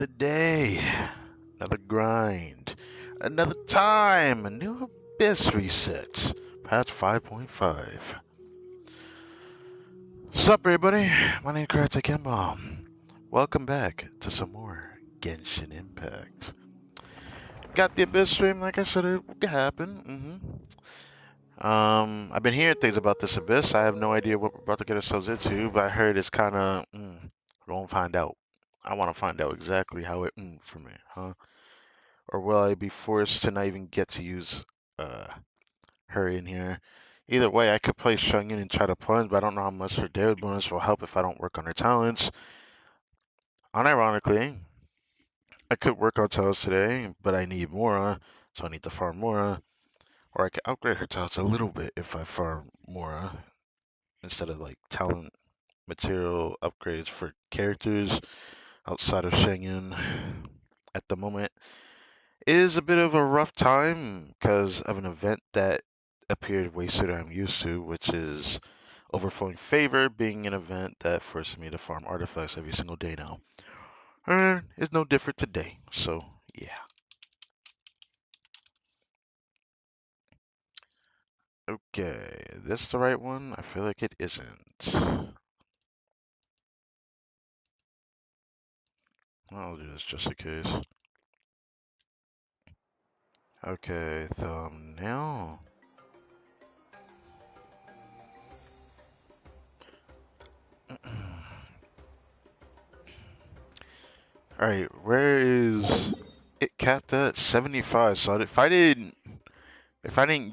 Another day, another grind, another time, a new abyss reset. Patch 5.5. Sup, everybody? My name is Karate Kemba. Welcome back to some more Genshin Impact. Got the abyss stream, like I said, it would happen. I've been hearing things about this abyss. I have no idea what we're about to get ourselves into, but I heard it's kind of. We're gonna find out. I want to find out exactly how it for me, huh? Or will I be forced to not even get to use uh, her in here? Either way, I could play Shungin and try to plunge, but I don't know how much her daily bonus will help if I don't work on her talents. Unironically, I could work on talents today, but I need Mora, so I need to farm Mora. Or I could upgrade her talents a little bit if I farm Mora instead of like talent material upgrades for characters outside of Shungin. At the moment, it is a bit of a rough time because of an event that appeared way sooner than I'm used to, which is Overflowing Favor being an event that forces me to farm artifacts every single day now. And it's no different today, so yeah. Okay, this the right one? I feel like it isn't. I'll do this just in case. Okay, thumbnail. Alright, where is it capped at? 75. So if I didn't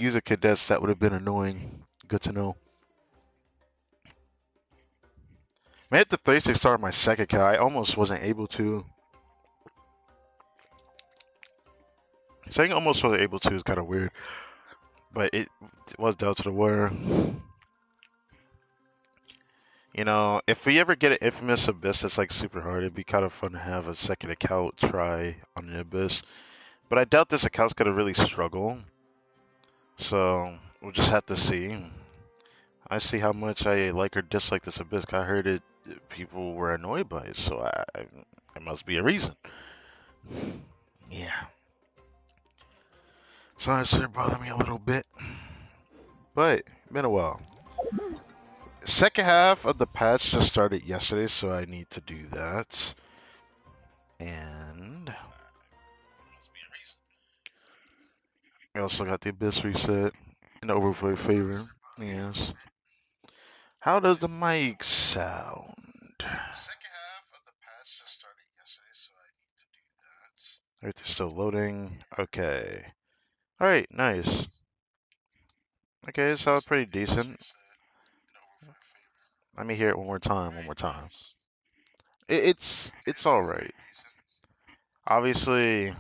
use a cadets, that would have been annoying. Good to know. I hit the 36 star on my second kill. I almost wasn't able to. Saying almost wasn't able to is kind of weird, but it was down to the wire. You know, if we ever get an infamous abyss that's like super hard, it'd be kind of fun to have a second account try on an abyss. But I doubt this account's gonna really struggle. So we'll just have to see. I see how much I like or dislike this abyss. I heard it. People were annoyed by it, so it must be a reason. Yeah. So that should bother me a little bit, but been a while. Second half of the patch just started yesterday, so I need to do that. And I also got the Abyss reset and Overplay Favor. Yes. How does the mic sound? Second half of the patch just started yesterday, so I need to do that. Alright, they're still loading. Okay. Alright, nice. Okay, it sounds pretty decent. Let me hear it one more time. It's alright. Obviously,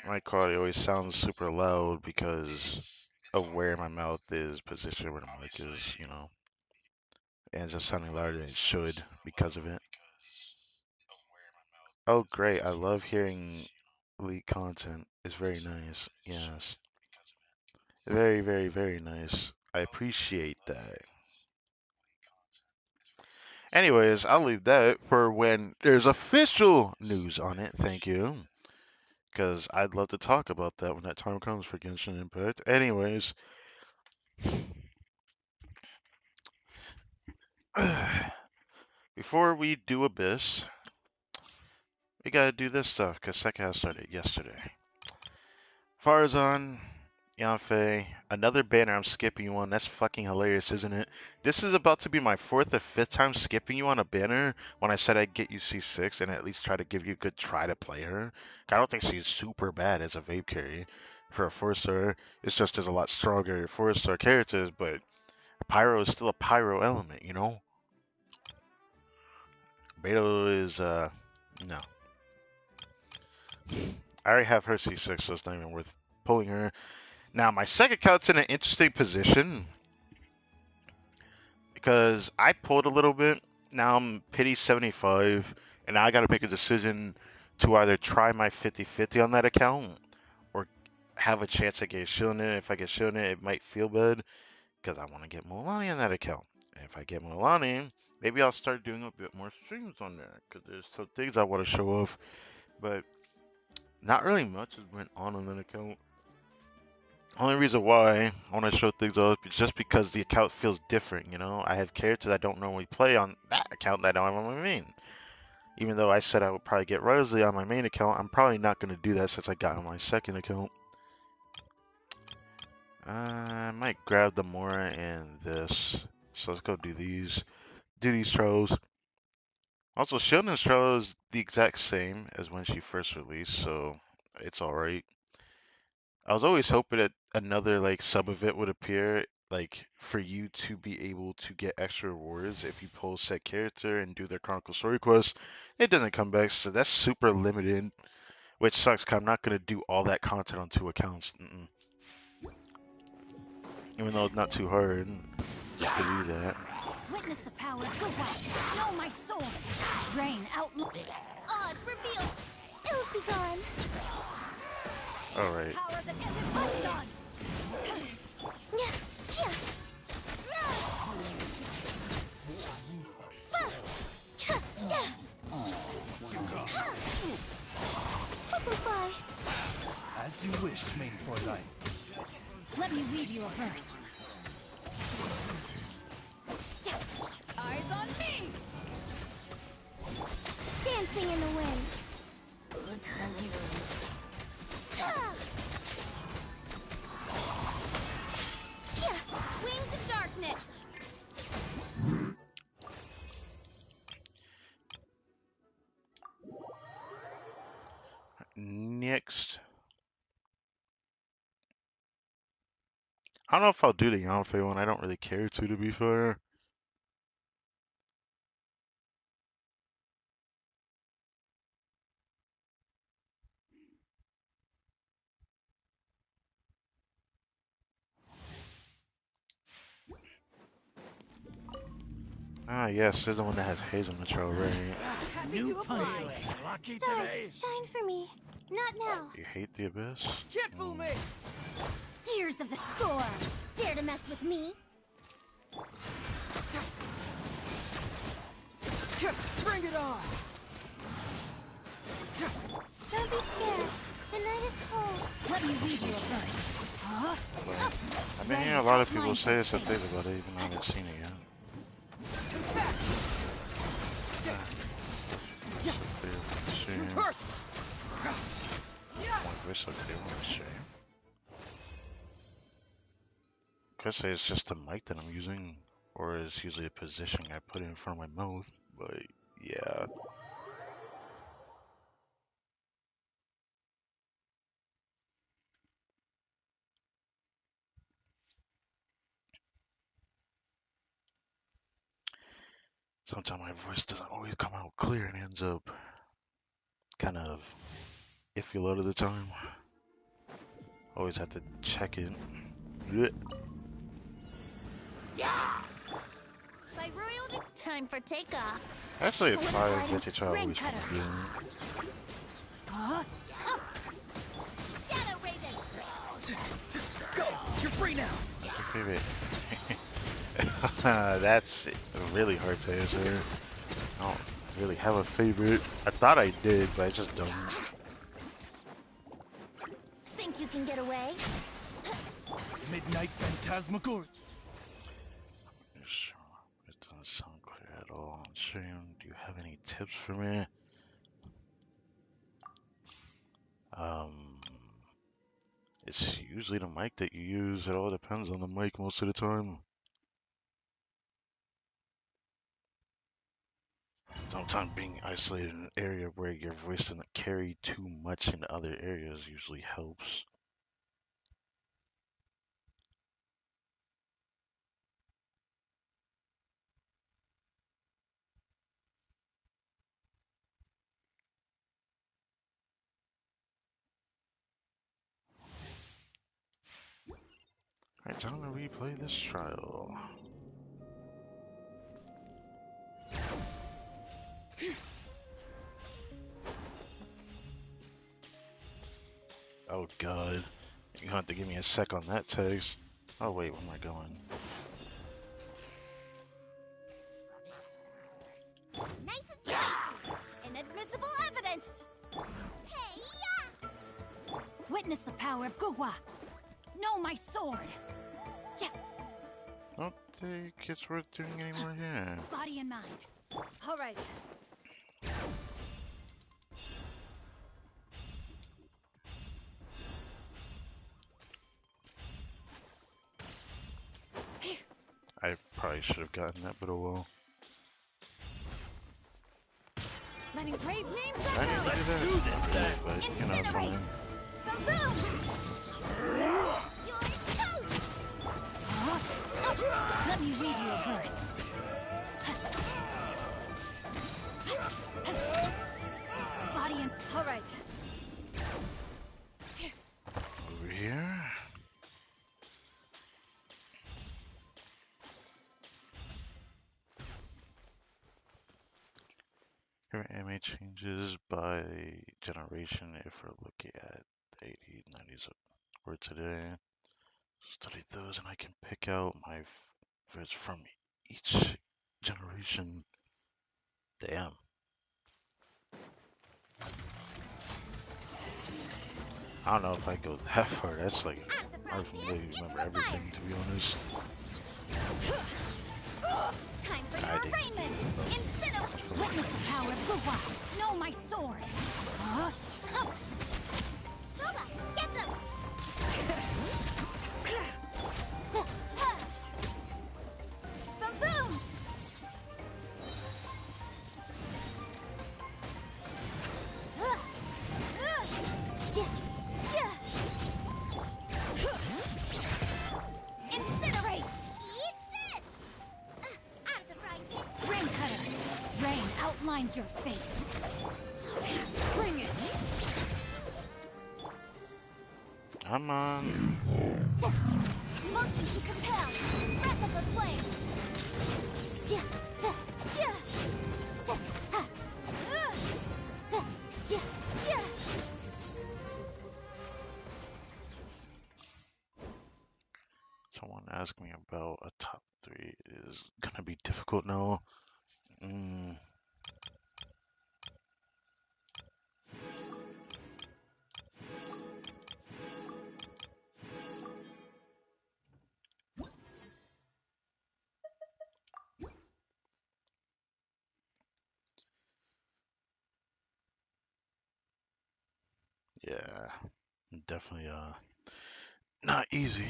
my quality always sounds super loud because of where my mouth is positioned, where the mic is, it ends up sounding louder than it should because of it. Oh, great. I love hearing leak content. It's very nice. Yes. Very, very, very nice. I appreciate that. Anyways, I'll leave that for when there's official news on it. Thank you. Because I'd love to talk about that when that time comes for Genshin Impact. Anyways, before we do Abyss, we gotta do this stuff because second half started yesterday. Farazan, Yanfei, another banner I'm skipping you on. That's fucking hilarious, isn't it? This is about to be my fourth or fifth time skipping you on a banner when I said I'd get you C6 and at least try to give you a good try to play her. I don't think she's super bad as a vape carry for a 4-star. It's just there's a lot stronger 4-star characters, but Pyro is still a Pyro element, you know? Beto is, no. I already have her C6, so it's not even worth pulling her. Now, my second count's in an interesting position because I pulled a little bit. Now I'm pity 75, and now I got to make a decision to either try my 50-50 on that account or have a chance at getting Shilin. If I get Shilin, it might feel bad because I want to get Milani on that account. And if I get Milani, maybe I'll start doing a bit more streams on there because there's some things I want to show off But not really much has went on that account. Only reason why I want to show things off is just because the account feels different, you know? I have characters I don't normally play on that account that I don't have on my main. Even though I said I would probably get Rosalie on my main account, I'm probably not going to do that since I got on my second account. I might grab the Mora and this. So let's go do these. Do these throws. Also, Shield's throw is the exact same as when she first released, so it's alright. I was always hoping that another like sub of it would appear, like for you to be able to get extra rewards if you pull set character and do their Chronicle Story quest. It doesn't come back, so that's super limited, which sucks because I'm not gonna do all that content on 2 accounts. Even though it's not too hard to do that. Witness the power of the white. Know my soul. Drain outlook. Odds revealed. Ills be gone. All right. Power that isn't budged on. As you wish, main for life. Let me read you a verse. Eyes on me! Dancing in the wind. Wings of darkness. Next. I don't know if I'll do the Yanfei one. I don't really care to be fair. Ah, yes, this is the one that has hazelnut trail, right? New punch. Lucky Stars, today. shine for me. Not now. You hate the abyss? Can't fool me. Gears of the storm. Dare to mess with me? Bring it on. Don't be scared. The night is cold. Let me read you a verse. Huh? I've been hearing a lot of people say some things about it, even though I haven't seen it yet. Could say it's just the mic that I'm using, or it's usually a positioning I put in front of my mouth, but yeah. Sometimes my voice doesn't always come out clear and ends up kind of iffy a lot of the time. Always have to check it. Blech. Yeah! By royal time for takeoff. Actually, it's fire that you try Ring always cutter. confusing. Huh? Up! Shadow Raven! Go. You're free now. What's your favorite? That's really hard to answer. I don't really have a favorite. I thought I did, but I just don't. Think you can get away? Midnight Phantasmagoria. It doesn't sound clear at all on stream. Do you have any tips for me? It's usually the mic that you use. It all depends on the mic most of the time. Sometimes being isolated in an area where your voice doesn't carry too much in other areas usually helps. Alright, time to replay this trial. Oh god. You have to give me a sec on that text. Oh wait, where am I going? Nice and spicy. Inadmissible evidence. Witness the power of Gugwa. Know my sword. Yeah, I don't think it's worth doing anymore here. body and mind. All right. I probably should have gotten that, but oh well. Letting brave names I didn't echo. do that. Do this then. But, you know, it's fine. Incinerate. Boom! You're toast! Let me read you a verse. Body and... All right. Over here. Here anime changes by generation if we're looking at the 80s, 90s, or today. Study those and I can pick out my favorites from each generation. Damn. I don't know if I go that far. That's like, I don't really remember everything, to be honest. Time for I your didn't arraignment! do it, Incinerate! Witness the power of Gugwa! Know my sword! Gugwa, get them! Boom boom! Incinerate! Eat this! Out of the frying pan! Rain cutter! Rain outlines your fate! Bring it! Come on. Motion to compel! Breath of the flame! Someone asked me about a top three. It is gonna be difficult now. Yeah, definitely not easy.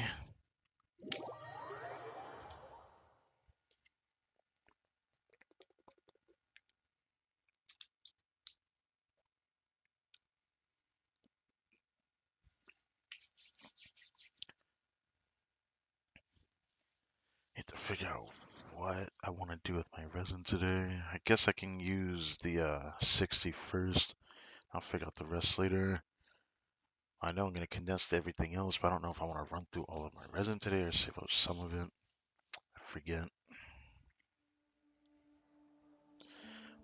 Need to figure out what I want to do with my resin today. I guess I can use the 60 first. I'll figure out the rest later. I know I'm going to condense everything else, but I don't know if I want to run through all of my resin today or save out some of it. I forget.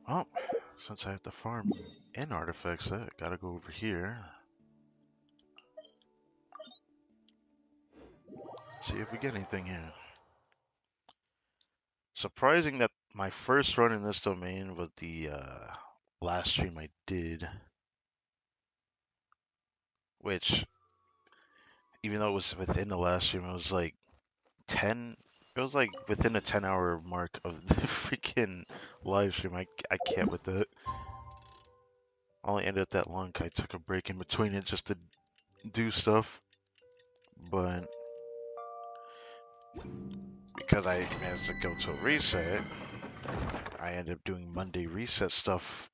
Well, since I have to farm in artifacts, I gotta go over here. See if we get anything here. Surprising that my first run in this domain was the last stream I did, which even though it was within the last stream, it was like 10. It was like within a 10-hour mark of the freaking live stream. I can't with it. I only ended up that long 'cause I took a break in between it just to do stuff, but because I managed to go to a reset, I ended up doing Monday reset stuff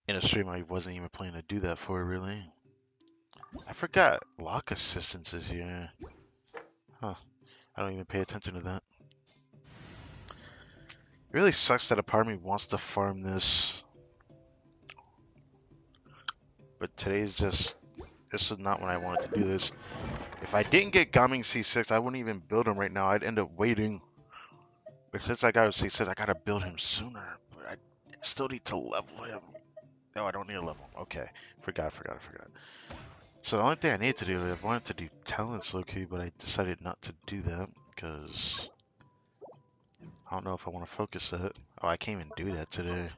in a stream I wasn't even planning to do that for, really. I forgot lock assistance is here. Huh. I don't even pay attention to that. It really sucks that a part of me wants to farm this, but this is not when I wanted to do this. If I didn't get Gaming C6, I wouldn't even build him right now. I'd end up waiting. But since I got a C6, I gotta build him sooner. But I still need to level him. No, I don't need a level. Okay. Forgot. So the only thing I need to do, I wanted to do talents low-key, but I decided not to do that because I don't know if I want to focus that. Oh, I can't even do that today.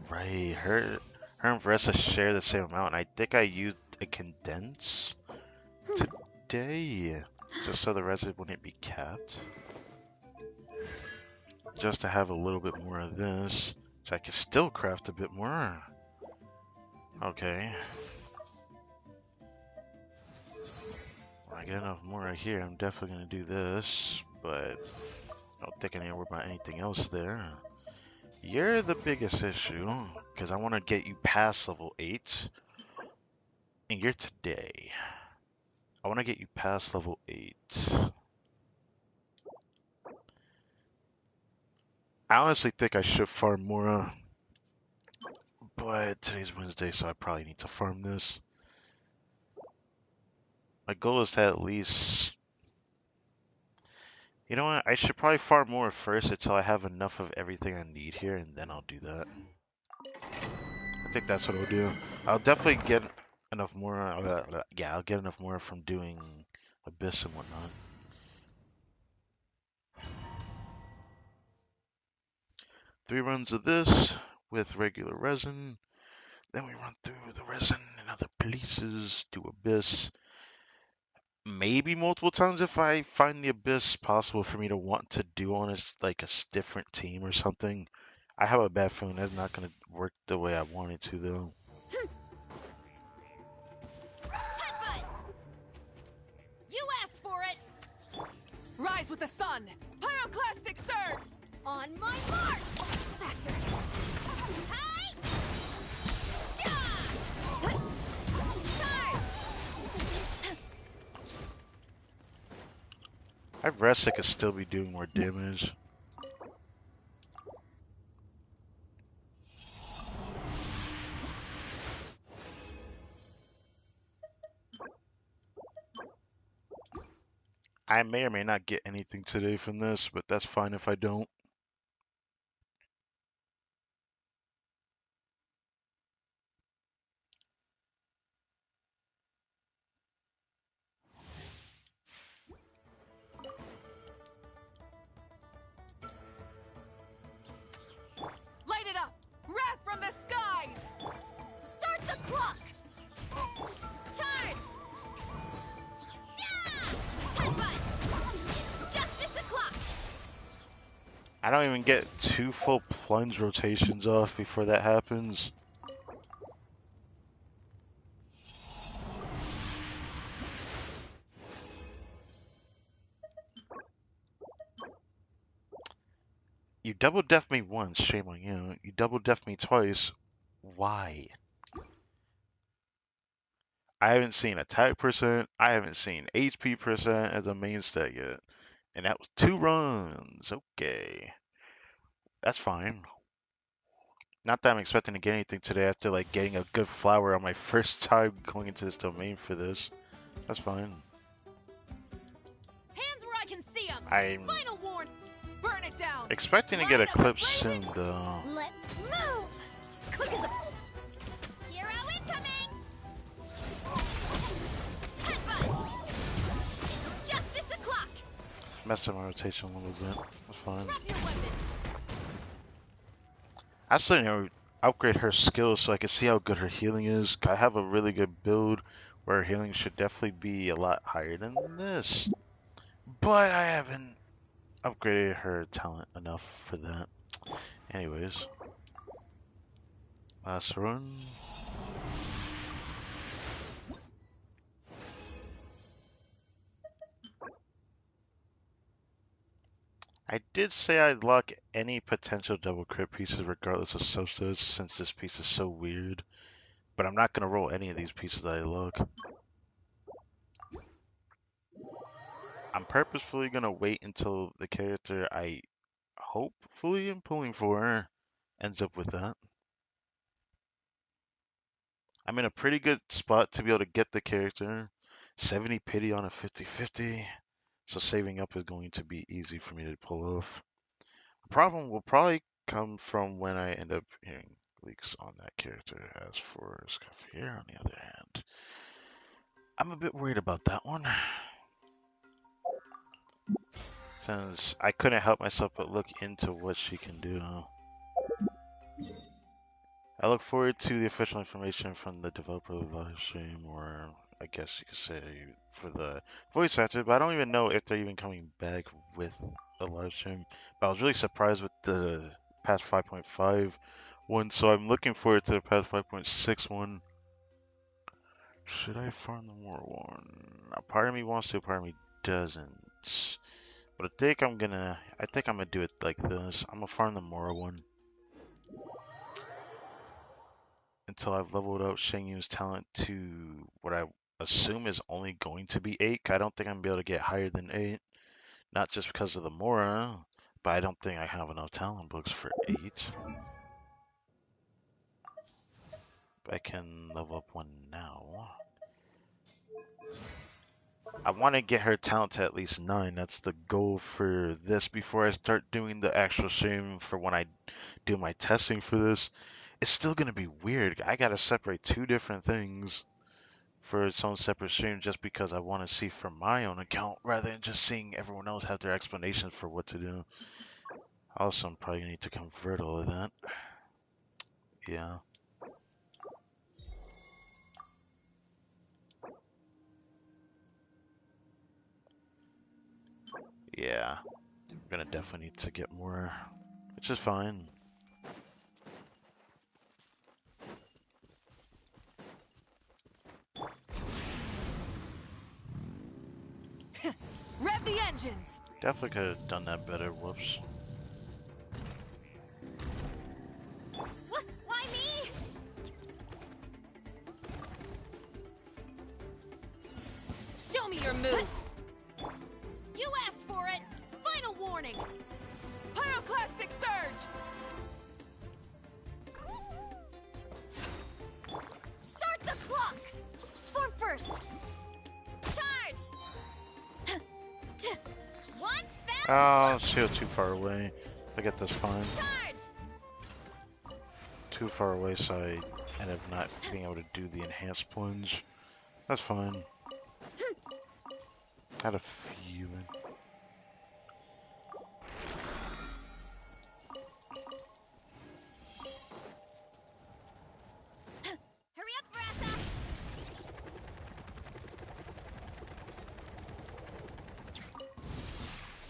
Right, her and Vanessa share the same amount, and I think I used a condense today, just so the resin wouldn't be capped. Just to have a little bit more of this, so I can still craft a bit more. Okay. When I get enough more right here, I'm definitely gonna do this, but I don't think I need to worry about anything else there. You're the biggest issue, because I want to get you past level 8, and you're today. I want to get you past level 8. I honestly think I should farm more, but today's Wednesday, so I probably need to farm this. My goal is to at least... You know what? I should probably farm more first until I have enough of everything I need here, and then I'll do that. I think that's what I'll do. I'll definitely get enough more. Yeah, I'll get enough more from doing Abyss and whatnot. 3 runs of this with regular resin. Then we run through the resin and other places, do Abyss. Maybe multiple times if I find the Abyss possible for me to want to do on like a different team or something. I have a bad feeling that's not going to work the way I want it to, though. Headbutt! You asked for it! Rise with the sun! Pyroclastic surge! On my mark! Faster! Hi! Yeah! Charge! I rest I could still be doing more damage. I may or may not get anything today from this, but that's fine if I don't. Light it up! Wrath from the skies! Start the clock! Charge! Yeah! Headbutt! It's justice o'clock! I don't even get 2 full plunge rotations off before that happens. You double def me once, shame on you. You double def me twice. Why? I haven't seen attack percent. I haven't seen HP percent as a main stat yet. And that was 2 runs. Okay. That's fine. Not that I'm expecting to get anything today after like getting a good flower on my first time going into this domain for this. That's fine. Hands where I can see them! I'm Final warning! Burn it down! expecting to get a clip soon though. Let's move! Quick as a... Hero incoming! Headbutt! It's justice o'clock! Messed up my rotation a little bit. That's fine. Drop your weapons! I still need to upgrade her skills so I can see how good her healing is. I have a really good build where her healing should definitely be a lot higher than this. But I haven't upgraded her talent enough for that. Anyways. Last run. I did say I'd lock any potential double crit pieces regardless of subsets since this piece is so weird. But I'm not going to roll any of these pieces that I look. I'm purposefully going to wait until the character I hopefully am pulling for ends up with that. I'm in a pretty good spot to be able to get the character. 70 pity on a 50-50. So saving up is going to be easy for me to pull off. The problem will probably come from when I end up hearing leaks on that character. As for Scaffier, on the other hand, I'm a bit worried about that one. Since I couldn't help myself but look into what she can do. I look forward to the official information from the developer of the live stream, or I guess you could say for the voice actor, but I don't even know if they're even coming back with the live stream. But I was really surprised with the past 5.5 one, so I'm looking forward to the past 5.6 one. Should I farm the more one? A part of me wants to, a part of me doesn't. But I think I'm gonna do it like this. I'm gonna farm the Mora one until I've leveled up Shengyu's talent to what I assume is only going to be 8. I don't think I'm gonna be able to get higher than 8. Not just because of the Mora, but I don't think I have enough talent books for 8. But I can level up one now. I want to get her talent to at least 9. That's the goal for this before I start doing the actual stream for when I do my testing for this. It's still going to be weird. I got to separate two different things for its own separate stream just because I want to see from my own account rather than just seeing everyone else have their explanations for what to do. Also, I'm probably going to need to convert all of that. Yeah. Yeah. I'm going to definitely need to get more, which is fine. Rev the engines! Definitely could have done that better. Whoops. Why me? Show me your move! You asked for it. Final warning. Pyroclastic surge! Start the clock. Form first. Charge. One fell Oh, shield too far away. I get this fine. charge. Too far away, so I end up not being able to do the enhanced plunge. That's fine. Had a feeling. Hurry up, Brassa.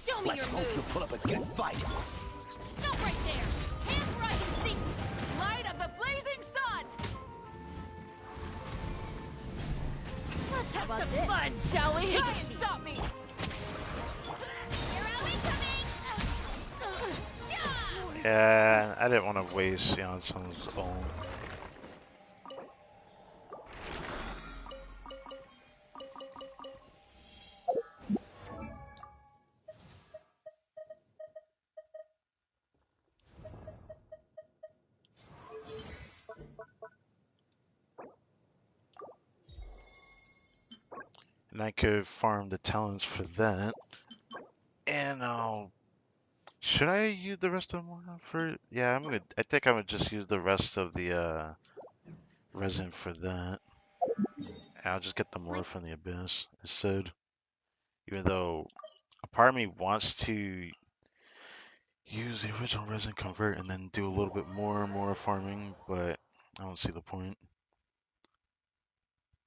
Show me Let's your hope you move! put up a good fight. Stop right there. Hands where I can see. Light of the blazing sun! Let's have Some some fun, shall we? Take a Try and seat. stop me! Hero incoming. Yeah, I didn't want to waste Janssen's own. And I could farm the talents for that. And should I use the rest of them for? Yeah, I'm gonna. I think I'm gonna just use the rest of the resin for that. And I'll just get the more from the abyss instead. Even though a part of me wants to use the original resin convert and then do a little bit more farming, but I don't see the point.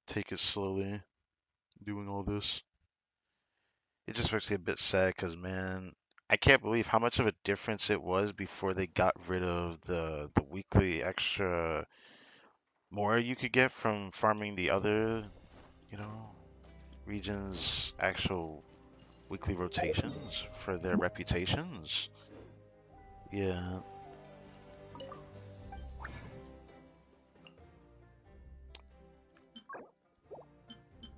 Take it slowly, doing all this. It just makes me a bit sad because, man, I can't believe how much of a difference it was before they got rid of the weekly extra more you could get from farming the other, you know, regions' actual weekly rotations for their reputations. Yeah.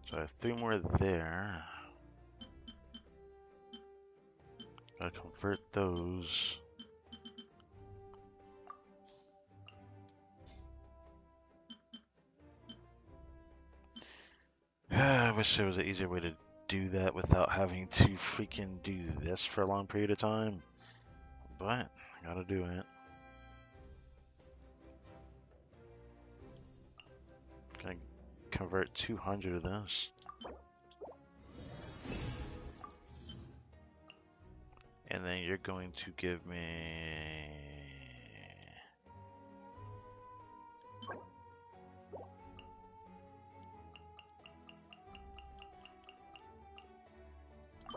So I have 3 more there. Gotta convert those. I wish there was an easier way to do that without having to freaking do this for a long period of time. But I gotta do it. Gonna convert 200 of this. And then you're going to give me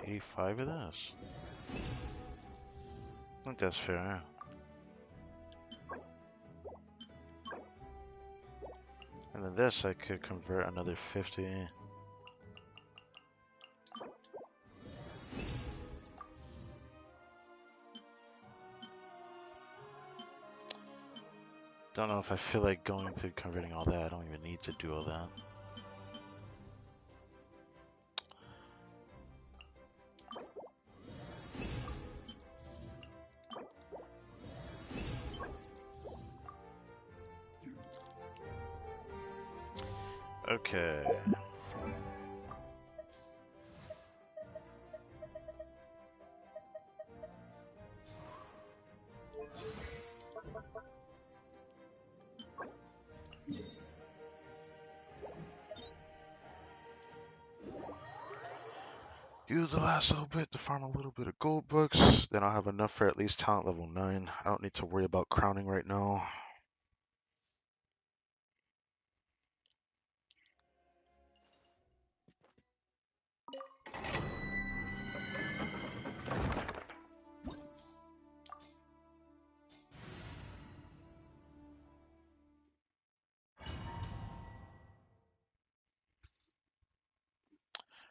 85 of this. I think that's fair. And then this I could convert another 50. Don't know if I feel like going through converting all that. I don't even need to do all that. Okay. Use the last little bit to farm a little bit of gold books. Then I'll have enough for at least talent level 9. I don't need to worry about crowning right now.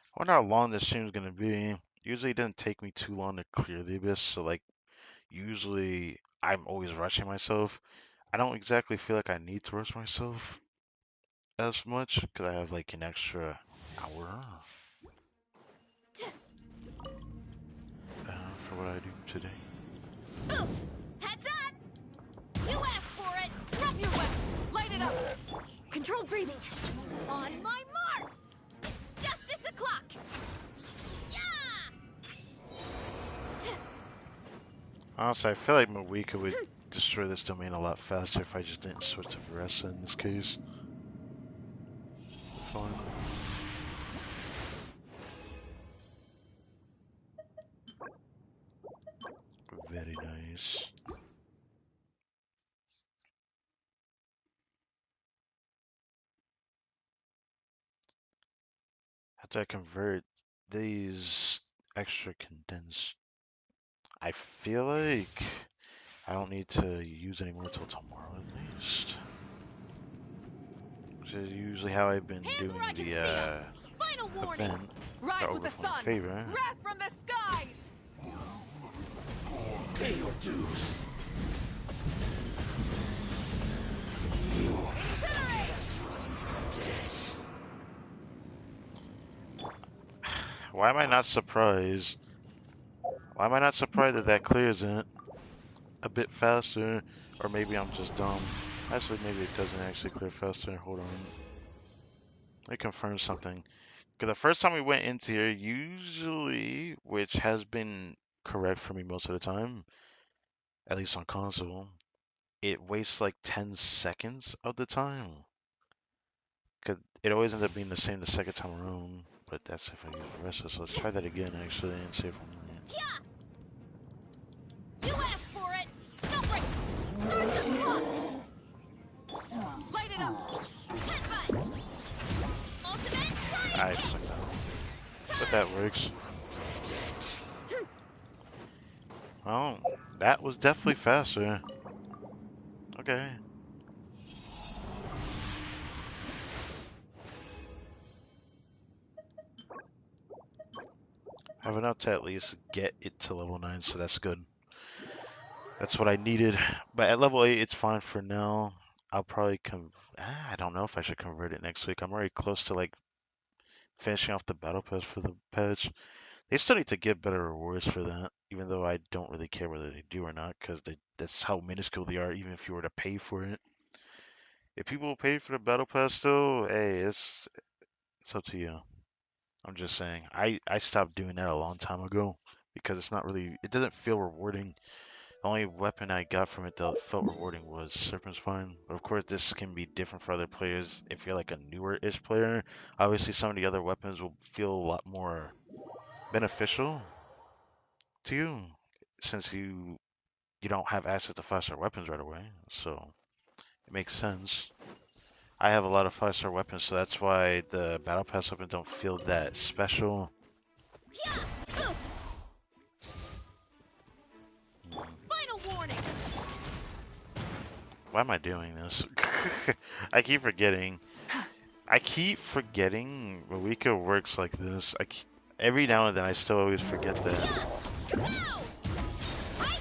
I wonder how long this stream is gonna be. Usually it doesn't take me too long to clear the abyss, so like usually I'm always rushing myself. I don't exactly feel like I need to rush myself as much because I have like an extra hour for what I do today. Oof! Heads up! You asked for it! Drop your weapon! Light it up! Controlled breathing. On my mark! It's justice o'clock! Yeah! Honestly, I feel like Mawika would destroy this domain a lot faster if I just didn't switch to Varessa in this case. Fine. Very nice. After I convert these extra condensed, I feel like I don't need to use any more until tomorrow at least. Which is usually how I've been Hands doing where I can see the 'em! Final warning! event. Rise Got with the overflow in sun! favor. Wrath from the skies! Pay your dues. Incinerate! Why am I not surprised? Why am I not surprised that that clears it a bit faster? Or maybe I'm just dumb. Actually, maybe it doesn't actually clear faster. Hold on. Let me confirm something. Because the first time we went into here, usually, which has been correct for me most of the time, at least on console, it wastes like 10 seconds of the time. Because it always ends up being the same the second time around. But that's if I use the rest of it. So let's try that again, actually, and see if I'm right. You asked for it! Stop it! Start the clock! Light it up! Headbutt! Ultimate I fire! suck that. But that works. Well, that was definitely faster. Okay. I have enough to at least get it to level 9, so that's good. That's what I needed. But at level 8, it's fine for now. I'll probably I don't know if I should convert it next week. I'm already close to like finishing off the battle pass for the patch. They still need to give better rewards for that, even though I don't really care whether they do or not, because that's how minuscule they are, even if you were to pay for it. If people pay for the battle pass still, hey, it's up to you. I'm just saying. I stopped doing that a long time ago because it's not really, it doesn't feel rewarding. The only weapon I got from it that felt rewarding was Serpent Spine. But of course, this can be different for other players. If you're like a newer-ish player, obviously some of the other weapons will feel a lot more beneficial to you since you don't have access to 5-star weapons right away. So it makes sense. I have a lot of 5-star weapons, so that's why the battle pass weapons don't feel that special. Why am I doing this? I keep forgetting. I keep forgetting Marika works like this. Every now and then I still always forget that. Kapow! Hi!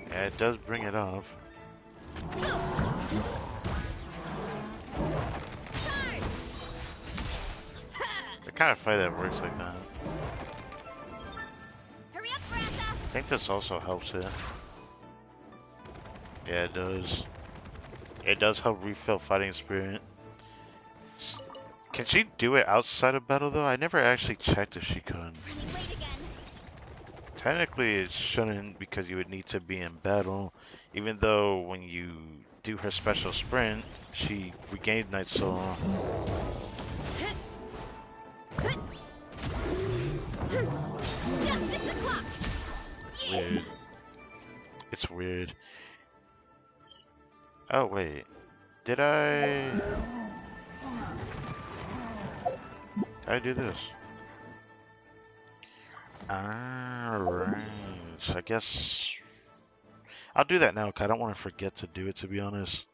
Yeah, it does bring it up. The kind of fight that works like that. Hurry up, Brassa! I think this also helps it. Yeah, it does. It does help refill fighting spirit. Can she do it outside of battle though? I never actually checked if she could. Running late again. Technically, it shouldn't because you would need to be in battle. Even though when you do her special sprint, she regained Night Soul. Justice o'clock! Weird. It's weird. Oh wait, did I do this? Alright, so I guess I'll do that now because I don't want to forget to do it, to be honest.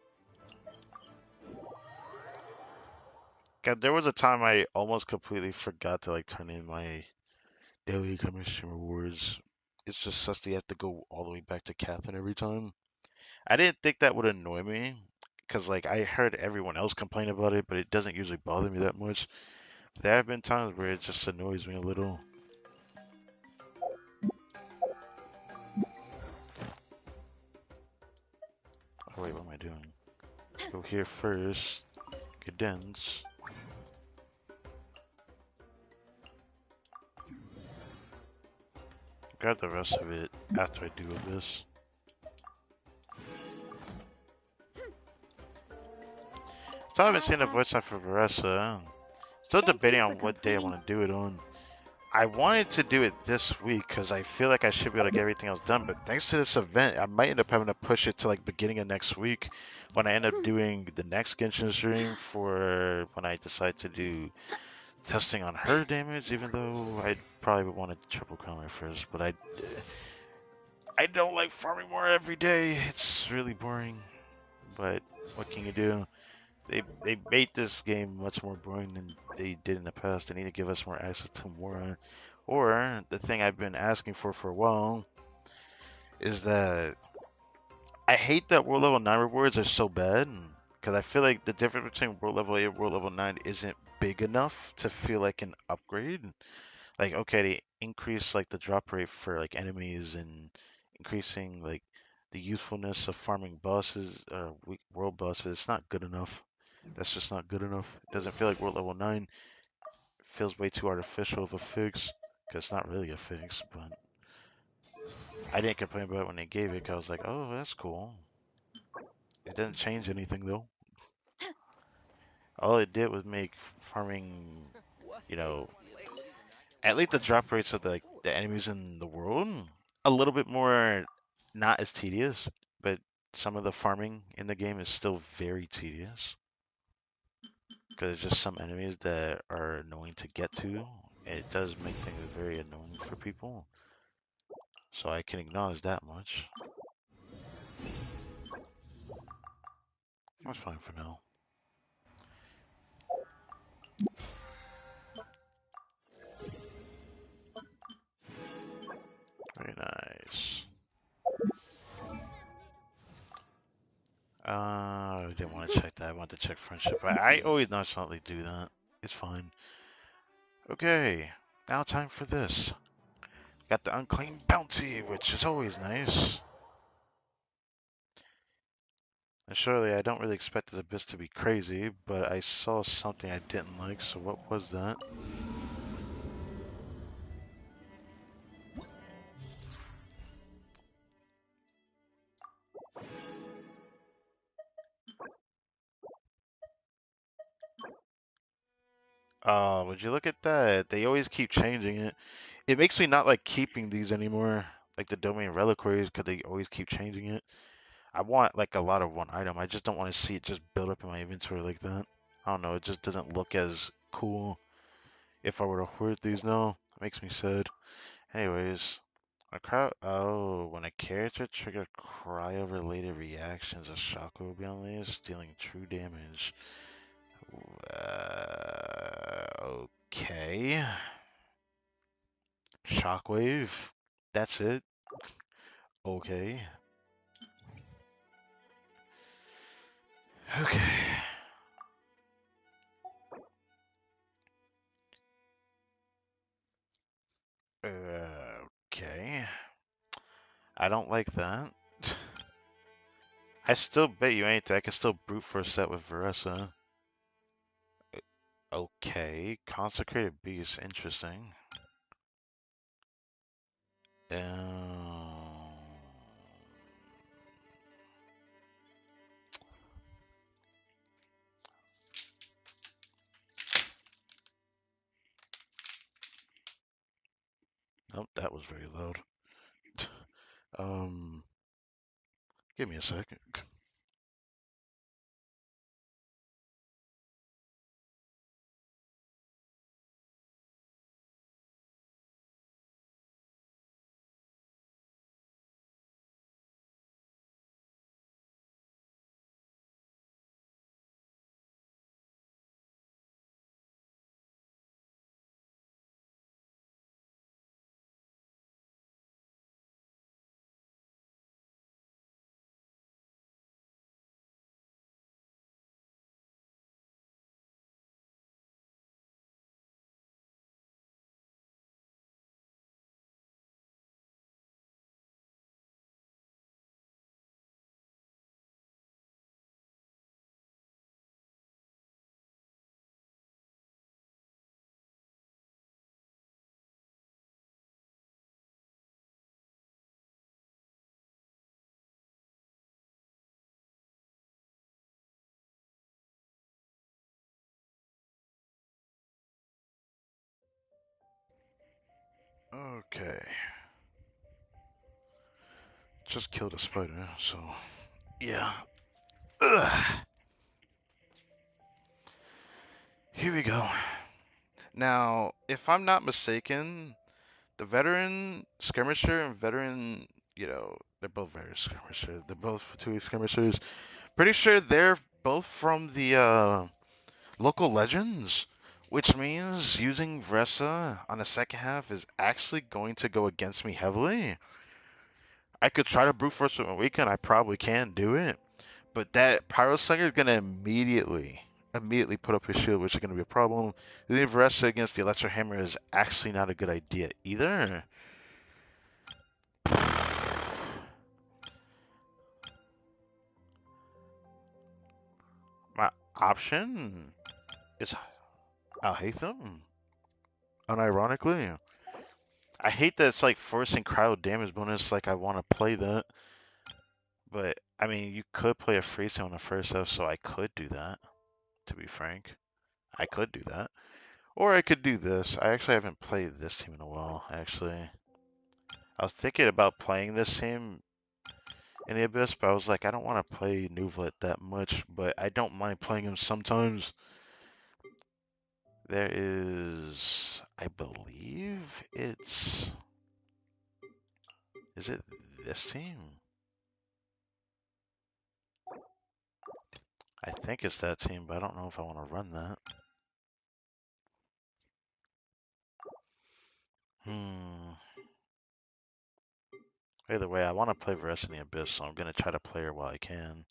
God, there was a time I almost completely forgot to like turn in my daily commission rewards. It's just such that you have to go all the way back to Catherine every time. I didn't think that would annoy me because like I heard everyone else complain about it, but it doesn't usually bother me that much. There have been times where it just annoys me a little. Oh wait, what am I doing? Go here first. Cadence. Grab the rest of it after I do this. Still haven't seen a voice line for Varessa. Still debating on what day I want to do it on. I wanted to do it this week because I feel like I should be able to get everything else done, but thanks to this event, I might end up having to push it to like beginning of next week when I end up doing the next Genshin stream for when I decide to do testing on her damage, even though I probably would want to triple crown her first, but I don't like farming more every day. It's really boring, but what can you do? They made this game much more boring than they did in the past. They need to give us more access to more. Or the thing I've been asking for a while is that I hate that world level 9 rewards are so bad because I feel like the difference between world level 8 and world level 9 isn't big enough to feel like an upgrade. Like okay, they increase like the drop rate for like enemies and increasing like the usefulness of farming bosses or world bosses. It's not good enough. That's just not good enough. It doesn't feel like world level 9. It feels way too artificial of a fix because it's not really a fix, but I didn't complain about it when they gave it 'cause I was like, oh, that's cool. It didn't change anything though. All it did was make farming, you know, at least the drop rates of the enemies in the world a little bit more not as tedious, but some of the farming in the game is still very tedious because there's just some enemies that are annoying to get to. And it does make things very annoying for people, so I can acknowledge that much. That's fine for now. Very nice. I didn't want to check that. I wanted to check friendship. I always nonchalantly do that. It's fine. Okay, now time for this. Got the unclaimed bounty, which is always nice. And surely I don't really expect this abyss to be crazy, but I saw something I didn't like, so what was that? Oh, would you look at that? They always keep changing it. It makes me not like keeping these anymore, like the domain reliquaries, because they always keep changing it. I want like a lot of one item. I just don't want to see it just build up in my inventory like that. I don't know, it just doesn't look as cool if I were to hoard these now. It makes me sad. Anyways, A crowd. Oh, when a character triggers cryo-related reactions, a shock will be unleashed, dealing true damage. Okay. Shockwave. That's it. Okay. Okay. Okay. I don't like that. I still bet you anything. I can still brute force that with Veressa. Okay. Consecrated Beast. Interesting. Um, nope, that was very loud. Um, give me a second. Okay. Just killed a spider, so yeah. Ugh. Here we go. Now, if I'm not mistaken, the veteran skirmisher and veteran, they're both veteran skirmisher. They're both two skirmishers. Pretty sure they're both from the local legends, which means using Vressa on the second half is actually going to go against me heavily. I could try to brute force with my weekend. I probably can do it. But that Pyro Slinger is gonna immediately put up his shield, which is gonna be a problem. The Veressa against the Electro Hammer is actually not a good idea either. My option is Alhaitham. Unironically, I hate that it's like forcing crowd damage bonus. Like I want to play that, but I mean, you could play a freeze on the first though, so I could do that. To be frank, I could do that. Or I could do this. I actually haven't played this team in a while, actually. I was thinking about playing this team in the Abyss, but I was like, I don't want to play Nuvelet that much, but I don't mind playing him sometimes. There is, I believe is it this team? I think it's that team, but I don't know if I want to run that. Hmm. Either way, I want to play Varese in the Abyss, so I'm going to try to play her while I can.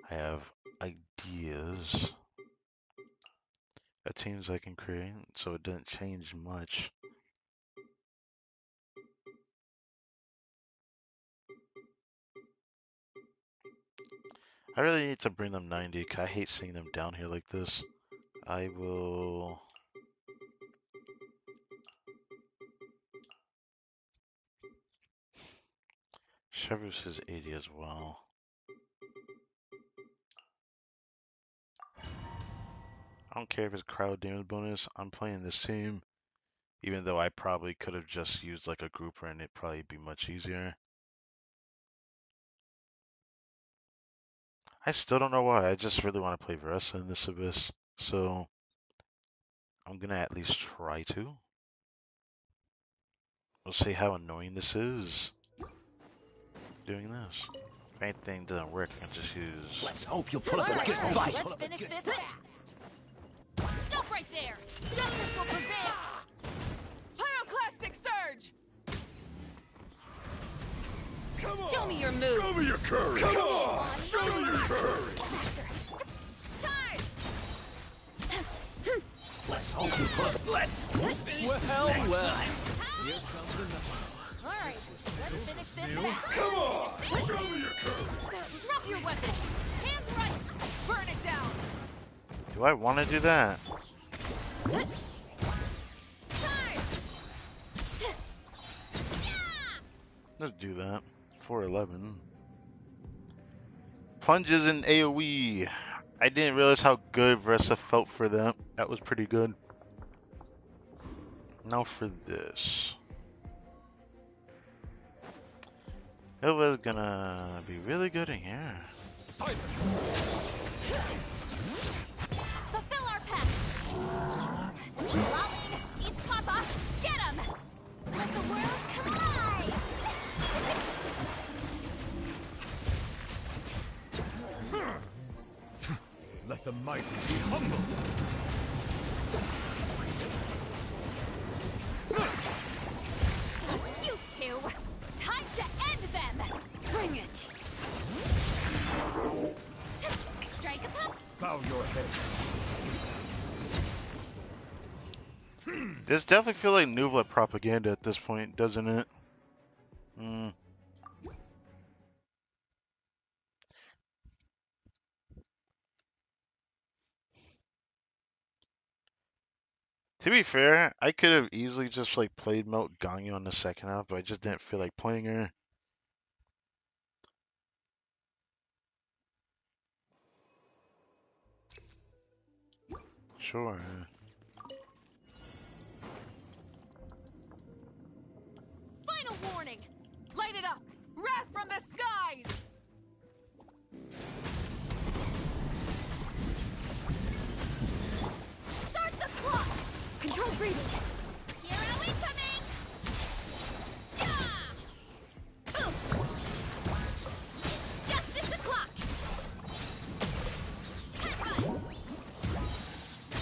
I have ideas of teams I can create, so it doesn't change much. I really need to bring them 90, 'cause I hate seeing them down here like this. I will... Chevrolet is 80 as well. I don't care if it's crowd damage bonus. I'm playing this team, even though I probably could have just used like a grouper and it'd probably be much easier. I still don't know why. I just really want to play Veressa in this Abyss. So I'm gonna at least try to. We'll see how annoying this is. Doing this. If anything doesn't work, I can just use. Let's hope you'll put up a Alright, good fight. let's finish this fast. Stop right there! Justice will prevail. Pyroclastic surge. Show me your move! Show me your courage. Come on. Show me your courage. Time! Let's hope you put up. Let's finish this next time. Alright, let's finish this fast! Come on. Show me your courage. Drop your weapons! Hands right! Burn it down. Do I want to do that? Time! Let's do that. 411. Plunges in AoE. I didn't realize how good Vressa felt for them. That was pretty good. Now for this. It was gonna be really good in here. Silence! Fulfill our pact! Lolling, eat Papa, get him! Let the world come alive! Let the mighty be humble! You two! Time to end them! Bring it! Strike a pop! Bow your head. This definitely feels like Nuvla propaganda at this point, doesn't it? To be fair, I could have easily just like played Melt Ganyu on the second half, but I just didn't feel like playing her. Sure. Final warning. Light it up. Wrath from the skies. Start the clock! Control breathing! Hero incoming! Yeah! Oops! It's justice o'clock! Headbutt!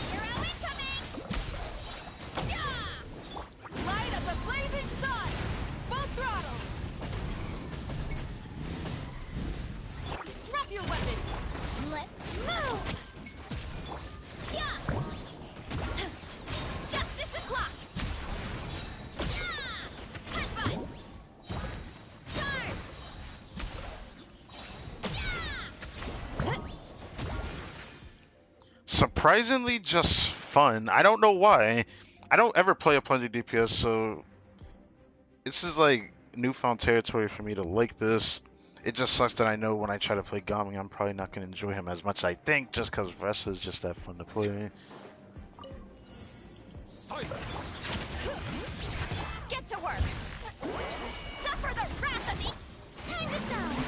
Hero incoming! Yeah! Light of the blazing sun. Full throttle. Drop your weapons. Let's move! Yeah! It's justice o'clock! Yeah! Headbutt! Charge! Yeah! Surprisingly just fun. I don't know why. I don't ever play a plunging DPS, so this is like newfound territory for me to like this. It just sucks that I know when I try to play Gami, I'm probably not going to enjoy him as much as I think, just because Vressa is just that fun to play. Silence! Get to work! Suffer the wrath of the... Time to shine!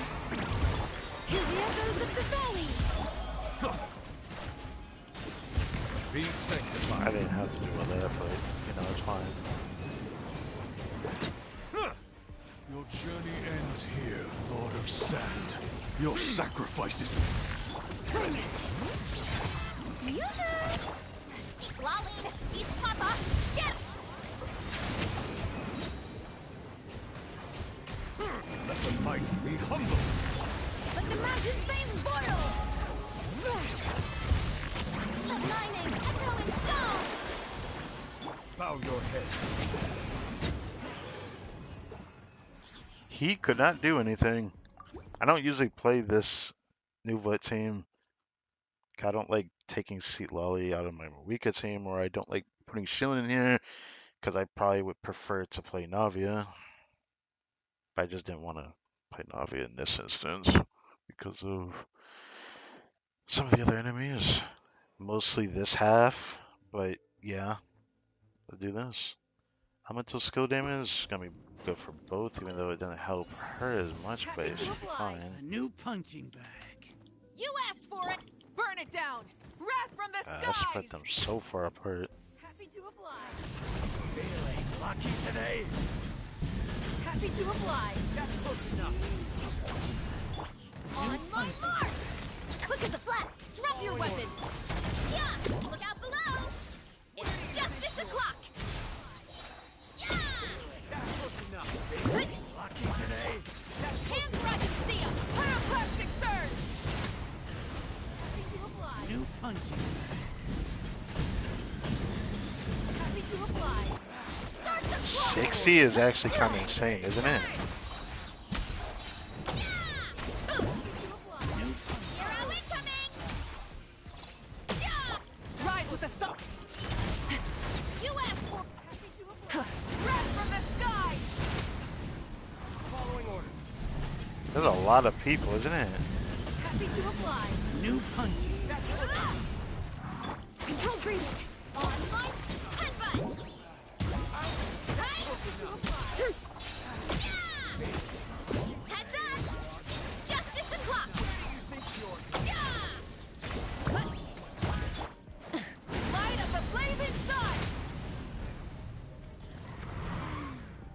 Hear the echoes of the valley! Be sanctified. I didn't have to do all that, but, you know, it's fine. Your journey ends here, Lord of Sand. Your sacrifices. Bring it! Yoo-hoo! Seek Lolling, eat Papa, get... Let the mighty be humble. Let the mountain's veins boil! Let lightning echo in song! Bow your head. He could not do anything. I don't usually play this Nuvla team. I don't like taking Seat Lolly out of my Wika team, or I don't like putting Shilin in here, because I probably would prefer to play Navia. But I just didn't want to play Navia in this instance, because of some of the other enemies. Mostly this half, but yeah, let's do this. Elemental skill damage is gonna be good for both, even though it doesn't help her as much, but it should be fine. A new punching bag. You asked for it! Burn it down. Wrath from the Let's skies. put them so far apart. Happy to oblige. Feeling lucky today? Happy to oblige. That's close enough. On my mark! Quick as a flash! Drop your weapons! Yeah! Look out below! It's justice o'clock! Yeah! That's close enough. Lucky today. Hands where I can see 'em! Pyroclastic surge! Happy to oblige. New punching Happy to oblige. Start the 60 is actually kind of insane, isn't it? Hero incoming! Yeah! Rise with the sun! You asked for happy to oblige. Red from the sky! Following orders. There's a lot of people, isn't it? Happy to oblige. New punching. That's close enough. Control breathing. On my headbutt. Right? Yeah! Heads up! It's justice o'clock. Yeah! Light up the blazing sun.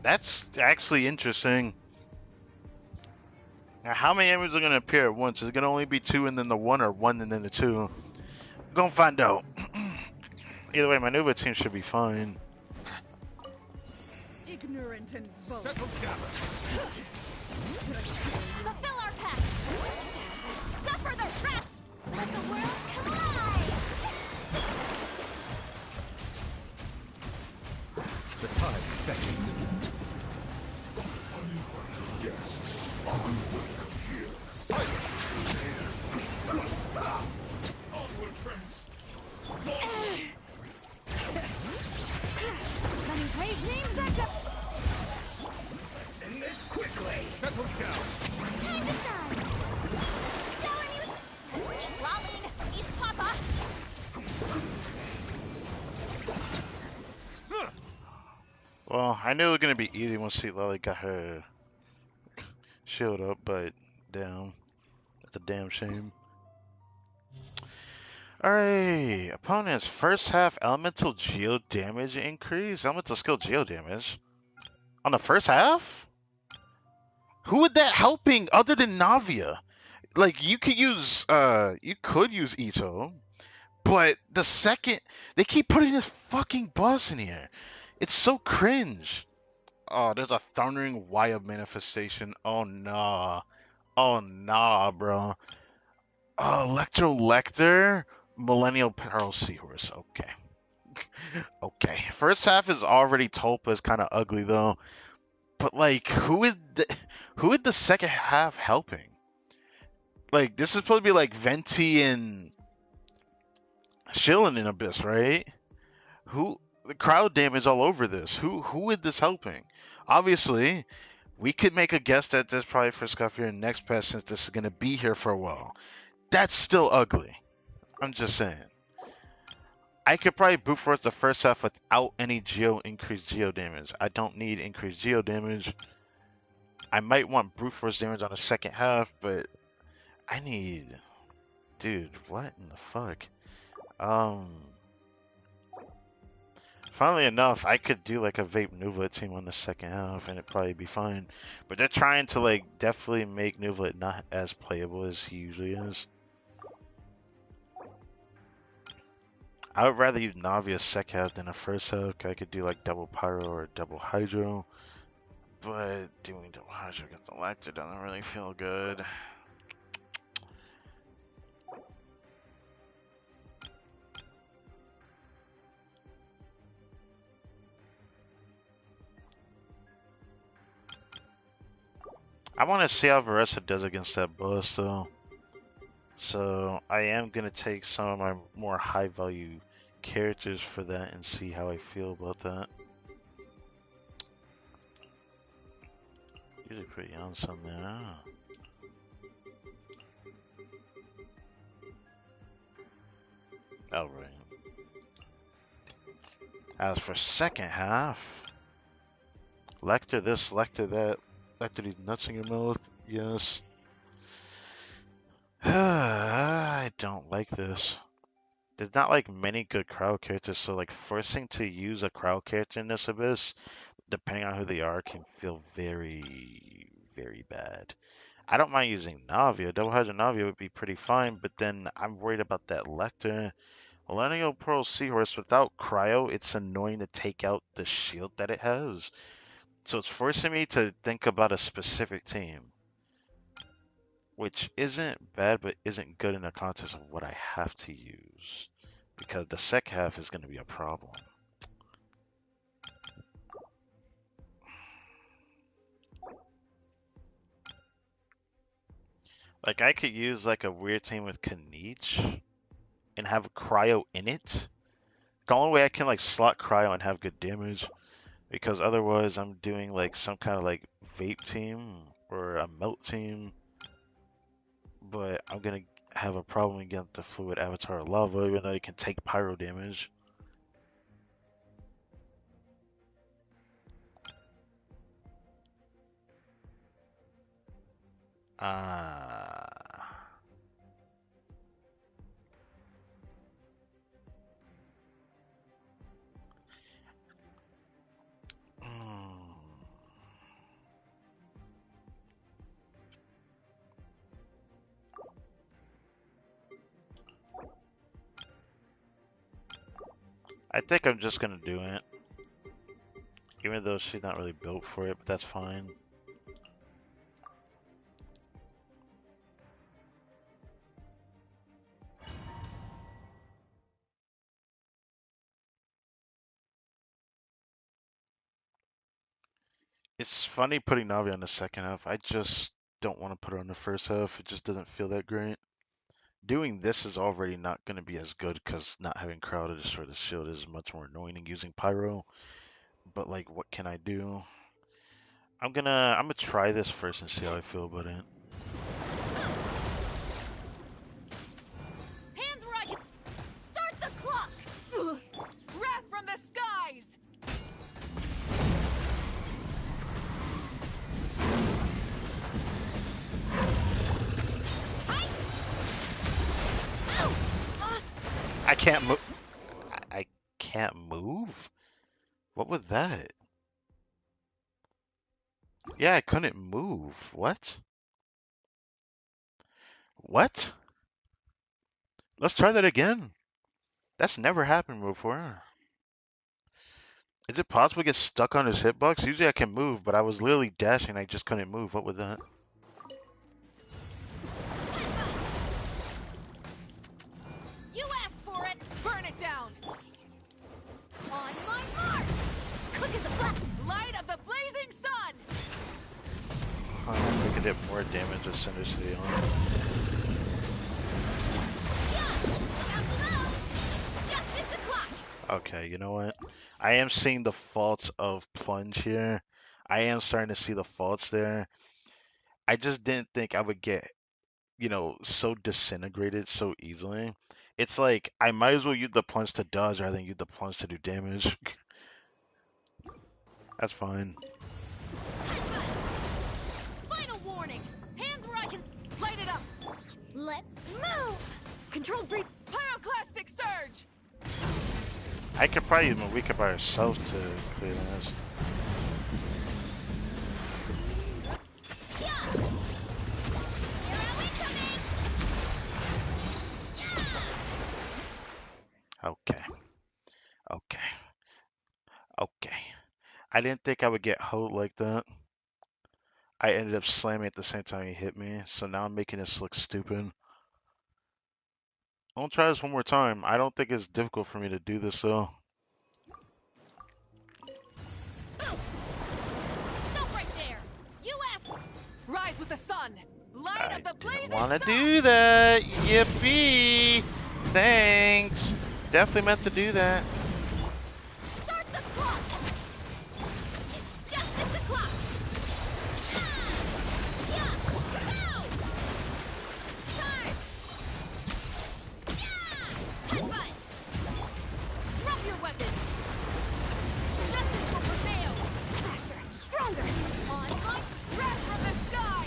That's actually interesting. Now, how many enemies are going to appear at once? Is it going to only be 2 and then the 1, or 1 and then the 2? We're going to find out. Either way, my Nova team should be fine. Ignorant and vote. Settle down. Fulfill our pact. Suffer the wrath. Let the world collide. The tide's fetching. Onward, friends. Many brave names echo. Let's end this quickly. Settle down. Time to shine. Showing you. Keep lolling. Eat Papa. Well, I knew it was going to be easy once Sweet Lily got her shield up, but damn. That's a damn shame. Alright, opponent's first half elemental geo damage increase. Elemental skill geo damage. On the first half? Who would that helping other than Navia? Like, you could use Ito, but the second they keep putting this fucking boss in here, it's so cringe. Oh, there's a thundering wild manifestation. Oh nah. Oh nah, bro. Oh, Electro Lecter, Millennial Pearl Seahorse. Okay. Okay. First half is already Tulpa is kind of ugly though. But like, who is the second half helping? Like, this is supposed to be like Venti and Shilling in Abyss, right? Who the crowd damage all over this? Who is this helping? Obviously, we could make a guess that this probably for Scuffier and next patch since this is gonna be here for a while. That's still ugly. I'm just saying. I could probably brute force the first half without any increased geo damage. I don't need increased geo damage. I might want brute force damage on the second half, but I need, dude, what in the fuck? Funnily enough, I could do like a Vape Nuva team on the second half and it'd probably be fine. But they're trying to like definitely make Nuva not as playable as he usually is. I would rather use Navia second half than a first half. I could do like double Pyro or double Hydro. But doing double Hydro against the Lacta doesn't really feel good. I want to see how Varessa does against that boss though. So I am going to take some of my more high value characters for that and see how I feel about that. Usually pretty on some there. Oh, right. As for second half, Lecter this, Lecter that, Lecter these nuts in your mouth, yes. I don't like this. There's not like many good crowd characters, so like forcing to use a crowd character in this abyss, depending on who they are, can feel very, very bad. I don't mind using Navia. Double Hydra Navia would be pretty fine, but then I'm worried about that Lecter. Millennial Pearl Seahorse, without Cryo, it's annoying to take out the shield that it has. So it's forcing me to think about a specific team, which isn't bad, but isn't good in the context of what I have to use. Because the sec half is going to be a problem. Like, I could use, like, a weird team with Kaniche and have Cryo in it. The only way I can, like, slot Cryo and have good damage, because otherwise I'm doing, like, some kind of, like, vape team or a melt team. But I'm going to have a problem against the Fluid Avatar Lava, even though it can take pyro damage. Ah. Mm. I think I'm just gonna do it. Even though she's not really built for it, but that's fine. It's funny putting Navi on the second half. I just don't want to put her on the first half. It just doesn't feel that great. Doing this is already not going to be as good because not having Crowd to destroy the shield is much more annoying than using Pyro. But like, what can I do? I'm gonna try this first and see how I feel about it. Hands where I can start the clock. Wrath from the skies. I can't move. I can't move. What was that? Yeah, I couldn't move. What? What? Let's try that again. That's never happened before. Is it possible to get stuck on his hitbox? Usually I can move, but I was literally dashing. I just couldn't move. What was that? You asked for it. Burn it down. On my mark. Quick as a flash. Light of the blazing sun. We could hit more damage with Cinder City on. Justice o'clock. Okay, you know what? I am seeing the faults of Plunge here. I am starting to see the faults there. I just didn't think I would get, so disintegrated so easily. It's like I might as well use the Plunge to dodge rather than use the Plunge to do damage. That's fine. Final warning. Hands where I can light it up. Let's move! Controlled breach. Pyroclastic surge. I could probably even weaken by ourselves to clear this. Yeah. Here are we coming. Okay. Okay. Okay. I didn't think I would get hold like that. I ended up slamming at the same time he hit me, so now I'm making this look stupid. I'll try this one more time. I don't think it's difficult for me to do this though. Stop right there. You asked. Rise with the sun. Light I of the didn't blazing want to sun. do that. Yippee! Thanks. Definitely meant to do that. Start the clock. It's justice o'clock. Yeah. Now. Time. Yeah. Headbutt. Drop your weapons. Justice will prevail. Faster, stronger. On my wrath from the sky.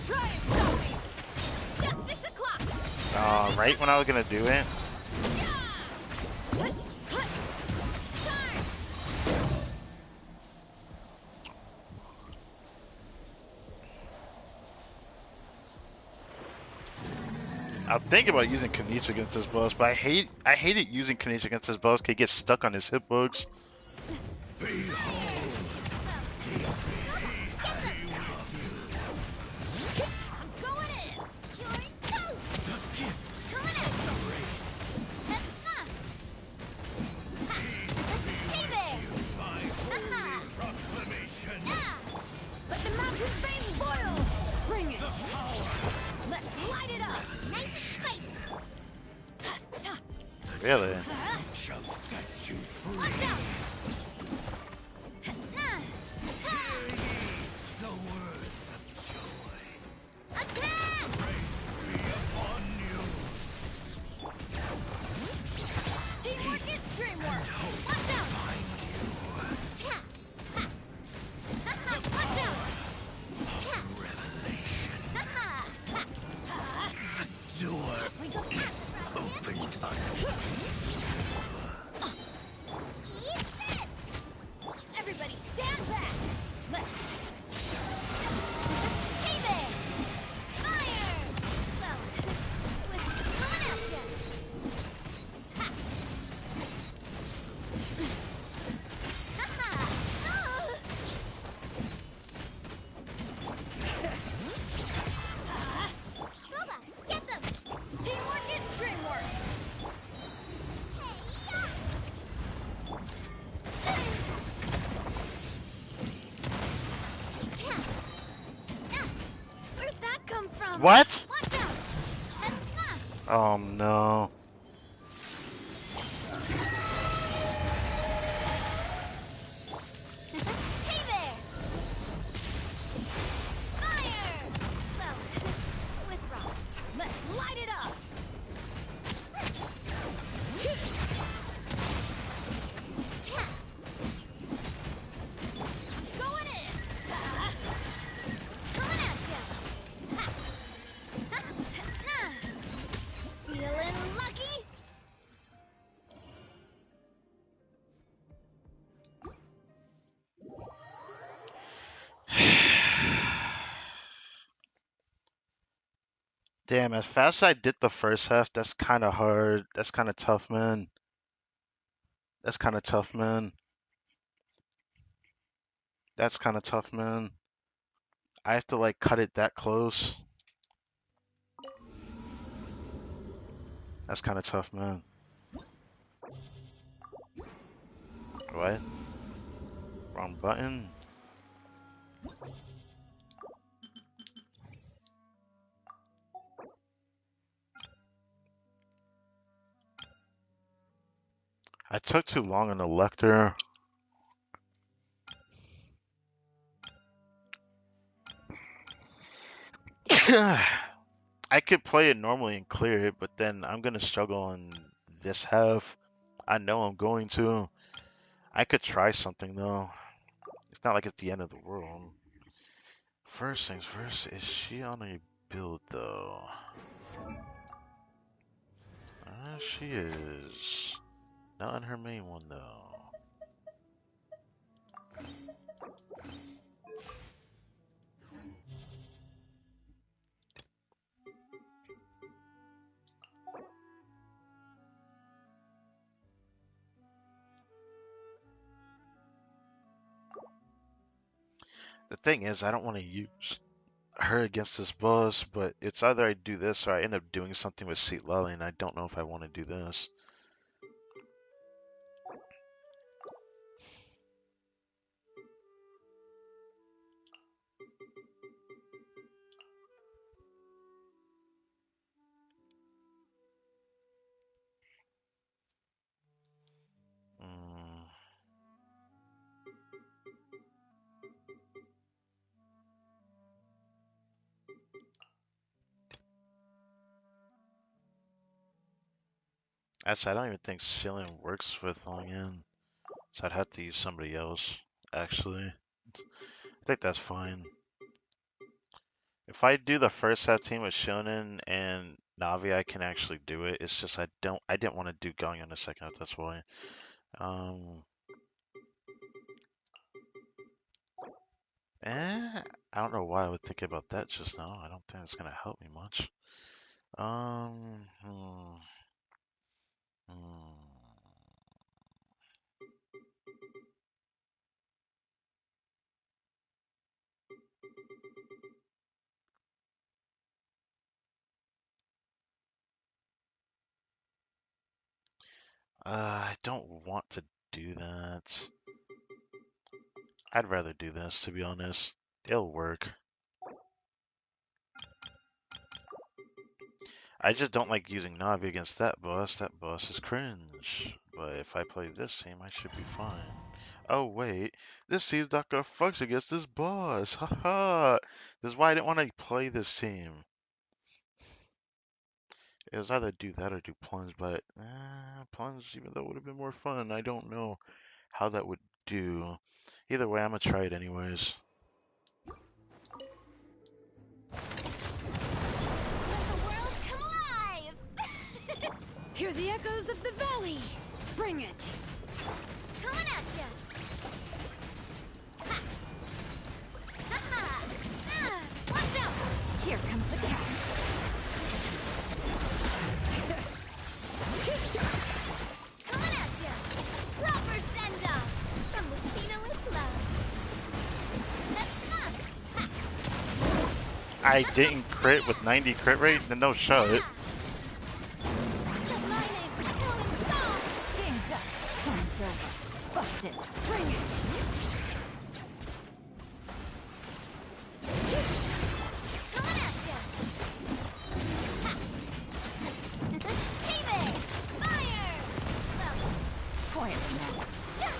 Try and stop me. Justice o'clock. Right when I was gonna do it. Yeah. I'm thinking about using Kanichi against this boss, but I hate it using Kanichi against this boss. He gets stuck on his hitbugs. Behold, I'm going in. You're in two. Coming at you. Ha. Hey there. Ha. proclamation. Yeah. Let the mountain's veins boil. Bring it. Let's light it up. Nice and spicy. Really? Shall set you Watch free. out. The word of joy. Attack! Be upon you. Teamwork is dreamwork. Watch out! Cha! Ha! Ha ha! Watch out! Cha! Revelation. Ha ha! Ha! Ha! Door We go fast, right? opened up. Eat this! Everybody stand back! Let's... Hey there! Fire! Well, it was coming at ya! Ha! Ha ha! Booba, get them! Teamwork is dreamwork! Where'd that come from? What? Watch out! Oh no. Hey there! Fire! Well, with rock. Let's light it up! Cha! Going in! Coming at ya! Ha! Ha! Ha! Feeling lucky? Damn, as fast as I did the first half, that's kind of hard. That's kind of tough, man. That's kind of tough, man. That's kind of tough, man. I have to like cut it that close. That's kind of tough, man. What? Wrong button? I took too long on the lector. I could play it normally and clear it, but then I'm gonna struggle on this half. I know I'm going to. I could try something though. It's not like it's the end of the world. First things first, is she on a build though? She is. Not on her main one though. The thing is, I don't want to use her against this boss, but it's either I do this or I end up doing something with Seat Lally, and I don't know if I want to do this. Mm, actually, I don't even think Cillian works with Longin, so I'd have to use somebody else, actually. I think that's fine. If I do the first half team with Shonen and Navi, I can actually do it. It's just I didn't want to do going on the second half, that's why. Um, I don't know why I would think about that just now. I don't think it's gonna help me much. Um, hmm, hmm. I don't want to do that. I'd rather do this, to be honest. It'll work. I just don't like using Navi against that boss. That boss is cringe. But if I play this team, I should be fine. Oh, wait. This team's not gonna function against this boss. Haha. This is why I didn't want to play this team. It was either do that or do plunge, but plunge, even though it would have been more fun, I don't know how that would do. Either way, I'm gonna try it anyways. Let the world come alive! Hear the echoes of the valley. Bring it. Coming at ya! Ha! Ha-ha! Watch out! Here comes the cat. Coming at ya! Proper send-off! From Messina with love. That's fun! Ha! I didn't crit with 90 crit rate? Then no shot. That's my name, Killing Song! Game's up. Time's over. Busted. Bring it. Coming at ya! Ha! Hey there! Fire! Well, Quiet now. yeah!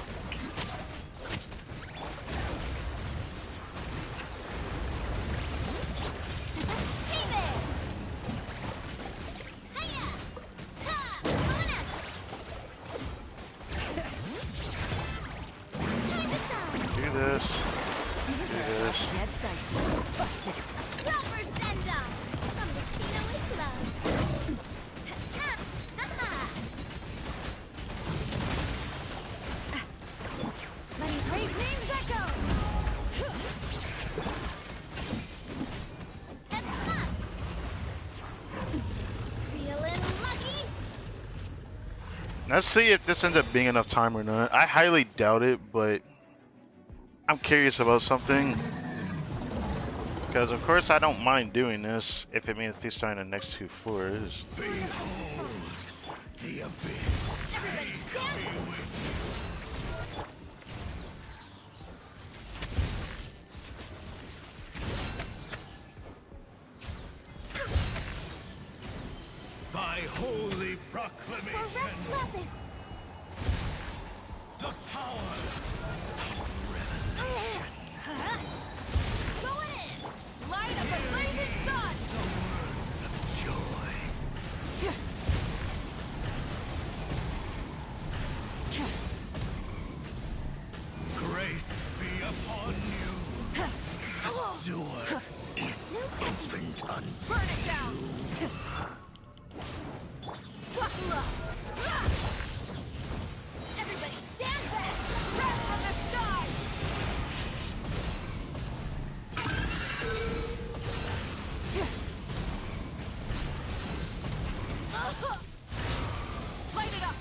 Hey there! Hiya! Ha! Coming at ya! Time to shine! Do this. Do this. Dead dicey. Busted. Proper send-off! From Messina with love. Ha! Ha-ha! Letting great names echo. That's fun! Feeling lucky? Let's see if this ends up being enough time or not. I highly doubt it, but I'm curious about something. Because, of course, I don't mind doing this if it means destroying the next 2 floors. Behold the abyss. Everybody stand! By holy For proclamation, Rex Lapis! the power Go in! Light up a blazing sun! of joy. Grace be upon you. Door is No touching! opened unto Burn it down! Buckle up! Everybody stand back! Breath from the sky! Light it up!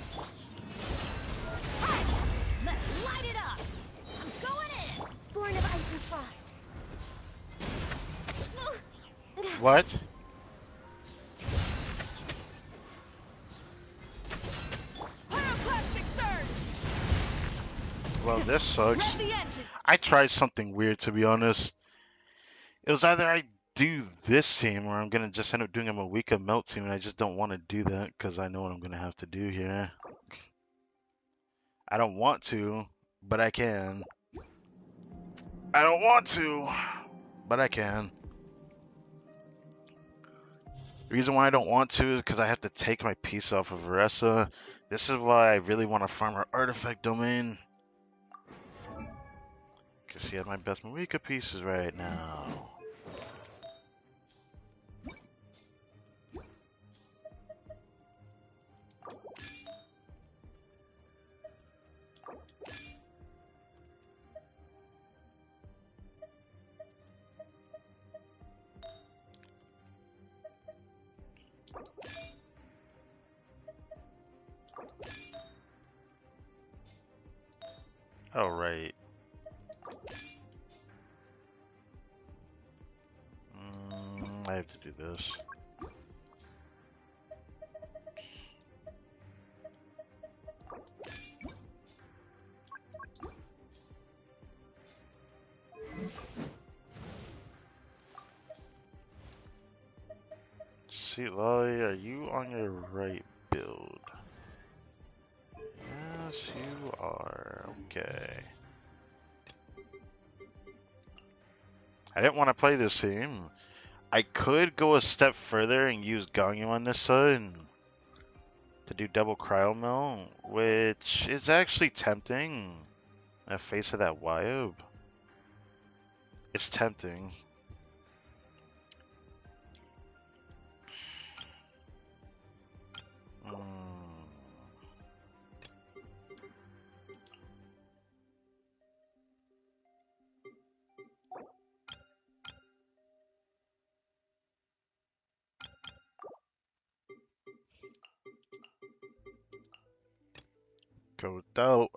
Hi! Let's light it up! I'm going in! Born of ice and frost. What? Pyroclastic surge! Well, this sucks. Rev the engine! I tried something weird, to be honest. It was either I do this team or I'm going to just end up doing a Moika melt team, and I just don't want to do that because I know what I'm going to have to do here. I don't want to, but I can. I don't want to, but I can. The reason why I don't want to is because I have to take my piece off of Ressa. This is why I really want to farm her artifact domain. Because she has my best Moika pieces right now. Oh, right. I have to do this. See, Lolly, are you on your right build? Yes, you are. Okay. I didn't want to play this team. I could go a step further and use Ganyu on this side to do double cryo mill, which is actually tempting. In the face of that Wyob, it's tempting. Mm. Go without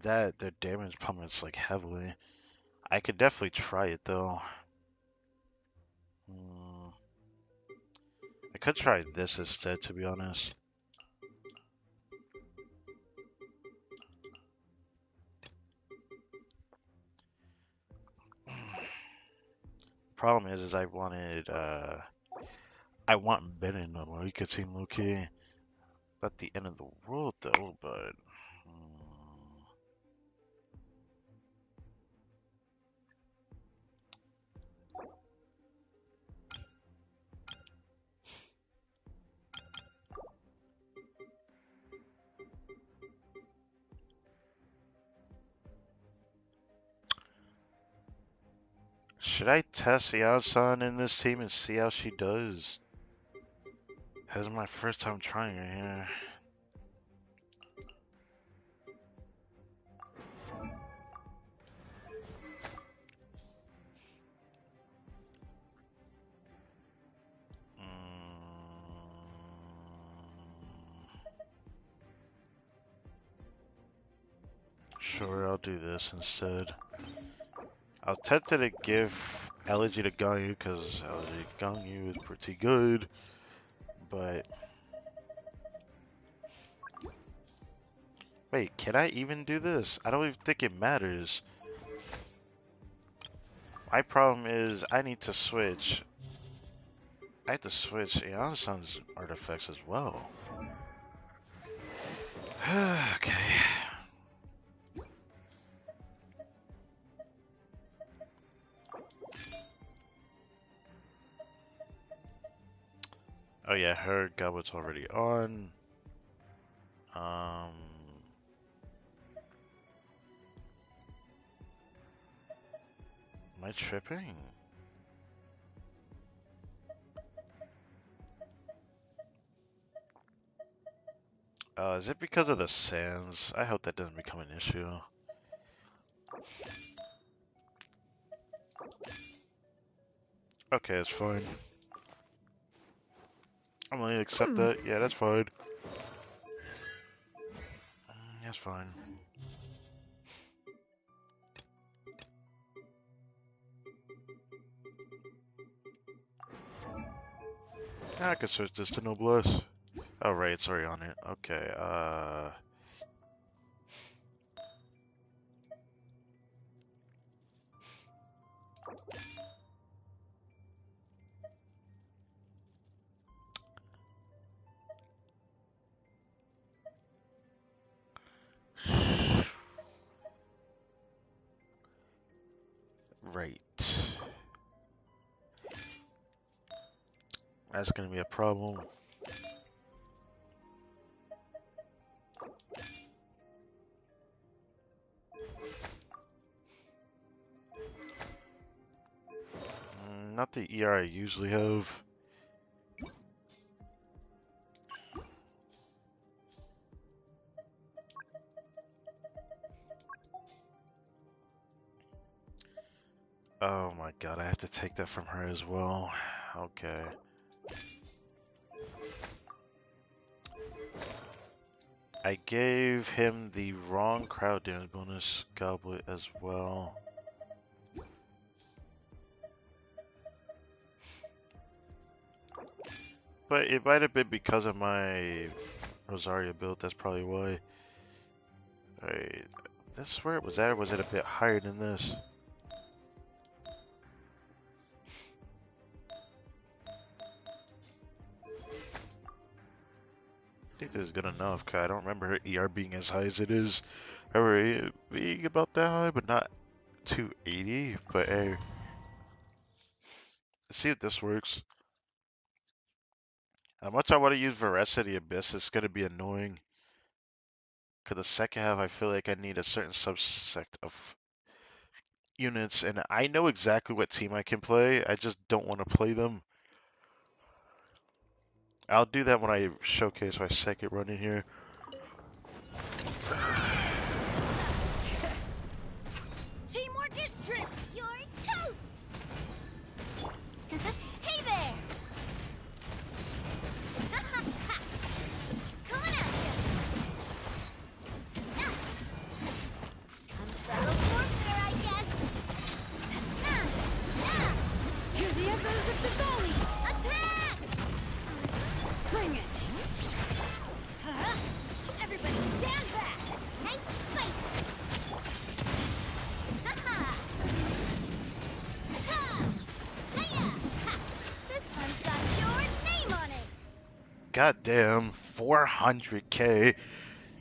that their damage plummets like heavily. I could definitely try it though. Mm. I could try this instead, to be honest. Problem is I want Bennett no more. You could seem okay. Not the end of the world though, but should I test Yasan in this team and see how she does? This is my first time trying her here. Sure, I'll do this instead. I was tempted to give Elegy to Ganyu because Elegy to Ganyu is pretty good, but wait, can I even do this? I don't even think it matters. My problem is I need to switch. I have to switch Aeonsun's artifacts as well. Okay. Oh yeah, her goblet's already on. Am I tripping? Is it because of the sands? I hope that doesn't become an issue. Okay, it's fine. I'm gonna accept that. Yeah, that's fine. That's fine. I can switch this to Noblesse. Oh, right, it's already on it. Okay, right. That's gonna be a problem. Not the ER I usually have. Oh my god, I have to take that from her as well. Okay. I gave him the wrong crowd damage bonus goblet as well. But it might have been because of my Rosaria build, that's probably why. Alright, this where it was at, or was it a bit higher than this? I think this is good enough, cause I don't remember her ER being as high as it is. I remember it being about that high, but not 280. But hey, let's see if this works. How much I want to use Veracity Abyss is gonna be annoying. Cause the second half, I feel like I need a certain subsect of units, and I know exactly what team I can play. I just don't want to play them. I'll do that when I showcase my second run in here. Teamwork is true. You're toast. Hey there. Coming at you. I'm battle warfare, I guess. Here's the echoes of the valley. Attack! Bring it. Everybody stand back. Nice and spicy. This one's got your name on it. Goddamn, 400k.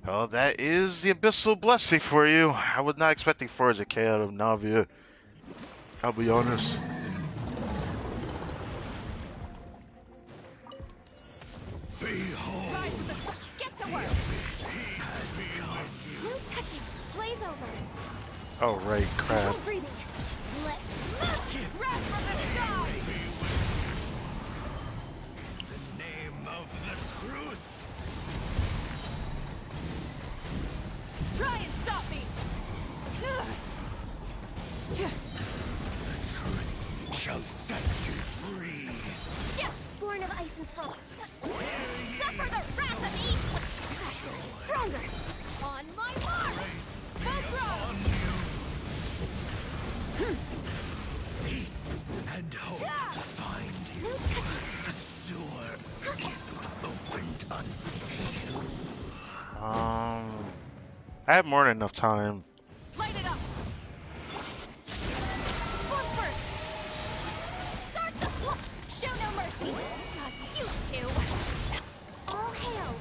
Oh, that is the Abyssal Blessing for you. I was not expecting 400k out of Navia. I'll be honest. Behold, Get to work. No touching. Blaze over. Oh, right, crap. No breathing. Let's move. Wrath from the sky. the name of the truth. Try and stop me. The truth shall set you free. Born of ice and frost. Suffer the wrath of me. Stronger. On my mark. Go grow. Peace and hope find you. No touching. The door is opened unto you. I have more than enough time. Light it up. Form first. Start the show no mercy. Not you two. All hail.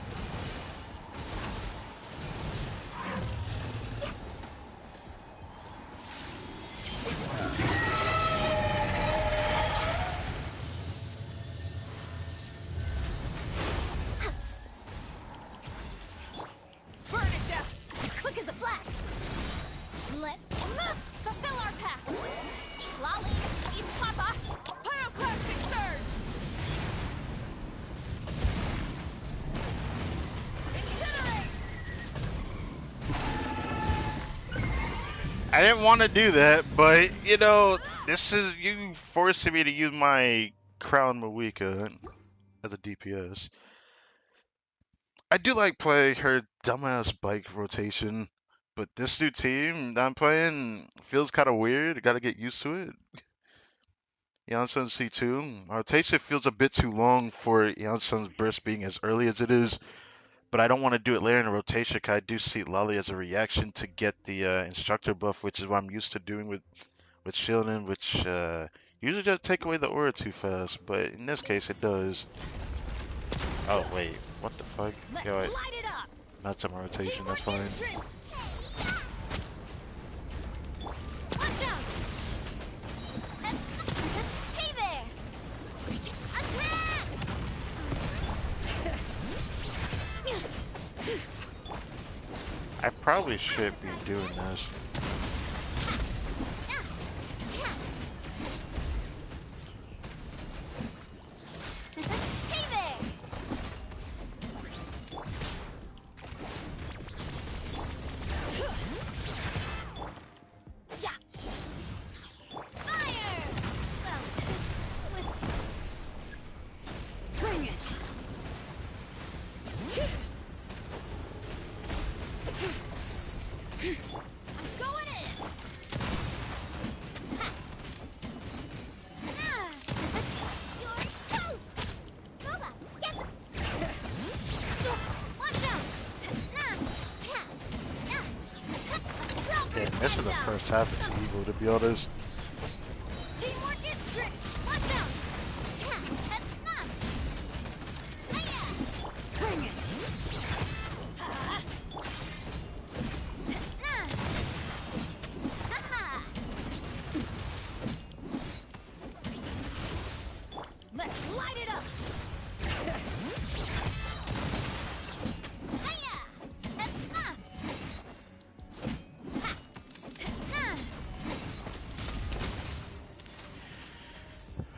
Burn it down. Quick as a flash. Let's move. Fulfill our path. Lolly, eat Papa. Pyroclastic surge. Incinerate. I didn't want to do that, but you know, this is you forcing me to use my Crown Mawika as a DPS. I do like playing her dumbass bike rotation, but this new team that I'm playing feels kind of weird. I gotta get used to it. Yanson's C2. Rotation feels a bit too long for Yanson's burst being as early as it is, but I don't want to do it later in the rotation because I do see Lolly as a reaction to get the instructor buff, which is what I'm used to doing with shielding, which usually doesn't take away the aura too fast, but in this case it does. Oh wait, what the fuck? Let's Yo, wait, light it up. not some rotation, that's Teamwork fine. is true. Watch out. Hey there. Attack. I probably should be doing this. Hey there. Yeah. Fire. Well, Bring it. This is Heads the out. first half is evil, to be honest. Teamwork is trick. Watch out. Chat. Heads up. Hiya. Bring it! Nah. Haha. Let's light it up! Hiya. Heads up.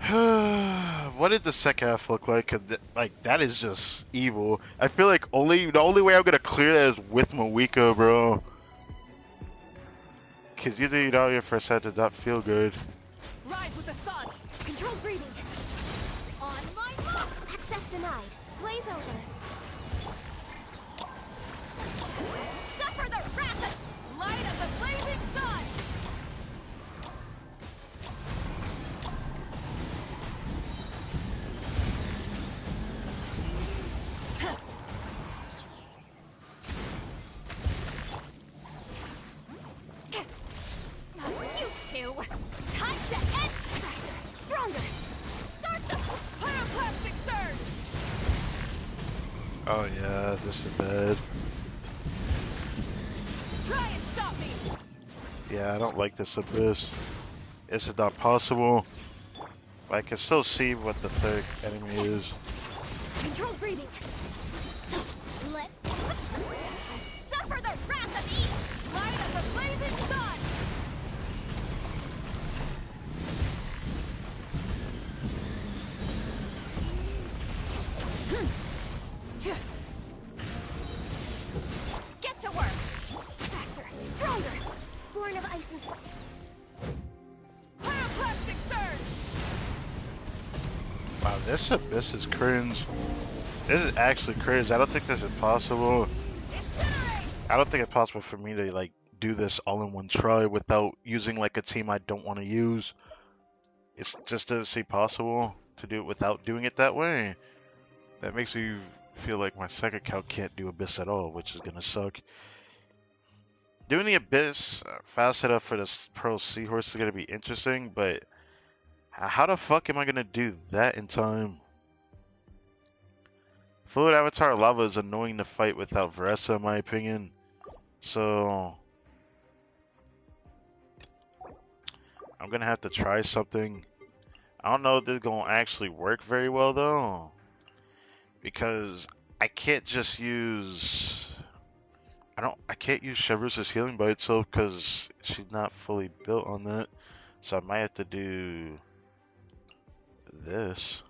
Ha. Nah. What did the second half look like? 'Cause like that is just evil. I feel like the only way I'm gonna clear that is with Moika, bro. Cause usually your first half does not feel good. Rise with the sun. Control breathing. On my mark. Access denied. Blaze over. Suffer the wrath of light of the blazing sun. You two. Time to end. Faster. Stronger. Start the pyroclastic surge. Oh yeah, this is bad. Try and stop me. Yeah, I don't like this abyss. This is not possible. But I can still see what the third enemy is. Control breathing. Let's suffer the wrath of Eve. Light of the blazing sun. Get to work. Faster, stronger. Born of ice and pyroclastic surge. Wow, this abyss is cringe. This is actually cringe. I don't think this is possible. Incinerate. I don't think it's possible for me to like do this all in one try without using like a team I don't want to use. It's just doesn't seem possible to do it without doing it that way. That makes me feel like my second account can't do Abyss at all, which is gonna suck. Doing the Abyss fast enough for this Pearl Seahorse is gonna be interesting, but how the fuck am I gonna do that in time? Fluid Avatar Lava is annoying to fight without Varessa, in my opinion. So I'm gonna have to try something. I don't know if this is gonna actually work very well though, because I can't just use. I can't use Chevrolet's healing by itself because she's not fully built on that. So I might have to do this.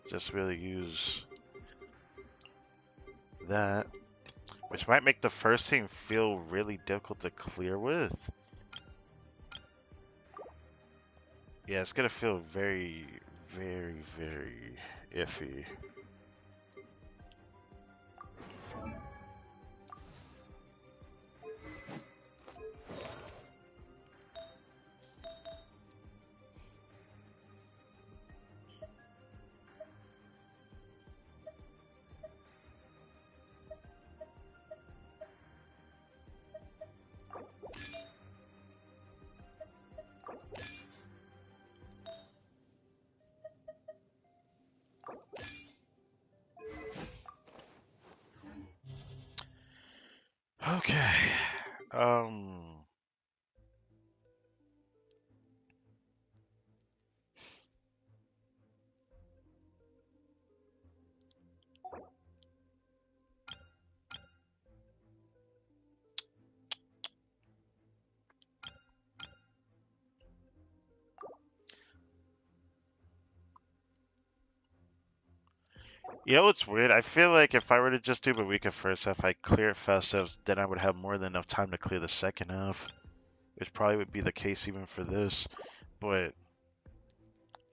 Just really use that. Which might make the first team feel really difficult to clear with. Yeah, it's gonna feel very, very, very iffy. Okay. Um. You know what's weird? I feel like if I were to just do the week of first half, I clear it fast enough, then I would have more than enough time to clear the second half. Which probably would be the case even for this. But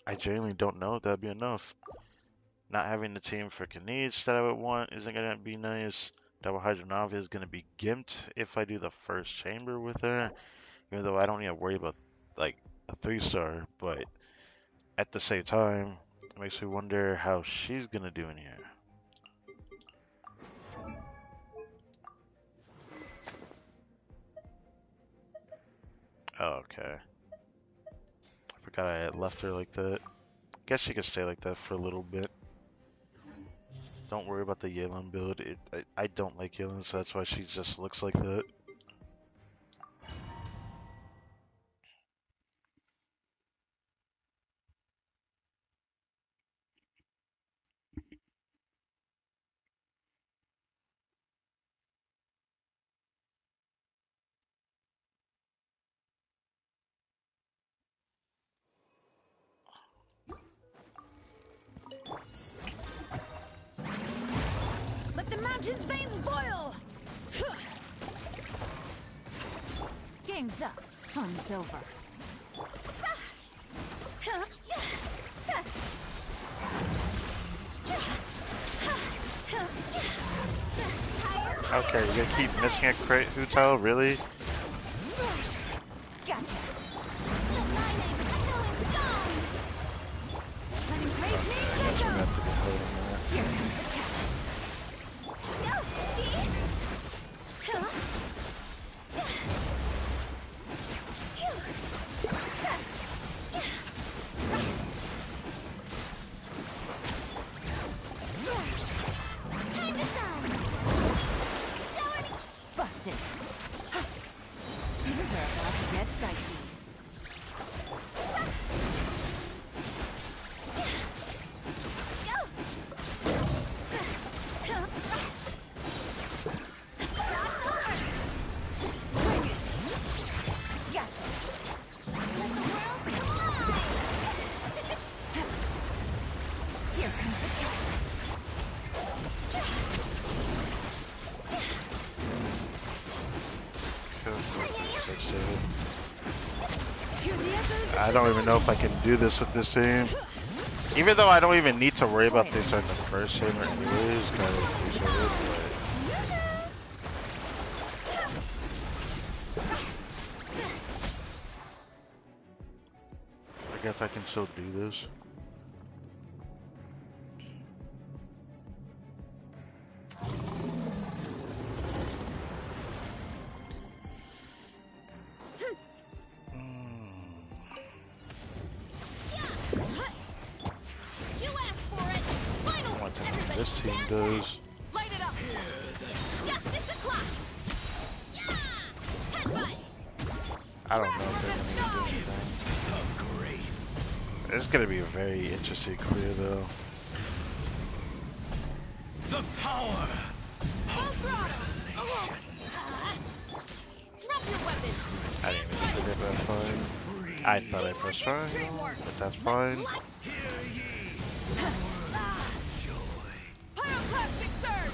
I genuinely don't know if that'd be enough. Not having the team for needs that I would want isn't gonna be nice. Double Hydronavi is gonna be gimped if I do the first chamber with her. Even though I don't need to worry about like a 3-star, but at the same time, it makes me wonder how she's gonna do in here. Oh, okay. I forgot I had left her like that. Guess she could stay like that for a little bit. Don't worry about the Yelan build. I don't like Yelan, so that's why she just looks like that. Let the mountain's veins boil! Game's up. Fun's over. Okay, you're gonna keep missing a crit, Hotel? Really? Gotcha. Okay, I guess we have to be holding that. Here comes the catch. Time to shine! Shower me! Busted. Things are about to get dicey. Bring it. Gotcha. Let the world come alive! Here comes the catch. Here the echoes. I don't even know if I can do this with this team. Even though I don't even need to worry about this on the first hammer anyways, kind of appreciate but I guess I can still do this. You asked for it! Final! What Everybody this team stand does. back! Light it up! It's justice o'clock! Yeah! Headbutt! I don't know if they're gonna do anything. It's gonna be a very interesting clear though. The power. Full throttle! Drop your weapons! I didn't even see that, but that's fine. I thought I pressed triangle, but that's fine. Pyroclastic surge!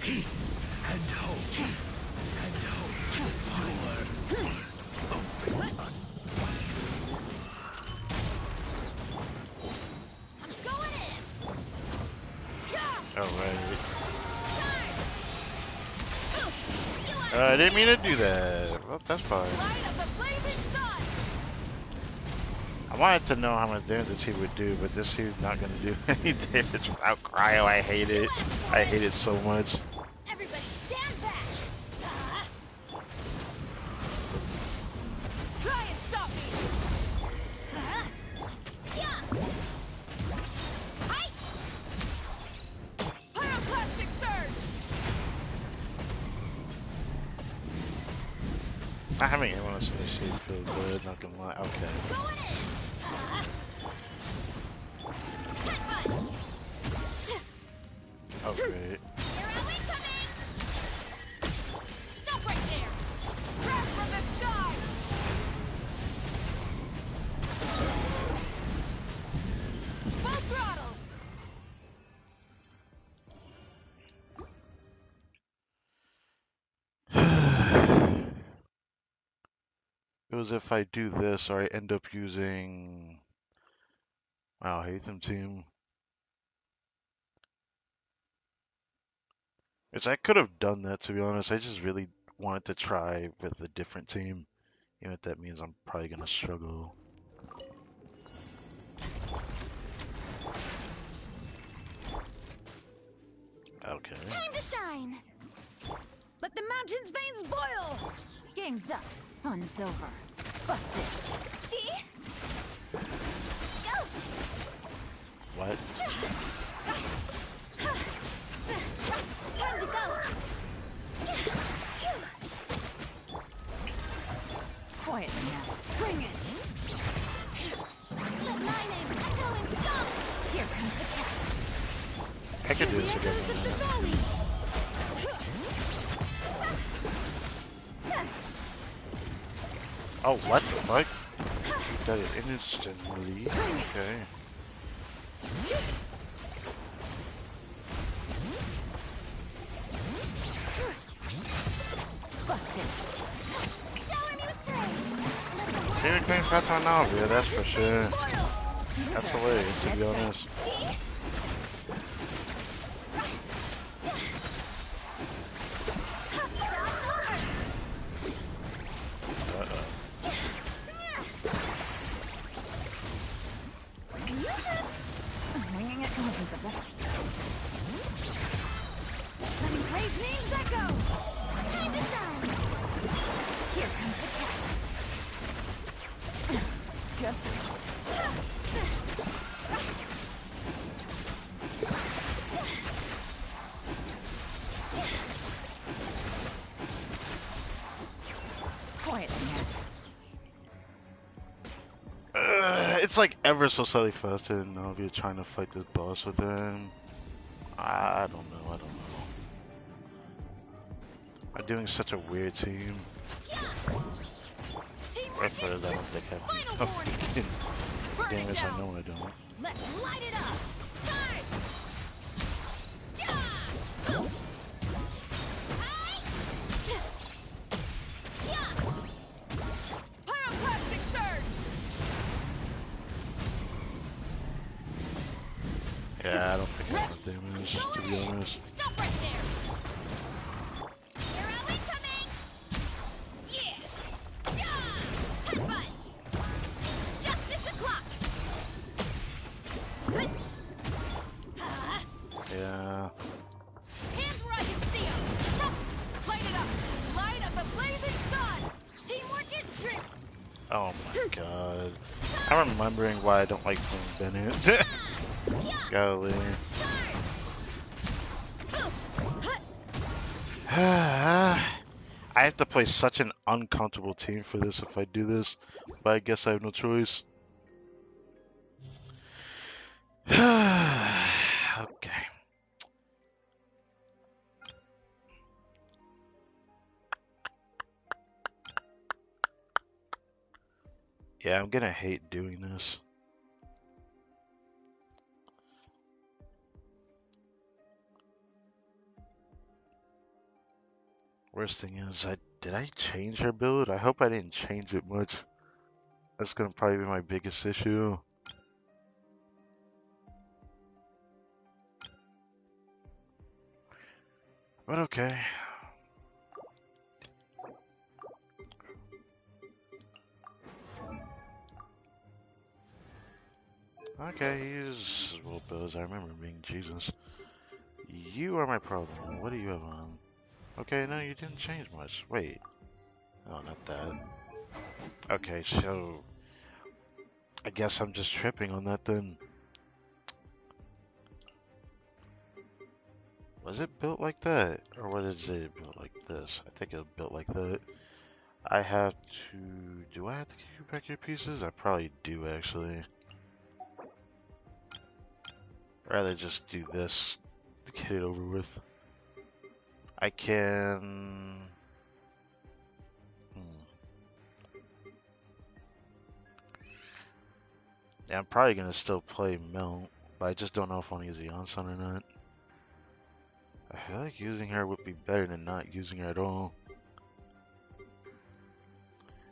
Peace and hope. And hope. I'm going in! Alright. You I didn't mean to do that. Well, that's fine. light of the blazing sun! I wanted to know how much damage this team would do, but this team's not gonna do any damage without cryo. I hate it. I hate it so much. Everybody stand back! Try and stop me! Yeah! Hi! Pyroclastic surge! Not having anyone else in this team feels good, not gonna lie. Okay. Going in! Headbutt! Okay. Here are we coming! Stop right there! Crash from the sky! Full throttle! It was if I do this or I end up using. Wow, I hate them team. Which I could have done that, to be honest. I just really wanted to try with a different team. Even if that means I'm probably gonna struggle. Okay. Time to shine! Let the mountain's veins boil! Game's up. Fun's over. Busted. See? Go! What? Time to go! Quietly now. Bring it! Let my name echo in song! Here comes the catch. I could do The this echoes of the again. valley! Oh, what the fuck? Got it instantly. Okay. Busted. Shower me with praise. Let the world Favorite Queen Patron now, yeah, that's for sure. boil. That's hilarious, to be honest. Uh-oh. Ringing it wasn't the best. Letting praise names echo. Time to shine. Here comes the cat. Good. Quietly now. It's like ever so slightly faster than if you're trying to fight this boss with him. I don't know, I don't know. I'm doing such a weird team. Right for that, I don't think I have Final warning. Game Burning is, I down. know I don't. Let's light it up. Charge. Pyroclastic surge! Yeah, I don't think I have enough damage, to be honest. Stop right there! Hero incoming! Yeah! Yeah! Headbutt! It's justice o'clock! Yeah. Hands where I can see them! Light it up! Light up the blazing sun! Teamwork is trick! Oh my god. I'm remembering why I don't like playing Bennett. Golly. I have to play such an uncomfortable team for this if I do this, but I guess I have no choice. Okay. Yeah, I'm gonna hate doing this. Worst thing is, did I change her build? I hope I didn't change it much. That's gonna probably be my biggest issue. But okay. Okay, use well builds. I remember being Jesus. You are my problem. What do you have on? Okay, no, you didn't change much. Wait. Oh, not that. Okay, so I guess I'm just tripping on that then. Was it built like that? Or what is it built like this? I think it was built like that. I have to... Do I have to give you back your pieces? I probably do, actually. Rather just do this to get it over with. I can... Yeah, I'm probably gonna still play Melt, but I just don't know if I want to use the Onsen or not. I feel like using her would be better than not using her at all.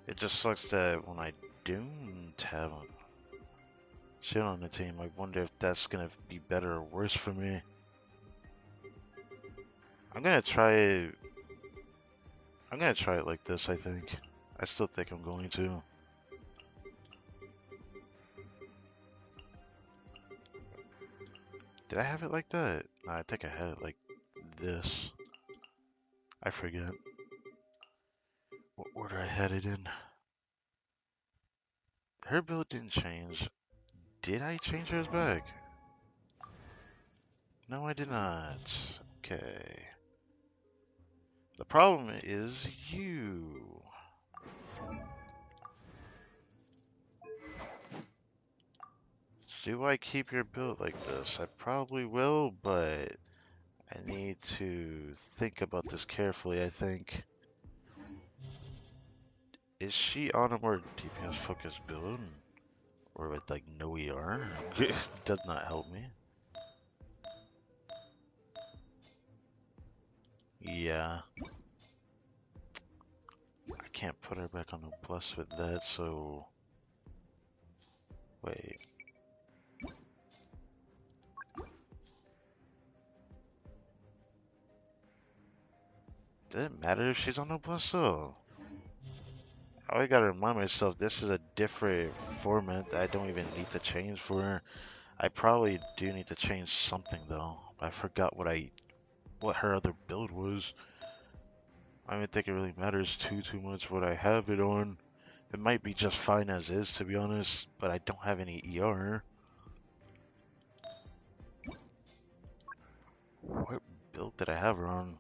It just sucks that when I don't have shit on the team, I wonder if that's gonna be better or worse for me. I'm gonna try it. I'm gonna try it like this, I think. I still think I'm going to. Did I have it like that? No, I think I had it like this. I forget what order I had it in. Her build didn't change. Did I change hers back? No, I did not. Okay. The problem is you. Do I keep your build like this? I probably will, but I need to think about this carefully, I think. Is she on a more DPS focused build? Or with like no ER? Does not help me. Yeah. I can't put her back on a plus with that, so... Wait. Does it matter if she's on a plus though? I gotta remind myself this is a different format that I don't even need to change for her. I probably do need to change something though. I forgot what her other build was. I don't think it really matters too much what I have it on. It might be just fine as is, to be honest, but I don't have any ER. What build did I have her on?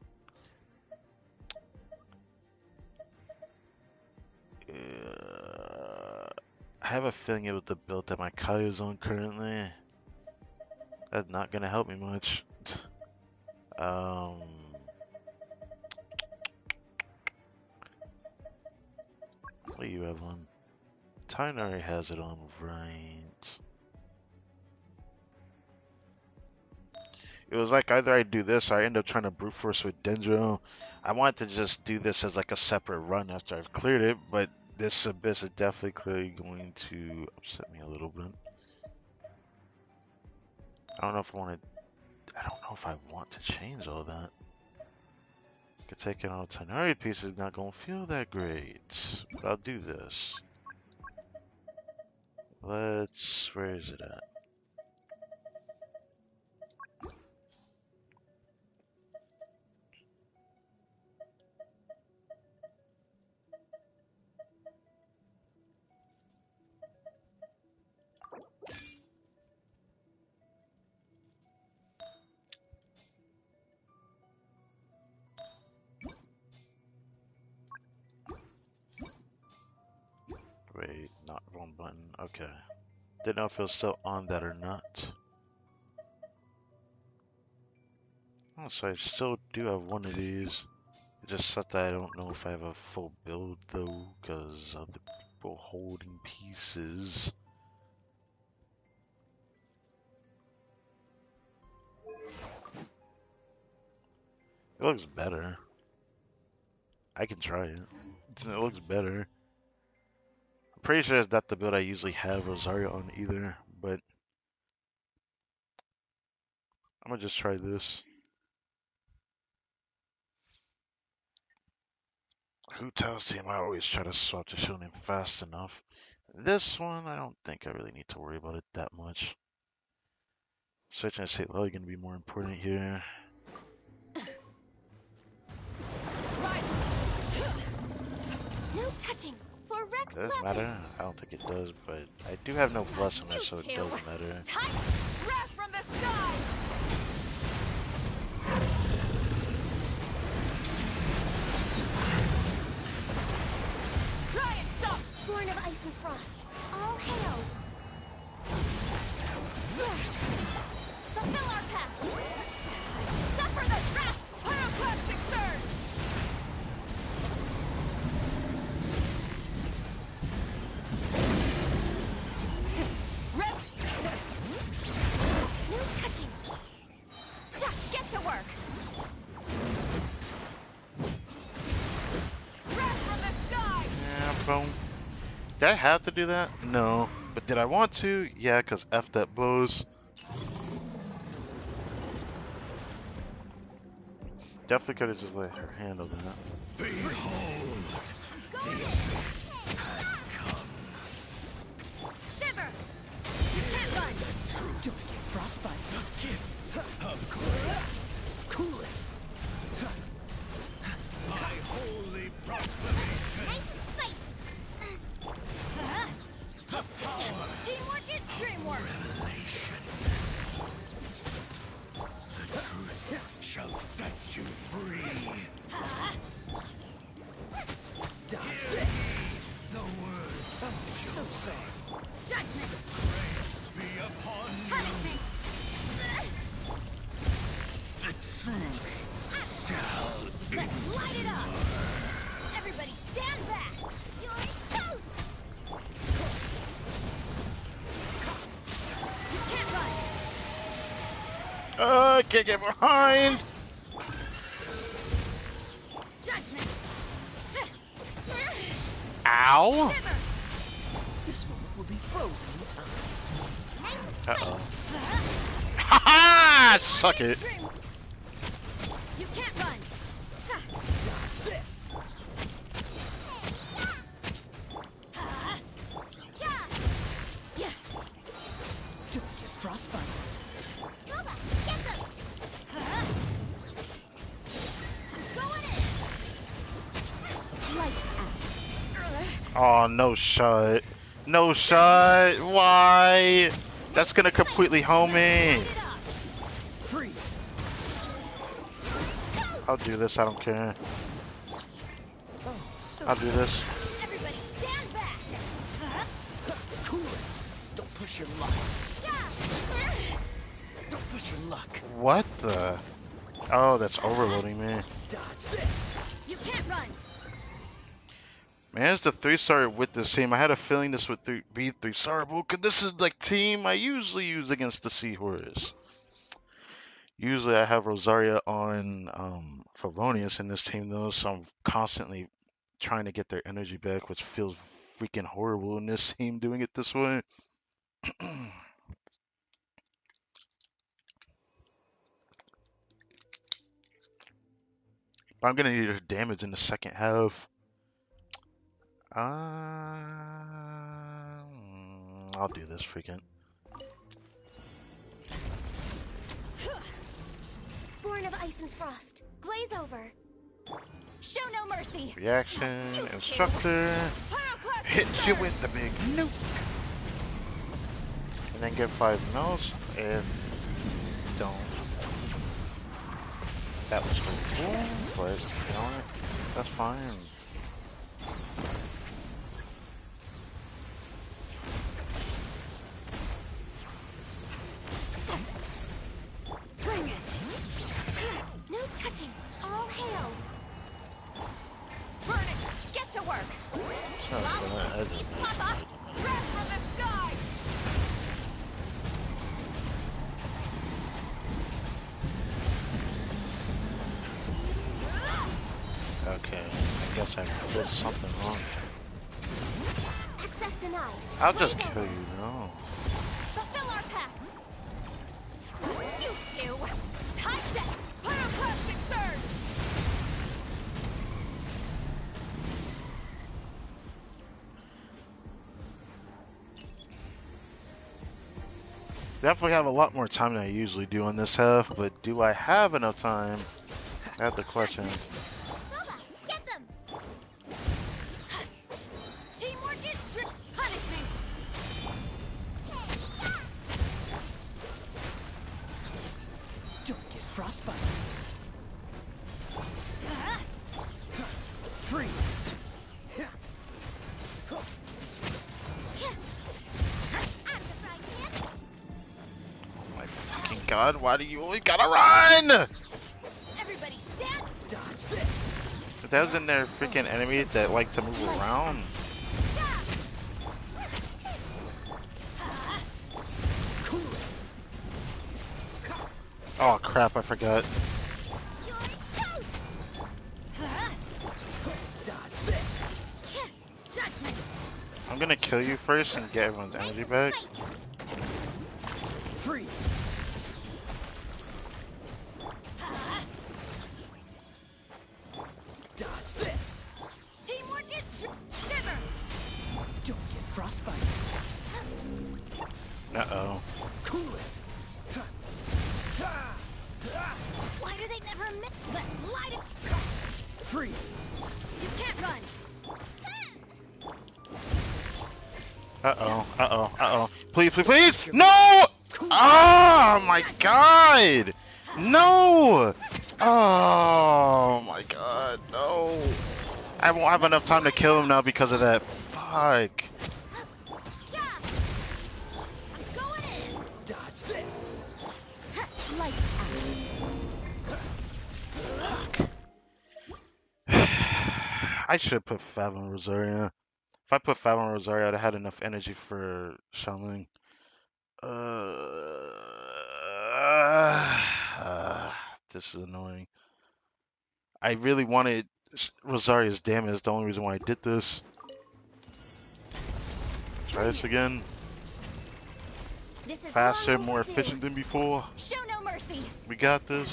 I have a feeling it was the build that my Kai is on currently. That's not gonna help me much. Um, what do you have on? Tyne already has it on, right? It was like either I do this or I end up trying to brute force with Dendro. I wanted to just do this as like a separate run after I've cleared it, but this abyss is definitely clearly going to upset me a little bit. I don't know if I want to. I don't know if I want to change all that. Taking out Tenari piece is not gonna feel that great, but I'll do this. Where is it at? Wait, not wrong button. Okay. Didn't know if it was still on that or not. Oh, so I still do have one of these. It just sucks that I don't know if I have a full build though, because other people holding pieces. It looks better. I can try it. It looks better. I'm pretty sure it's not the build I usually have Rosario on either, but I'm gonna just try this. Who tells team I always try to swap the show name fast enough? This one, I don't think I really need to worry about it that much. Switching to State Level is gonna be more important here. No touching for Rex Does this Lapis. matter? I don't think it does, but I do have no plus on You this, so it two. does matter. Tight breath from the sky. Try and stop. Born of ice and frost. All hail. Fulfill our path. Suffer the wrath. Pyroclastic surge. No touching. Get to work. Breath from the sky. Yeah, boom. Did I have to do that? No. But did I want to? Yeah, because F that blows. Definitely could have just let her handle that. Behold! Shiver. You can't run. Don't get frostbite. The gifts of cool. Cool it. So sad. Judgment. Be upon Punishment. Let's light it up. Everybody stand back. You're toast. You can't run. Can't get behind. Judgment. Ow. Shiver. This moment will be frozen in time. Uh-oh. Ha-ha! Suck it. You can't run. Dodge this. Yeah. Don't get frostbite. Booba, get them. Going in. Lights out. Oh, no shot. No shot. Why? That's gonna completely home me. Light it up. Freeze. I'll do this. I don't care. Oh, so I'll do this. Everybody stand back. cool it. Don't push your luck. Don't push your luck. What the? Oh, that's overloading me. Dodge this. You can't run. Man, it's the 3-star with this team. I had a feeling this would be 3-starable, because this is like team I usually use against the Seahorse. Usually I have Rosaria on Favonius in this team though, so I'm constantly trying to get their energy back, which feels freaking horrible in this team doing it this way. But I'm gonna need her damage in the second half. I'll do this freaking. Born of ice and frost. Glaze over. Show no mercy. Reaction, You instructor, Pyroclast hit you surge. with the big nuke. And then get 5 no's and don't. That was so cool, but you know what? That's fine. Bring it. No touching. All hail. Burn it. Get to work. Sounds Papa. Breath from the sky. okay, I guess I did something wrong. Access denied. I'll just kill you, no. Fulfill our pact. You two. Time set. Pyroclastic surge. Definitely have a lot more time than I usually do on this half, but do I have enough time? That's the question. Booba, get them. Teamwork is punishment. Don't get frostbite. Freeze. Out of the frying pan. Oh my fucking god, why do you always gotta run? Everybody stand. Dodge this. If that was in there freaking enemies that like to move around. Cool it. Oh crap, I forgot. You're toast. Dodge this. Judgment. I'm gonna kill you first and get everyone's energy back. Freeze. Dodge this. Teamwork is shiver. Don't get frostbite. Uh-oh. Cool it. Why do they never miss? Let's light it. Freeze. You can't run. Uh-oh. Uh-oh. Uh-oh. Please, please, please! No! Oh my god! No! Oh my god, no. I won't have enough time to kill him now because of that. Fuck. Fuck. Yeah. I'm going in. Dodge this. Lights Fuck. I should have put Fav on Rosaria. If I put Fav on Rosaria, I'd have had enough energy for Shaolin. Uh, this is annoying. I really wanted Rosaria's damage. The only reason why I did this. Try Bring this it. again. This is Faster, long more overdue. efficient than before. Show no mercy. We got this.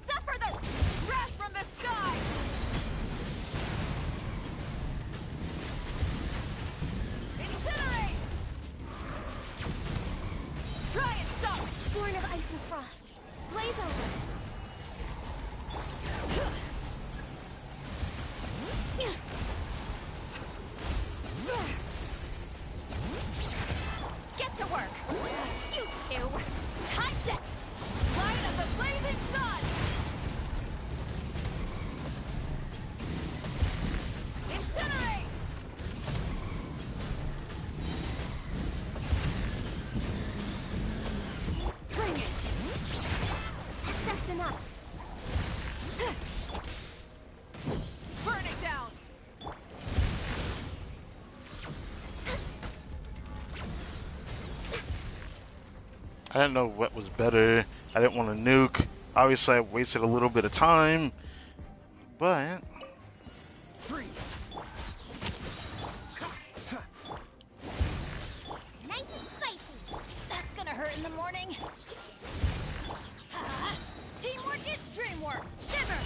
Suffer the wrath from the sky! Incinerate! Try and stop it! Born of ice and frost. Blaze over. Get to work! You two! Time to light of the blazing sun! Incinerate! Bring it. Accessed enough. Burn it down! I didn't know what was better. I didn't want to nuke. Obviously, I wasted a little bit of time, but Freeze. Nice and spicy. That's gonna hurt in the morning. Teamwork is dreamwork! Shiver!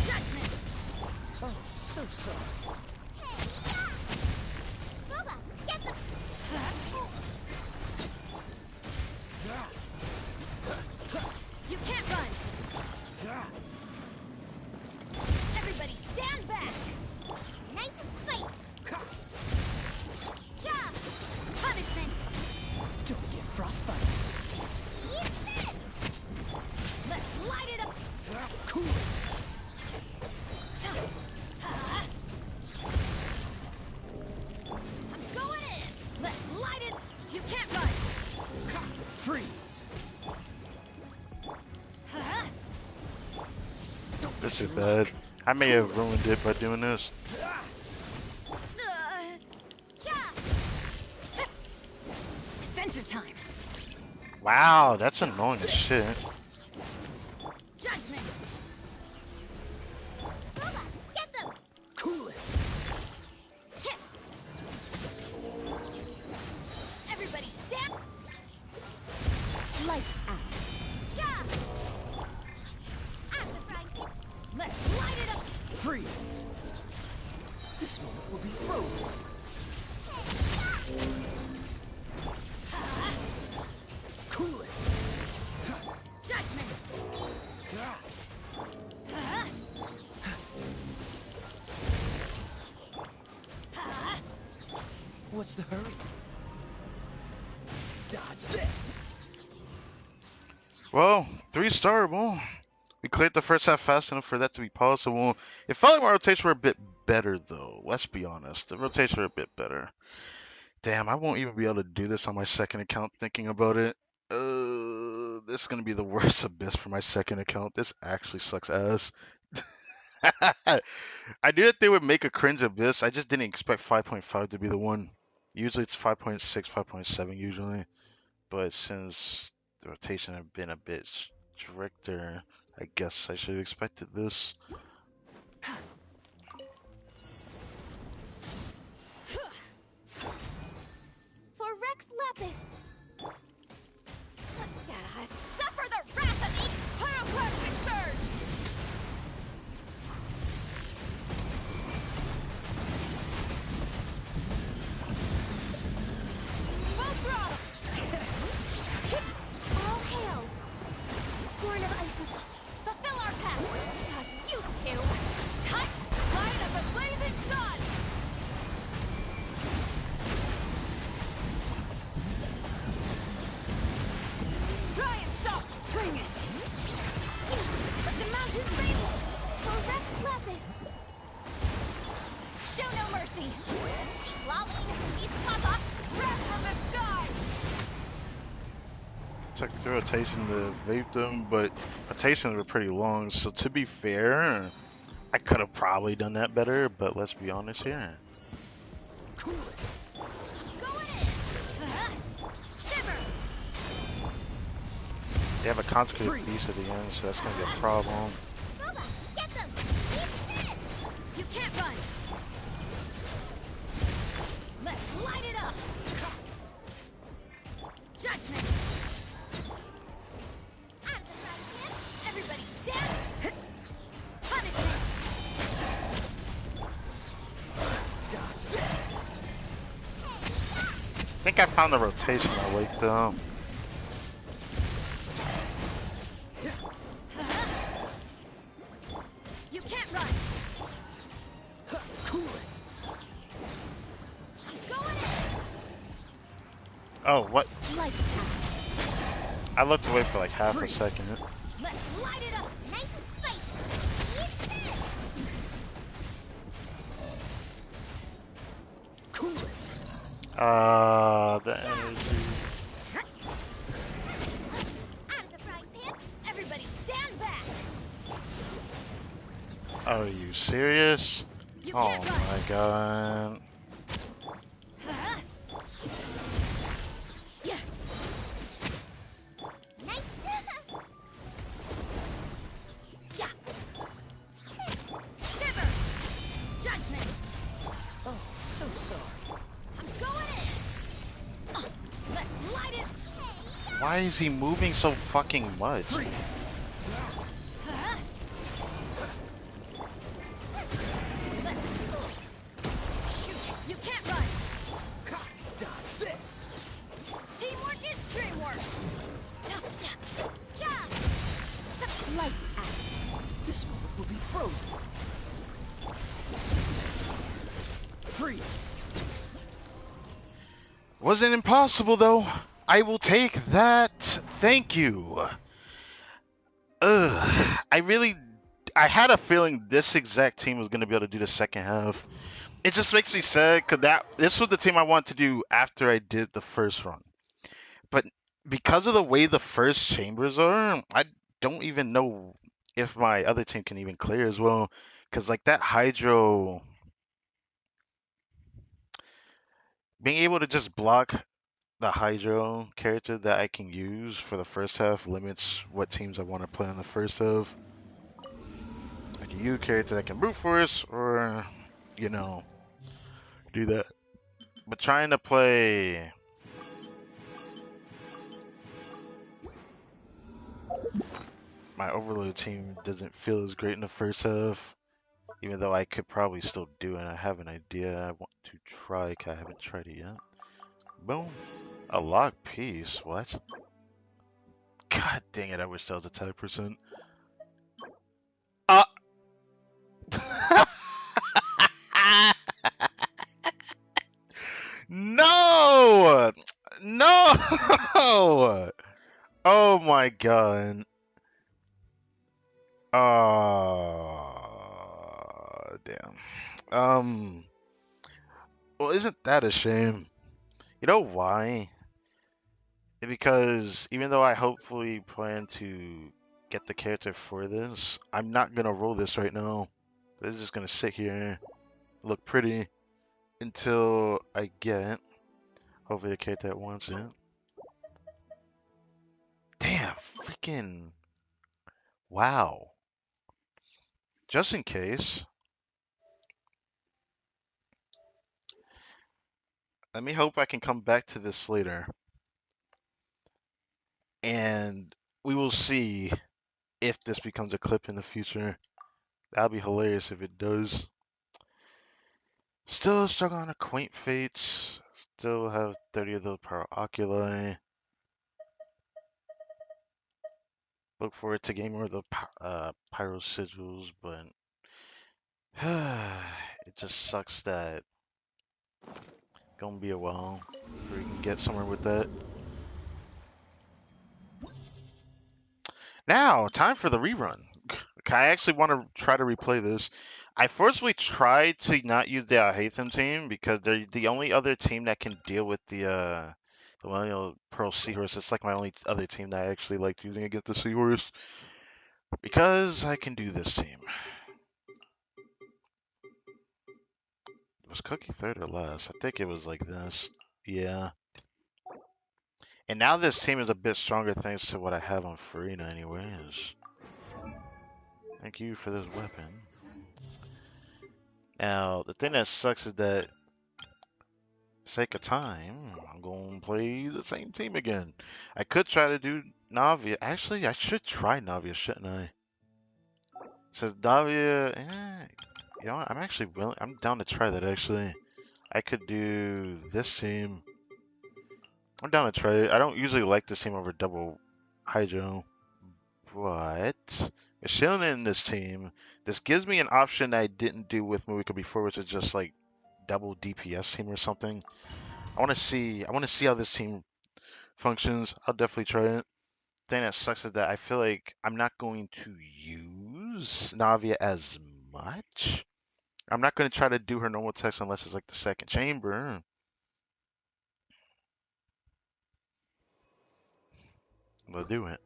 Judgment! Oh, so sorry. Hey, yeah. Booba, get the... You can't run! Everybody stand back! Nice and spicy. Yeah! Punishment! Don't get frostbite. Eat this. Let's light it up! Cool it. I'm going in! Let's light it! You can't run! Freeze. this is bad. I may have ruined it by doing this. Yeah. Adventure time! Wow, that's annoying as shit. Judgment! Booba, get them. Cool it. Everybody stand! Lights out. Yeah! Out of the frying pan. Let's light it up! Freeze. This moment will be frozen. Cool it. Judgment! What's the hurry? Dodge this. Well, 3-starable. We cleared the first half fast enough for that to be possible. It felt like my rotations were a bit better, though. Let's be honest. The rotations were a bit better. Damn, I won't even be able to do this on my second account thinking about it. This is going to be the worst abyss for my second account. This actually sucks ass. I knew that they would make a cringe abyss. I just didn't expect 5.5 to be the one. Usually it's 5.6, 5.7 usually. But since the rotation had been a bit stricter, I guess I should have expected this. For Rex Lapis. Suffer the wrath of each pyroclastic surge! Full throttle! All hail. Born of ice and... Fulfill our path! You two! Time took the rotation to vape them, but rotations were pretty long. So to be fair, I could have probably done that better. But let's be honest here. Cool it. Going in. Shiver. They have a consecrated Freeze. beast at the end, so that's gonna be a problem. Boba, get them! Eat this! You can't run. Let's light it up. Judgment. Out of the frying pan! Everybody stand. Punishment. Dodge this. I think I found the rotation I like though. You can't run. Cool it. I'm going in. Oh, what? Lights out. I looked away for like half a Freeze. second. Let's light it up. Nice and spicy! Eat this! Cool it. The energy. Out of the frying pan! Everybody stand back. Are you serious? You Oh can't run. my god. Yeah. Nice! Yeah. Shiver. Judgment. Oh, so sorry. I'm going in. Let's light it. Why is he moving so fucking much? Freeze. Shoot. You can't run. Dodge this. Teamwork is dreamwork. Lights out. This moment will be frozen. Freeze. Wasn't impossible though. I will take that. Thank you. I had a feeling this exact team was gonna be able to do the second half. It just makes me sad because this was the team I wanted to do after I did the first run. But because of the way the first chambers are, I don't even know if my other team can even clear as well. Because like that Hydro, being able to just block the Hydro character that I can use for the first half limits what teams I want to play in the first half. I can use a character that can brute force or, you know, do that. But trying to play my Overload team doesn't feel as great in the first half. Even though I could probably still do it. I have an idea I want to try. I haven't tried it yet. Boom. A lock piece. What? God dang it. I wish that was a 10%. No! No! Oh my god. Oh, damn. Well, isn't that a shame? You know why? Because even though I hopefully plan to get the character for this, I'm not gonna roll this right now. This is just gonna sit here, look pretty, until I get, hopefully, a character that wants it. Damn, freaking, wow. Just in case, let me hope I can come back to this later. And we will see if this becomes a clip in the future. That'll be hilarious if it does. Still struggling on Acquaint Fates. Still have 30 of those Power Oculi. Look forward to getting more of the Pyro Sigils, but it just sucks that gonna be a while before we can get somewhere with that. Now, time for the rerun. I actually want to try to replay this. I forcibly tried to not use the Hatham team because they're the only other team that can deal with the The Millennial Pearl Seahorse. It's like my only other team that I actually liked using against the Seahorse. Because I can do this team. Was Cookie third or last? I think it was like this. Yeah. And now this team is a bit stronger thanks to what I have on Farina anyways. Thank you for this weapon. Now, the thing that sucks is that, for sake of time, I'm going to play the same team again. I could try to do Navia. Actually, I should try Navia, shouldn't I? Says Navia, you know what? I'm actually willing. I'm down to try that, actually. I could do this team. I'm down to try it. I don't usually like this team over double Hydro. But with Shilna in this team, this gives me an option I didn't do with Muika before, which is just like double DPS team or something. I want to see how this team functions. I'll definitely try it. Thing that sucks is that I feel like I'm not going to use Navia as much. I'm not going to try to do her normal text unless it's like the second chamber. We'll do it.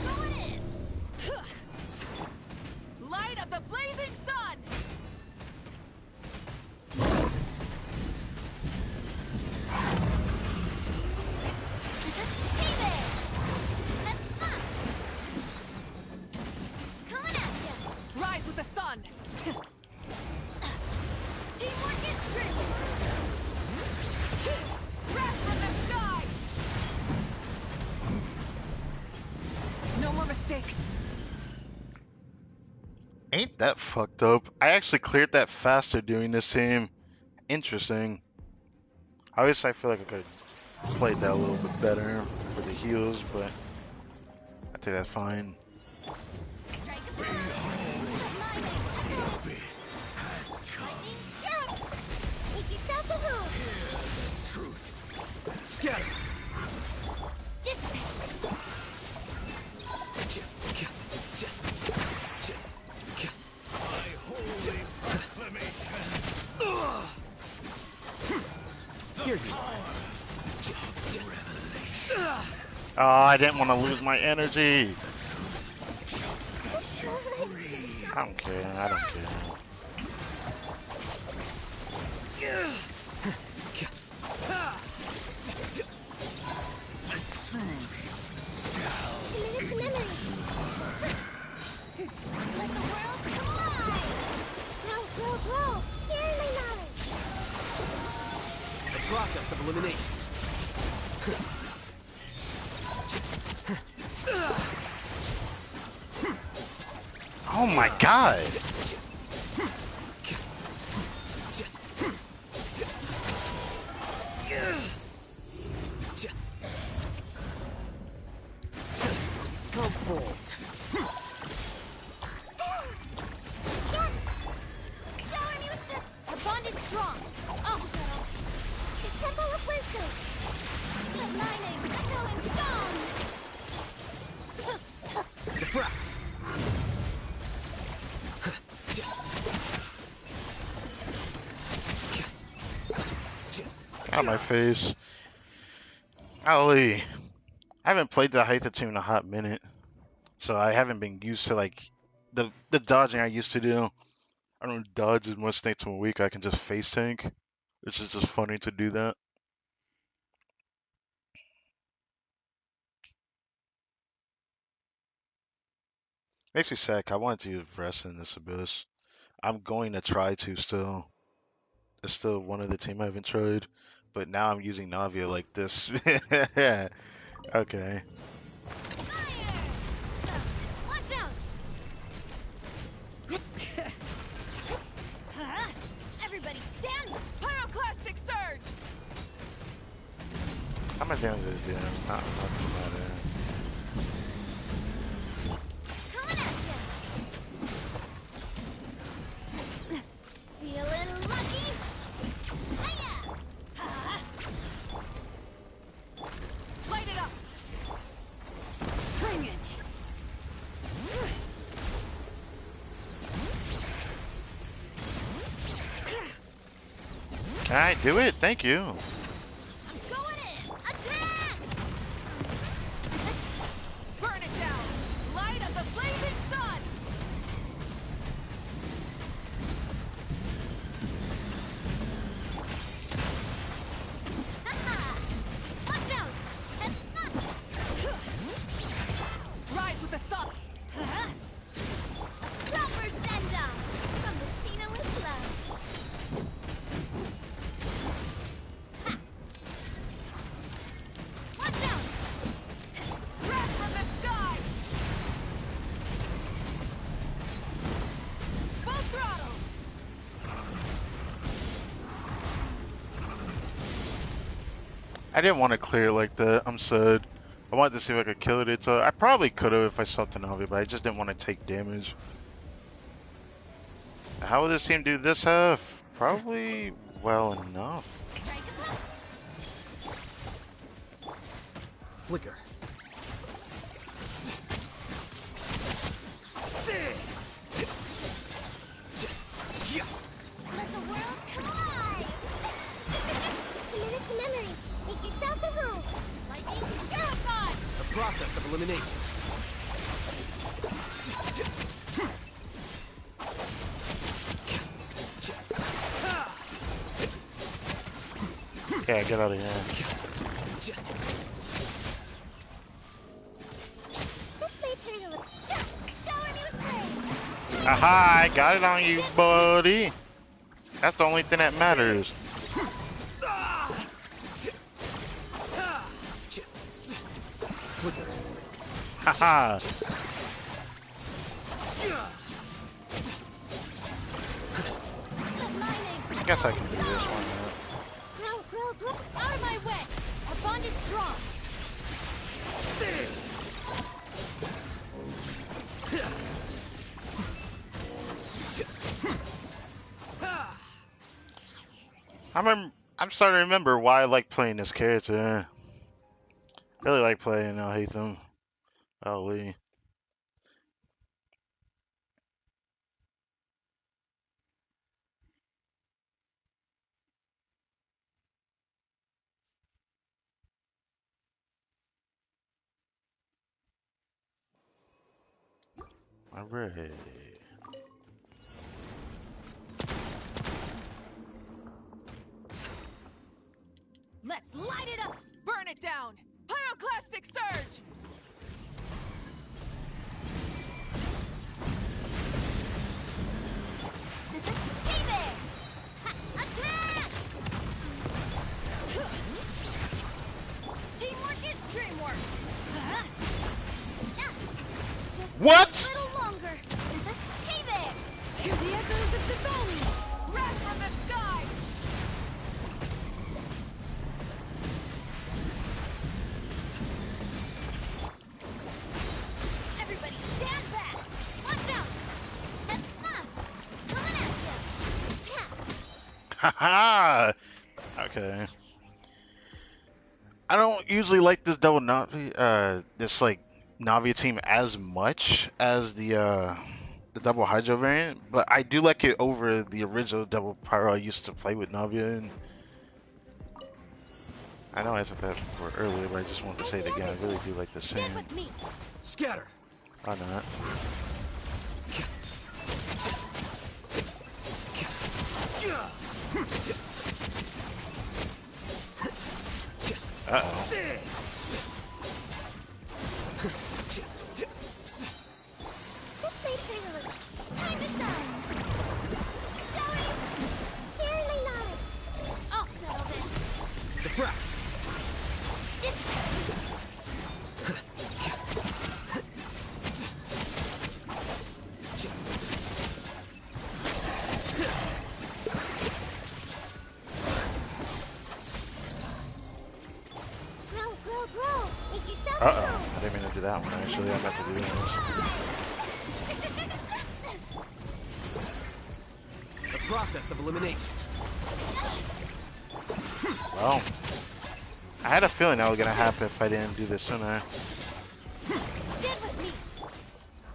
Going in! Light of the blazing sun! Hey there! That's fun! Coming at ya! Rise with the sun! Teamwork is strength! Wrath from the sky! No more mistakes! Ain't that fucked up? I actually cleared that faster doing this team. Interesting. Obviously, I feel like I could have played that a little bit better for the heals, but I think that's fine. Strike a blow. Lightning, echo. Lightning, go. Make yourself a move. Truth. Scatter. Dissipate. My holy proclamation. Here you Oh, I didn't want to lose my energy. I don't care. I don't care. Committed to memory. Let the world come alive. Grow. Sharing my knowledge. the process of elimination. Oh my god. Go bold. Shower me with the... Our bond is strong. Oh, girl. The Temple of Wisdom. The lightning, echoing song. Diffract. Out of my face. Golly. I haven't played the Hytha team in a hot minute. So I haven't been used to like the dodging I used to do. I don't dodge as much thanks to a week. I can just face tank. Which is just funny to do that. Makes me sad. 'Cause I wanted to use Vrest in this abyss. I'm going to try to still. It's still one of the team I haven't tried. But now I'm using Navia like this. Okay. Fire! Watch out! Huh? Everybody stand! Pyroclastic surge! How much damage is it doing? Not much matter. Coming at ya! Feeling lucky? Hiya! Ha! Light it up! Bring it! Alright, do it. Thank you. I'm going in. Attack! Burn it down. Light of the blazing sun. Haha! Watch out! Rise with the sun. Proper send off from the Spino with love. Ha! Watch out! Wrath from the sky. Full throttle. I didn't want to clear it like that. I'm sad. I wanted to see if I could kill it. So I probably could have if I saw Tanavi, but I just didn't want to take damage. How would this team do this half? Probably well enough. Strike a blow. Flicker. Let the world come alive! Minute to memory. Make yourselves at home. Lightning purified. The process of elimination. Okay, get out of here. This may turn a little. Shower me with praise. Aha, I got it on you, buddy. That's the only thing that matters. Flicker. Haha. I guess I can do this one. Grow. Out of my way. Our bond is strong. I'm starting to remember why I like playing this character. Really like playing Hatham. Holy. Alright. Let's light it up. Burn it down. Pyroclastic surge. Hey there. Ha, attack. Teamwork is dreamwork. Just What? a little longer. Hey there. Hear the echoes of the valley. Wrath from the sky. Everybody stand back. Watch out. Coming at ya. Tap. Haha. Okay. I don't usually like this double Navi, this like Navi team as much as the double Hydro variant, but I do like it over the original double Pyro I used to play with Navia. And I know I said that before earlier, but I just want to say it again. I really do like the same. Stand with me. Scatter. Why not? Uh-oh. This may turn a little. Time to shine. Showing. Sharing my knowledge. I'll settle this. Diffract. Grow. Make yourselves at Uh-oh. home. I didn't mean to do that one, actually. I meant to do this. The process of elimination. Well, I had a feeling that was going to happen if I didn't do this sooner. Stand with me.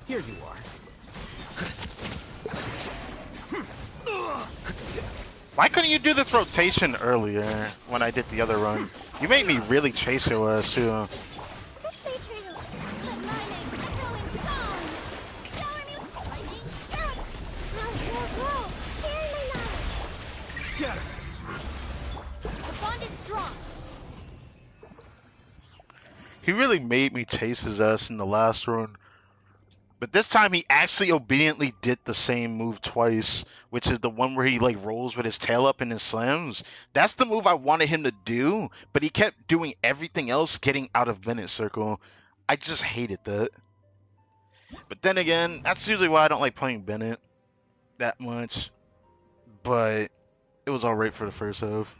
Here you are. Why couldn't you do this rotation earlier when I did the other run? You made me really chase your ass too. This may turn out, but my name echoing song. Shower me with lightning, arrow. Roll. Sharing my knowledge. Scatter. The bond is strong. He really made me chase his ass in the last run. But this time he actually obediently did the same move twice, which is the one where he like rolls with his tail up and then slams. That's the move I wanted him to do, but he kept doing everything else getting out of Bennett circle. I just hated that. But then again, that's usually why I don't like playing Bennett that much. But it was alright for the first half.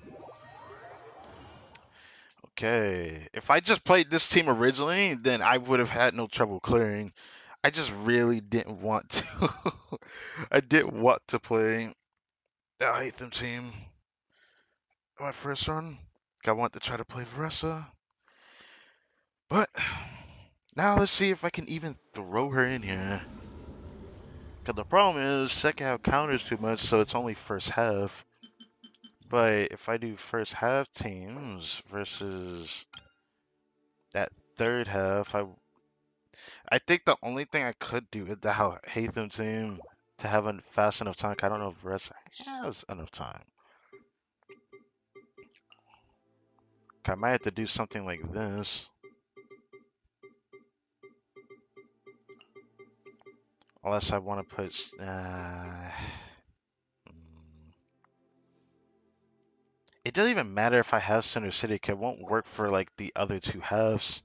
Okay, if I just played this team originally, then I would have had no trouble clearing. I just really didn't want to. I didn't want to play the Hytham team my first run. I want to try to play Varessa. But now let's see if I can even throw her in here. Because the problem is, second half counters too much, so it's only first half. But if I do first half teams versus that third half, I think the only thing I could do is the Hatham team to have a fast enough time. I don't know if Rest has enough time. I might have to do something like this. Unless I want to put... it doesn't even matter if I have Center City, 'cause it won't work for like the other two halves.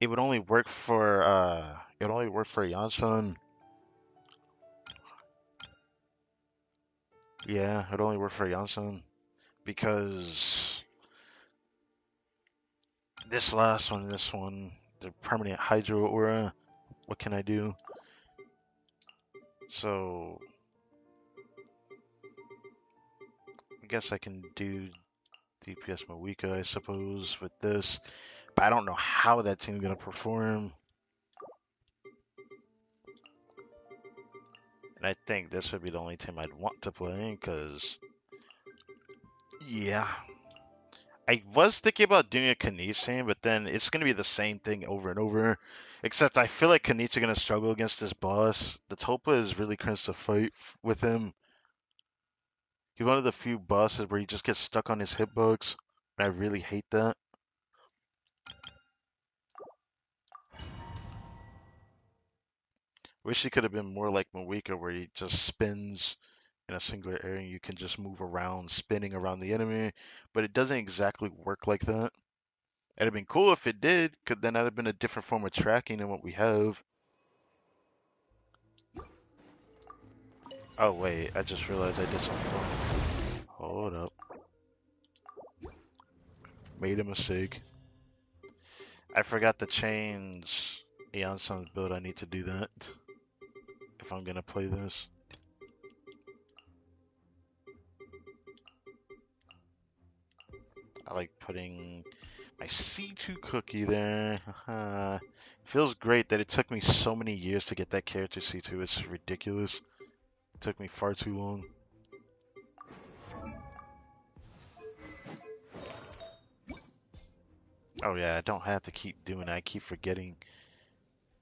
It would only work for Janssen. Yeah, it would only work for Janssen. Because this last one, the permanent Hydro Aura, what can I do? So I guess I can do DPS Mawika, I suppose, with this. But I don't know how that team's gonna perform. And I think this would be the only team I'd want to play, because yeah. I was thinking about doing a Kanish team, but then it's gonna be the same thing over and over. Except I feel like Kanish are gonna struggle against this boss. The Topa is really cringe to fight with him. He's one of the few bosses where he just gets stuck on his hitbox, and I really hate that. Wish he could have been more like Mawika, where he just spins in a singular area and you can just move around, spinning around the enemy. But it doesn't exactly work like that. It'd have been cool if it did, because then that'd have been a different form of tracking than what we have. Oh wait, I just realized I did something wrong. Hold up. Made a mistake. I forgot to change Eonsun's build. I need to do that if I'm gonna play this. I like putting my C2 cookie there. Feels great that it took me so many years to get that character C2. It's ridiculous. It took me far too long. Oh yeah, I don't have to keep doing that. I keep forgetting.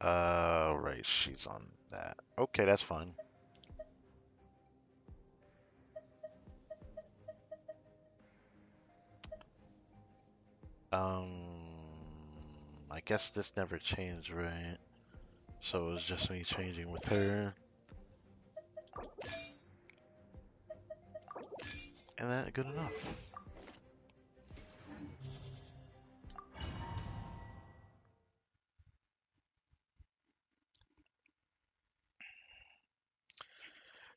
Right, she's on that. Okay, that's fine. Um, I guess this never changed, right? So it was just me changing with her. And that good enough.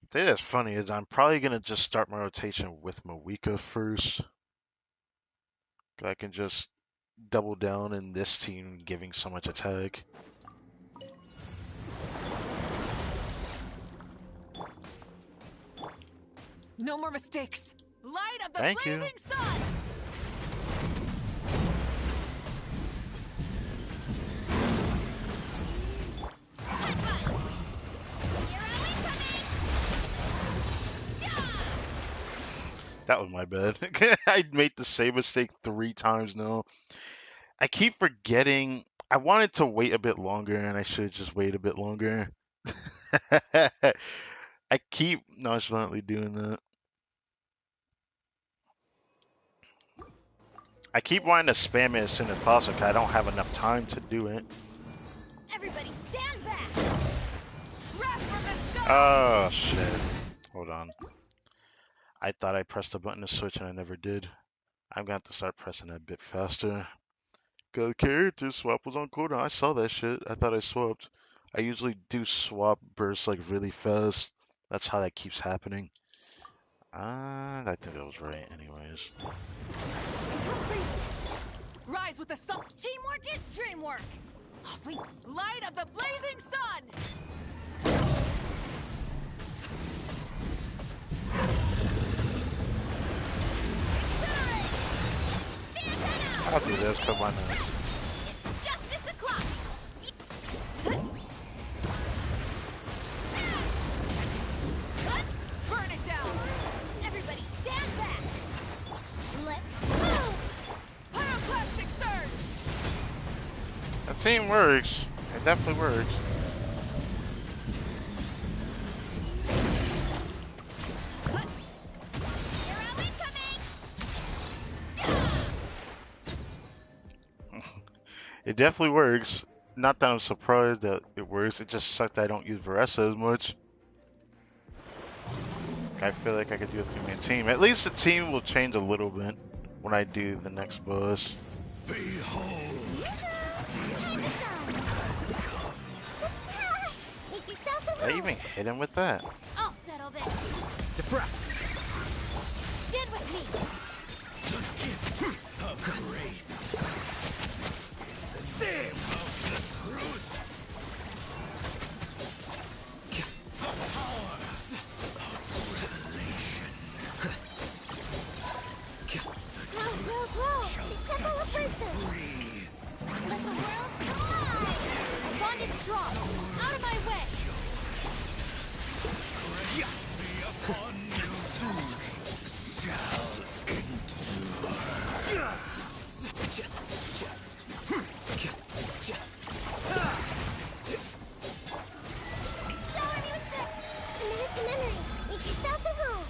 The thing that's funny is I'm probably gonna just start my rotation with Mawika first. I can just double down in this team giving so much attack. No more mistakes. Light of the Thank you. blazing sun. That was my bad. I made the same mistake 3 times now. I keep forgetting. I wanted to wait a bit longer, and I should have just waited a bit longer. I keep nonchalantly doing that. I keep wanting to spam it as soon as possible because I don't have enough time to do it. Everybody stand back! Rest from the stone! Oh, shit. Hold on. I thought I pressed the button to switch and I never did. I'm going to have to start pressing it a bit faster. Cause character swap was on cooldown. I saw that shit. I thought I swapped. I usually do swap bursts like really fast. That's how that keeps happening. I think that was right anyways. Rise with the sun! Teamwork is dreamwork! Off we... Light of the blazing sun! I'll do this, cause why not? It's justice o'clock! Burn it down! Everybody stand back! Let's move! Pyroclastic surge! That team works. It definitely works. Hero incoming! It definitely works. Not that I'm surprised that it works. It just sucked that I don't use Varessa as much. I feel like I could do a 3-man team. At least the team will change a little bit when I do the next boss. Behold! Time to shine! Make yourselves Did a I room! even hit him with that? I'll settle this! Defract. Stand with me! The gift of grace. Stem of the truth. The powers of revelation. Grow, grow, grow! The Temple of Wisdom! Let the world come alive! My bond is strong! Out of my way! Be upon you shall endure. Shower me with the minute's memory! Make yourselves a home!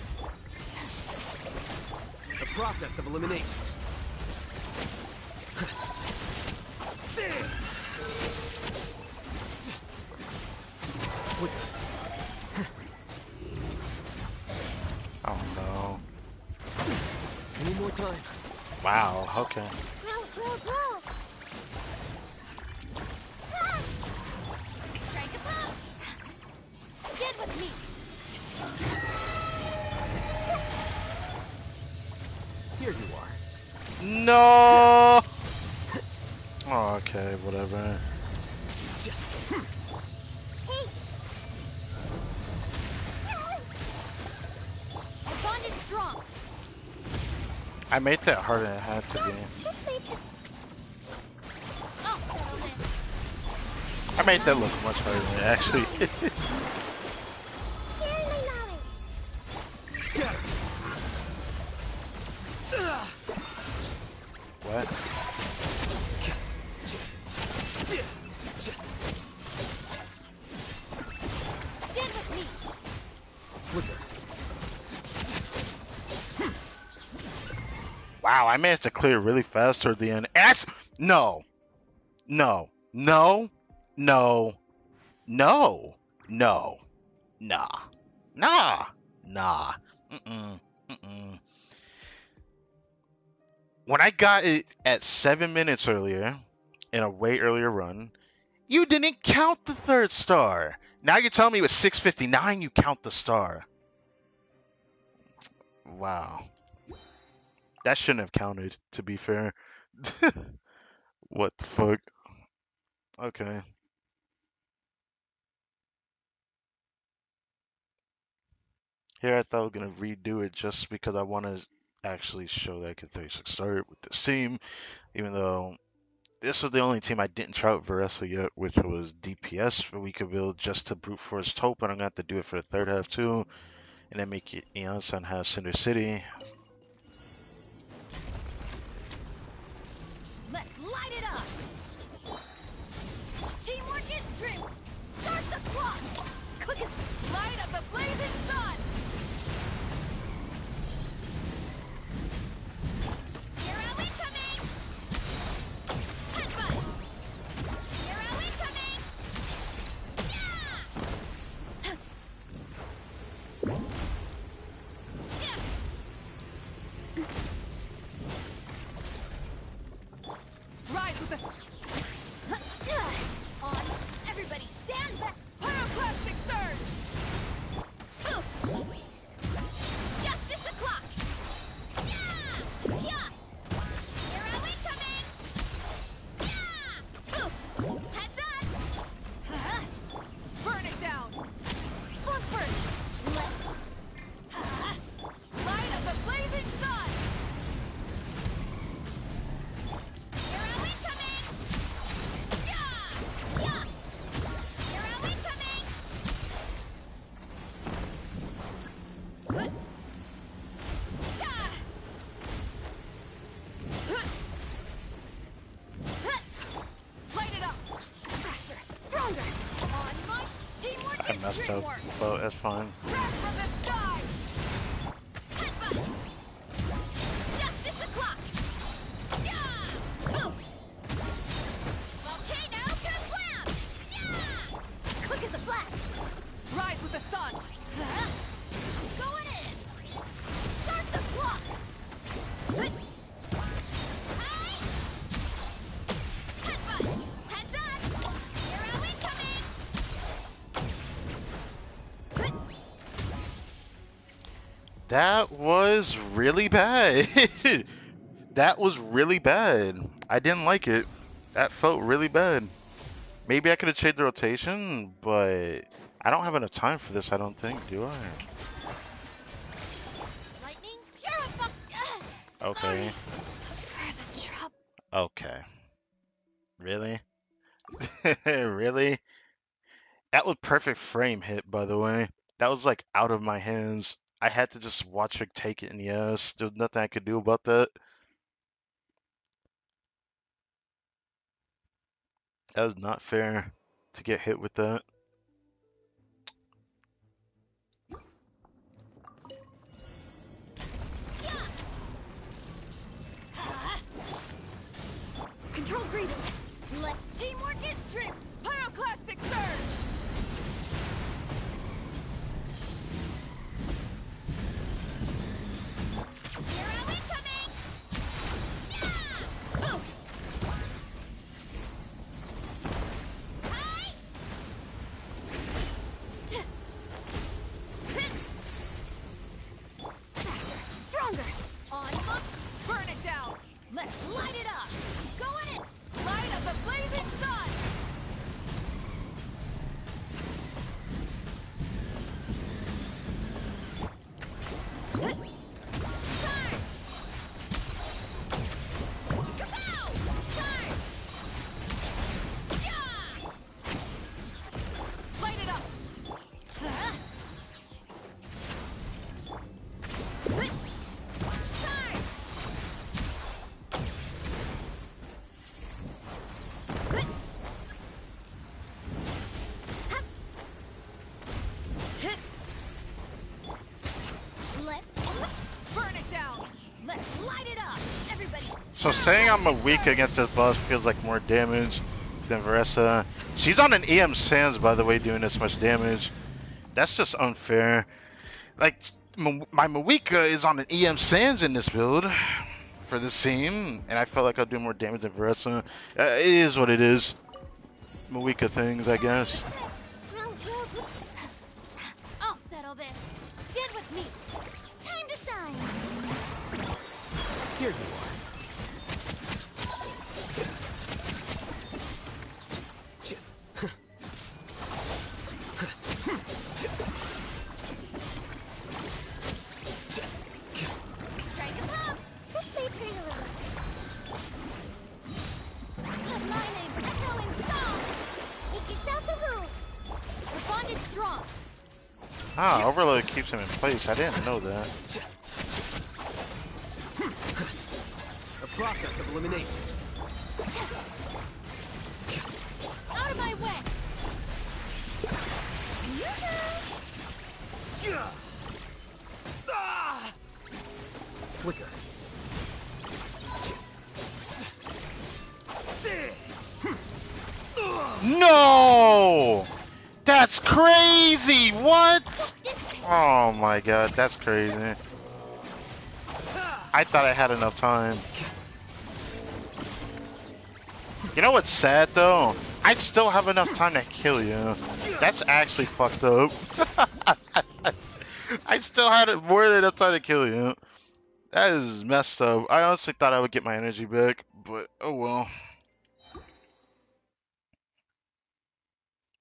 The process of elimination. Oh no. Any more time? Wow, okay. Grow, grow, grow! Ah! Strike a pose! Get with me! Here you are. No! Oh, okay, whatever. Hey! My bond is strong! I made that harder than it had to be. This way to... I'll settle this! I made that look much harder than it actually is. Sharing my knowledge! Scatter. What? Stand with me! Flicker. Wow, I managed to clear really fast toward the end. No. No. No. No. No. No. Nah. Nah. Nah. Mm-mm. Mm-mm. When I got it at 7 minutes earlier, in a way earlier run, you didn't count the third star. Now you're telling me with 659 you count the star. Wow. That shouldn't have counted, to be fair. What the fuck? Okay. Here I thought I was gonna redo it just because I want to actually show that I could 36 start with this team, even though this was the only team I didn't try out Varessa yet, which was DPS for Weaker build just to brute force Taupe, but I'm gonna have to do it for the third half too, and then make it Eonson have Cinder City. That's out, but that's fine. Crash from the sky! Headbutt! Justice o'clock! Yeah! Move! Volcano kablam! Yeah! Quick as a flash! Rise with the sun! Huh? Going in! Start the clock! Hi! Headbutt! Heads up! Hero incoming! That was really bad. That was really bad. I didn't like it. That felt really bad. Maybe I could have changed the rotation, but I don't have enough time for this, I don't think, do I? Lightning purify! Okay. Sorry for the trouble. Okay. Really? Really? That was perfect frame hit, by the way. That was like out of my hands. I had to just watch her take it in the ass. There was nothing I could do about that. That was not fair to get hit with that. Controlled breathing. Let teamwork is strength. Pyroclastic surge. Hero incoming. Yeah! Move. Hi. Faster, stronger. On up. Burn it down. Let's light it up. Going in. Light of the blazing sun. Turn. Kapow! Turn. Yeah! Light it up. Huh? Turn. Let's burn it down. Let's light it up. Everybody. So saying I'm a weak against this boss feels like more damage than Veressa. She's on an EM Sands, by the way, doing this much damage. That's just unfair. Like, my Mawika is on an EM Sands in this build for this team, and I felt like I'll do more damage than Veressa. It is what it is. Mawika things, I guess. I'll settle this. Get with me. Time to shine. Here you are. Strike a pop. This may hurt a little. Let my name echo in song. Make yourselves a move. We're bonded strong. Ah, Overload keeps him in place. I didn't know that. A process of elimination. Out of my way. Quicker. No! That's crazy! What? Oh my god, that's crazy. I thought I had enough time. You know what's sad though? I still have enough time to kill you. That's actually fucked up. I still had more than enough time to kill you. That is messed up. I honestly thought I would get my energy back, but oh well.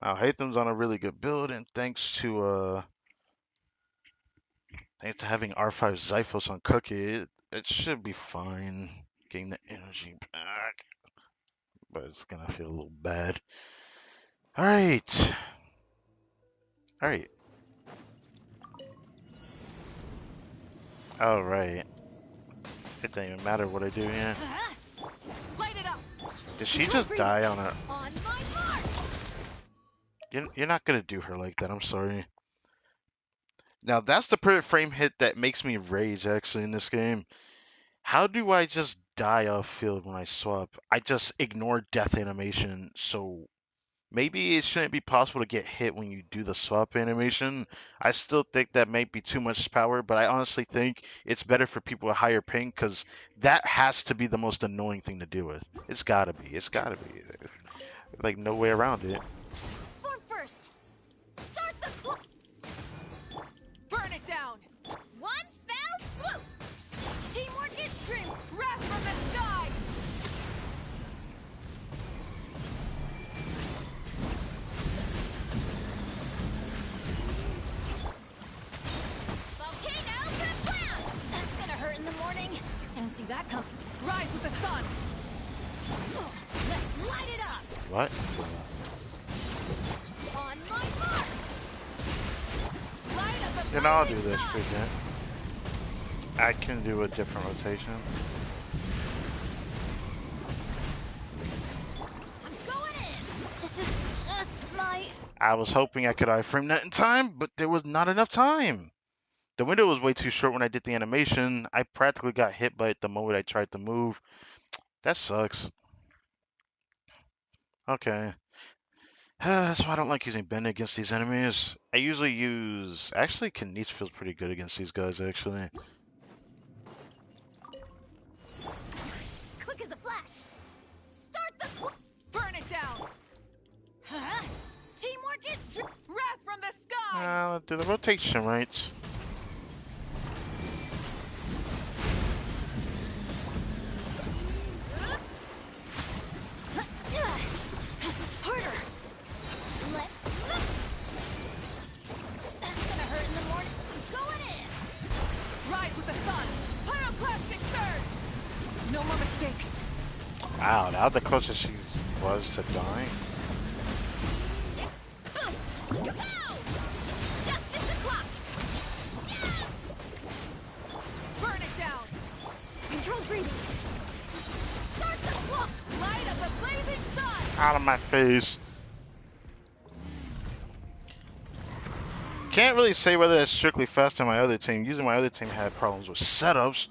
Now Hatham's on a really good build, and thanks to having R5 Zyphos on Cookie, it should be fine. Getting the energy back, but it's gonna feel a little bad. All right, all right, all right. It doesn't even matter what I do here. Light it up. Did she just die on her? On my mark. You're not gonna do her like that. I'm sorry. Now that's the perfect frame hit that makes me rage actually in this game. How do I just die off field when I swap? I just ignore death animation, so maybe it shouldn't be possible to get hit when you do the swap animation. I still think that might be too much power, but I honestly think it's better for people with higher ping because that has to be the most annoying thing to deal with. It's gotta be. It's gotta be. Like no way around it. Form first. Start the clock. Burn it down. One fell swoop! Teamwork is strength. Wrath from the sky. Volcano kablam! That's gonna hurt in the morning. Didn't see that coming. Rise with the sun. Let's light it up. What? On my mark! Light up the You know, I'll do blazing this sun. freaking. I can do a different rotation. I'm going in! This is just my... I was hoping I could iframe that in time, but there was not enough time. The window was way too short when I did the animation. I practically got hit by it the moment I tried to move. That sucks. Okay. That's why I don't like using Bend against these enemies. I usually use... Actually, Kanice feels pretty good against these guys, actually. Quick as a flash! Start the... Burn it down. Huh? Teamwork is strength. Wrath from the sky. Do the rotation right. Harder! Let's... That's gonna hurt in the morning. Going in! Rise with the sun. Pyroclastic surge. No more mistakes. Wow, now the closest she was to dying. Boom! Kapow! Justice o'clock! Yeah! Burn it down. Controlled breathing. Start the clock! Light up the blazing sun. Out of my face. Can't really say whether it's strictly fast on my other team. Usually my other team had problems with setups.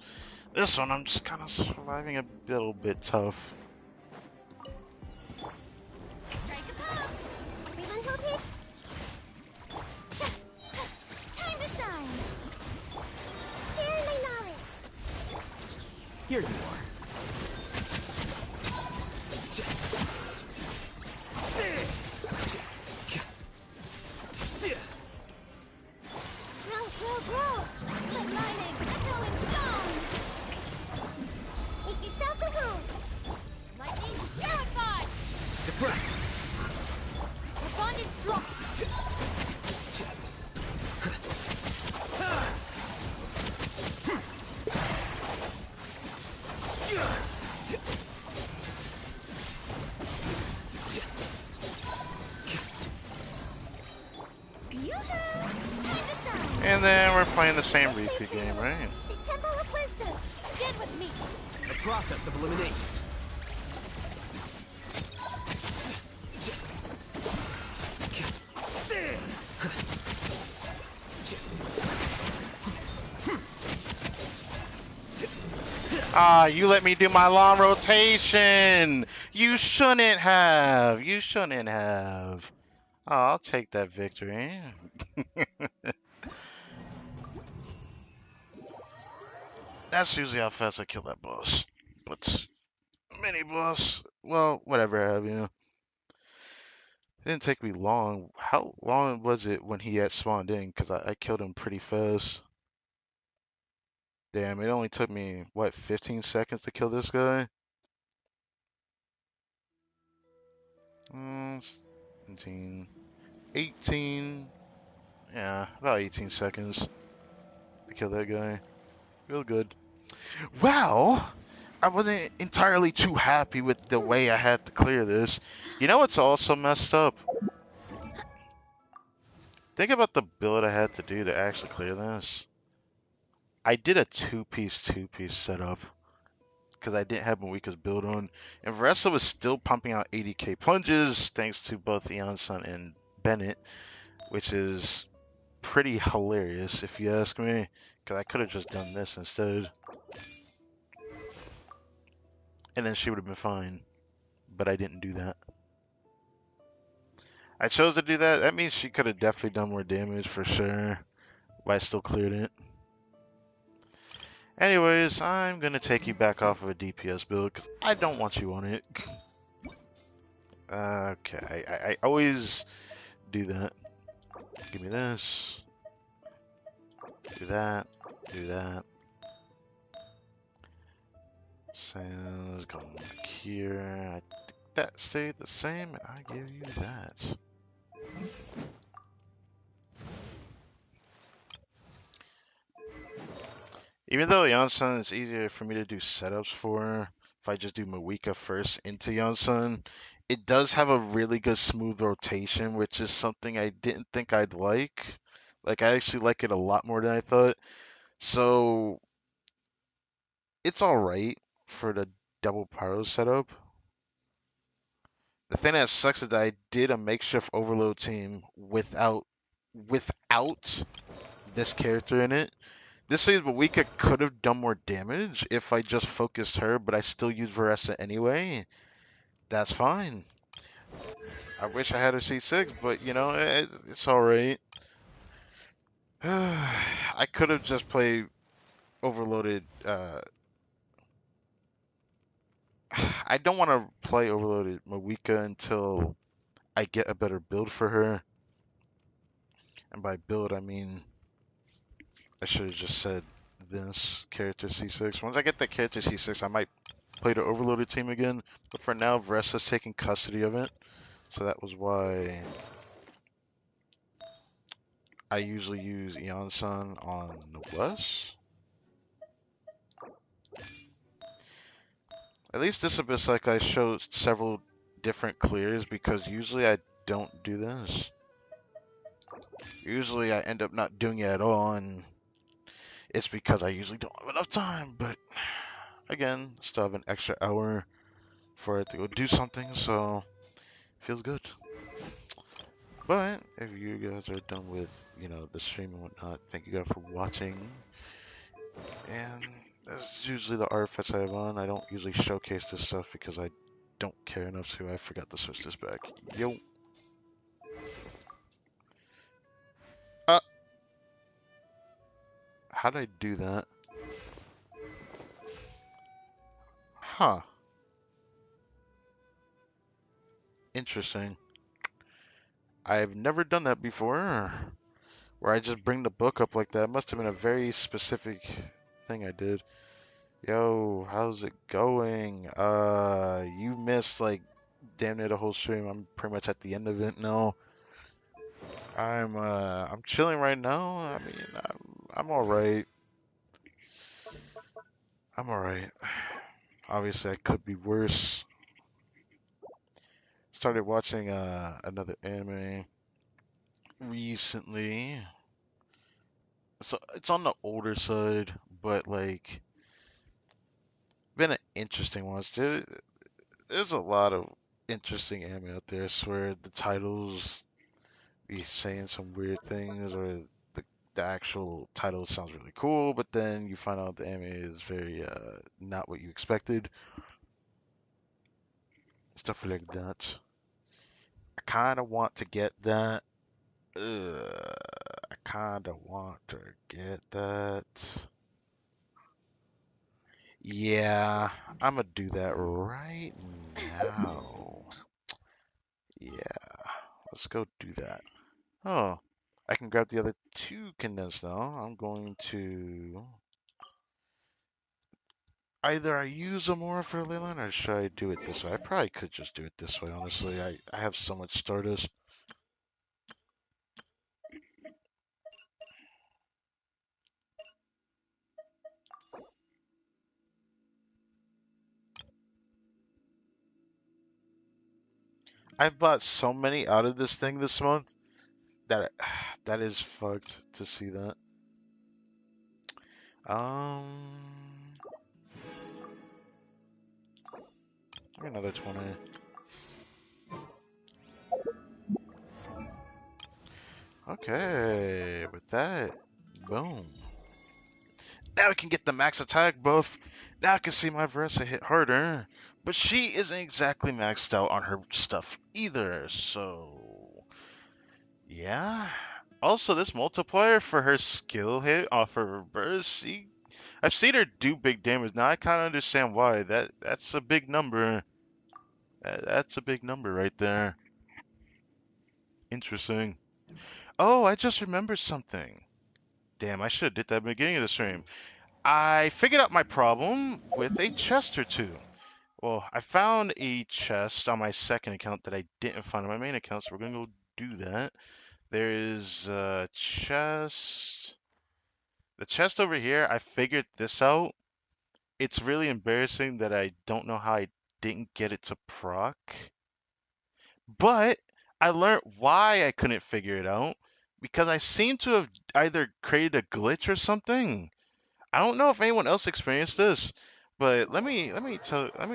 This one I'm just kind of surviving a little bit tough. Strike a pop! Everyone hold it! Time to shine! Share my knowledge! Here you are. Grow! Let my name echo in song! Make yourselves at home! Lightning terrified! Deflect. Your bond is strong! Yoo-hoo! Time to shine! And then we're playing the same repeat game, right? The Temple of Wisdom! Get with me! The process of elimination. Ah, you let me do my long rotation. You shouldn't have. You shouldn't have. Oh, I'll take that victory. That's usually how fast I kill that boss. But mini boss, well, whatever have you. It didn't take me long. How long was it when he had spawned in? Because I killed him pretty fast. Damn, it only took me, what, 15 seconds to kill this guy? 17, 18, yeah, about 18 seconds to kill that guy. Real good. Well, I wasn't entirely too happy with the way I had to clear this. You know what's also messed up? Think about the build I had to do to actually clear this. I did a two-piece setup because I didn't have Moika's build on, and Varessa was still pumping out 80k plunges thanks to both Eon Sun and Bennett, which is pretty hilarious if you ask me, because I could have just done this instead, and then she would have been fine, but I didn't do that. I chose to do that. That means she could have definitely done more damage for sure, but I still cleared it. Anyways, I'm gonna take you back off of a DPS build because I don't want you on it. Okay, I always do that. Give me this. Do that. Do that. Sounds going back here. I think that stayed the same, and I give you that. Even though Yonsun is easier for me to do setups for, if I just do Mawika first into Yonsun, it does have a really good smooth rotation, which is something I didn't think I'd like. Like, I actually like it a lot more than I thought. So, it's alright for the double pyro setup. The thing that sucks is that I did a makeshift overload team without this character in it. This phase Mawika could have done more damage if I just focused her, but I still used Varessa anyway. That's fine. I wish I had a C6, but you know, it's alright. I could have just played overloaded. I don't want to play overloaded Mawika until I get a better build for her. And by build, I mean I should have just said this character C6. Once I get that character C6, I might play the overloaded team again. But for now, Vressa's taking custody of it. So that was why I usually use Eon-Sun on Noblesse. At least this Abyss, like I showed several different clears because usually I don't do this. Usually I end up not doing it at all, and it's because I usually don't have enough time. But again, still have an extra hour for it to go do something, so feels good. But if you guys are done with, the stream and whatnot, thank you guys for watching. And that's usually the artifacts I have on. I don't usually showcase this stuff because I don't care enough to. I forgot to switch this back. Yo. Uh, how did I do that? Huh. Interesting. I've never done that before. Where I just bring the book up like that. It must have been a very specific thing I did. Yo, how's it going? You missed like damn near the whole stream. I'm pretty much at the end of it now. I'm chilling right now. I mean, I'm all right. I'm all right. Obviously, I could be worse. Started watching another anime recently. So it's on the older side, but like been an interesting one. There's a lot of interesting anime out there. I swear the titles be saying some weird things, or the actual title sounds really cool, but then you find out the anime is very not what you expected. Stuff like that. I kind of want to get that. I kind of want to get that. Yeah, I'm gonna do that right now. Yeah, let's go do that. Oh, I can grab the other two condensed now. I'm going to either I use Amora for the Leyline or should I do it this way? I probably could just do it this way, honestly. I have so much Stardust. I've bought so many out of this thing this month that that is fucked to see that. Give me another 20. Okay, with that, boom. Now we can get the max attack buff. Now I can see my Versa hit harder. But she isn't exactly maxed out on her stuff either, so yeah. Also, this multiplier for her skill hit off of her burst, I've seen her do big damage. Now I kind of understand why. That's a big number. That's a big number right there. Interesting. Oh, I just remembered something. Damn, I should have did that at the beginning of the stream. I figured out my problem with a chest or two. Well, I found a chest on my second account that I didn't find on my main account, so we're gonna go do that. There is a chest. The chest over here, I figured this out. It's really embarrassing that I don't know how I didn't get it to proc, but I learned why I couldn't figure it out because I seem to have either created a glitch or something. I don't know if anyone else experienced this, but let me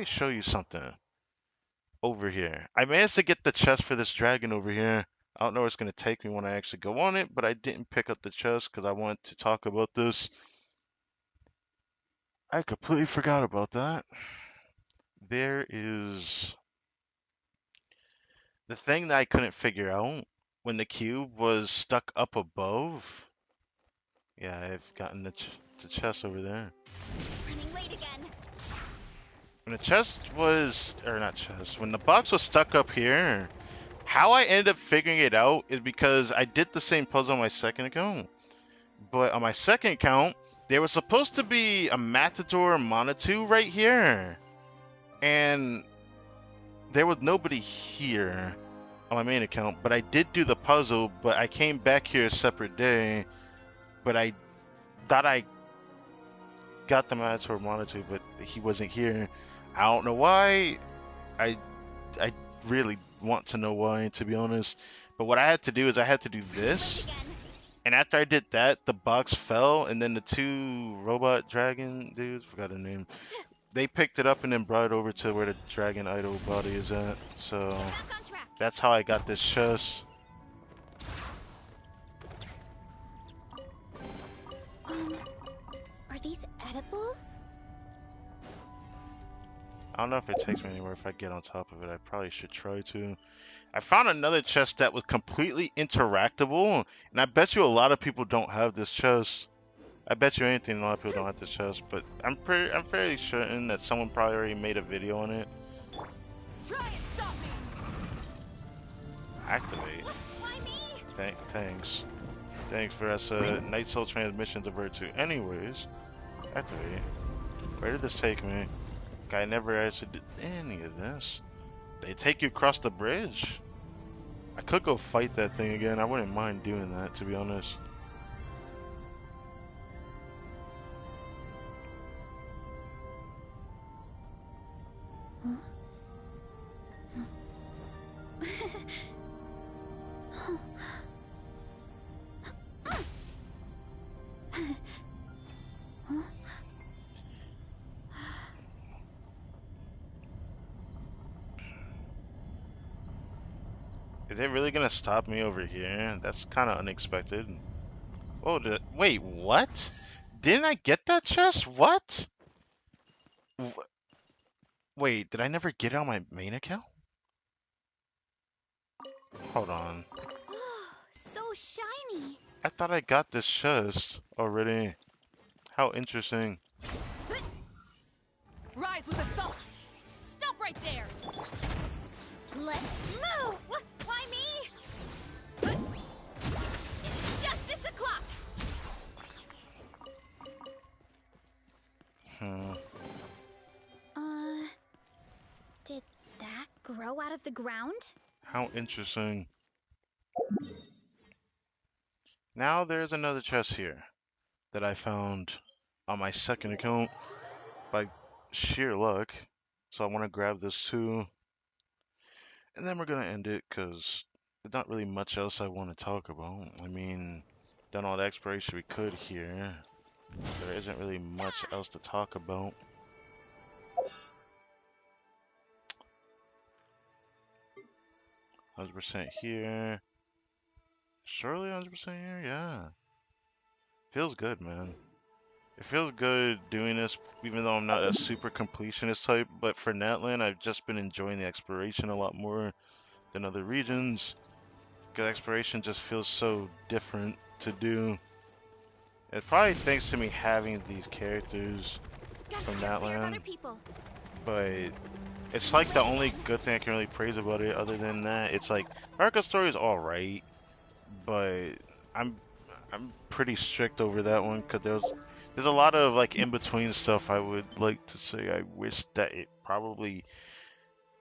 show you something over here. I managed to get the chest for this dragon over here. I don't know where it's gonna take me when I actually go on it, but I didn't pick up the chest because I wanted to talk about this. I completely forgot about that. There is the thing that I couldn't figure out when the cube was stuck up above. Yeah, I've gotten the chest over there. Running late again. When the chest was, or not chest, when the box was stuck up here, how I ended up figuring it out is because I did the same puzzle on my second account. But on my second account, there was supposed to be a Matador Monitu right here. And there was nobody here on my main account, but I did do the puzzle, but I came back here a separate day, but I thought I got the Matador Monitu, but he wasn't here. I don't know why. I I really want to know why, to be honest. But what I had to do is I had to do this, and after I did that, the box fell, and then the two robot dragon dudes, forgot their name, they picked it up and then brought it over to where the dragon idol body is at. So Back on track. that's how I got this chest. Are these edible? I don't know if it takes me anywhere if I get on top of it. I probably should try to. I found another chest that was completely interactable, and I bet you a lot of people don't have this chest. I bet you anything a lot of people don't have this chest, but I'm fairly certain that someone probably already made a video on it. Try and stop me! Activate. Why me? Thanks. Thanks for us, Night Soul transmission to Virtue. Anyways, activate. Where did this take me? I never actually did any of this. They take you across the bridge? I could go fight that thing again. I wouldn't mind doing that, to be honest. Is it really gonna stop me over here? That's kind of unexpected. Oh, wait, what? Didn't I get that chest? What? Wait, did I never get it on my main account? Hold on. So shiny. I thought I got this chest already. How interesting. Rise with the sun! Stop right there. Let's move. Why me? It's justice o'clock. Hmm. Did that grow out of the ground? How interesting. Now there's another chest here that I found on my second account by sheer luck. So I want to grab this too. And then we're going to end it because there's not really much else I want to talk about. I mean, done all the exploration we could here. There isn't really much else to talk about. 100% here. Surely 100% here? Yeah. Feels good, man. It feels good doing this, even though I'm not a super completionist type. But for Natlan, I've just been enjoying the exploration a lot more than other regions. Because exploration just feels so different to do. It's probably thanks to me having these characters Gotta from steer clear of other Natlan. people. But it's Any like the way, only again? good thing I can really praise about it. Other than that, it's like Arca story is all right, but I'm I'm pretty strict over that one because there's a lot of like in between stuff I would like to say I wish that it probably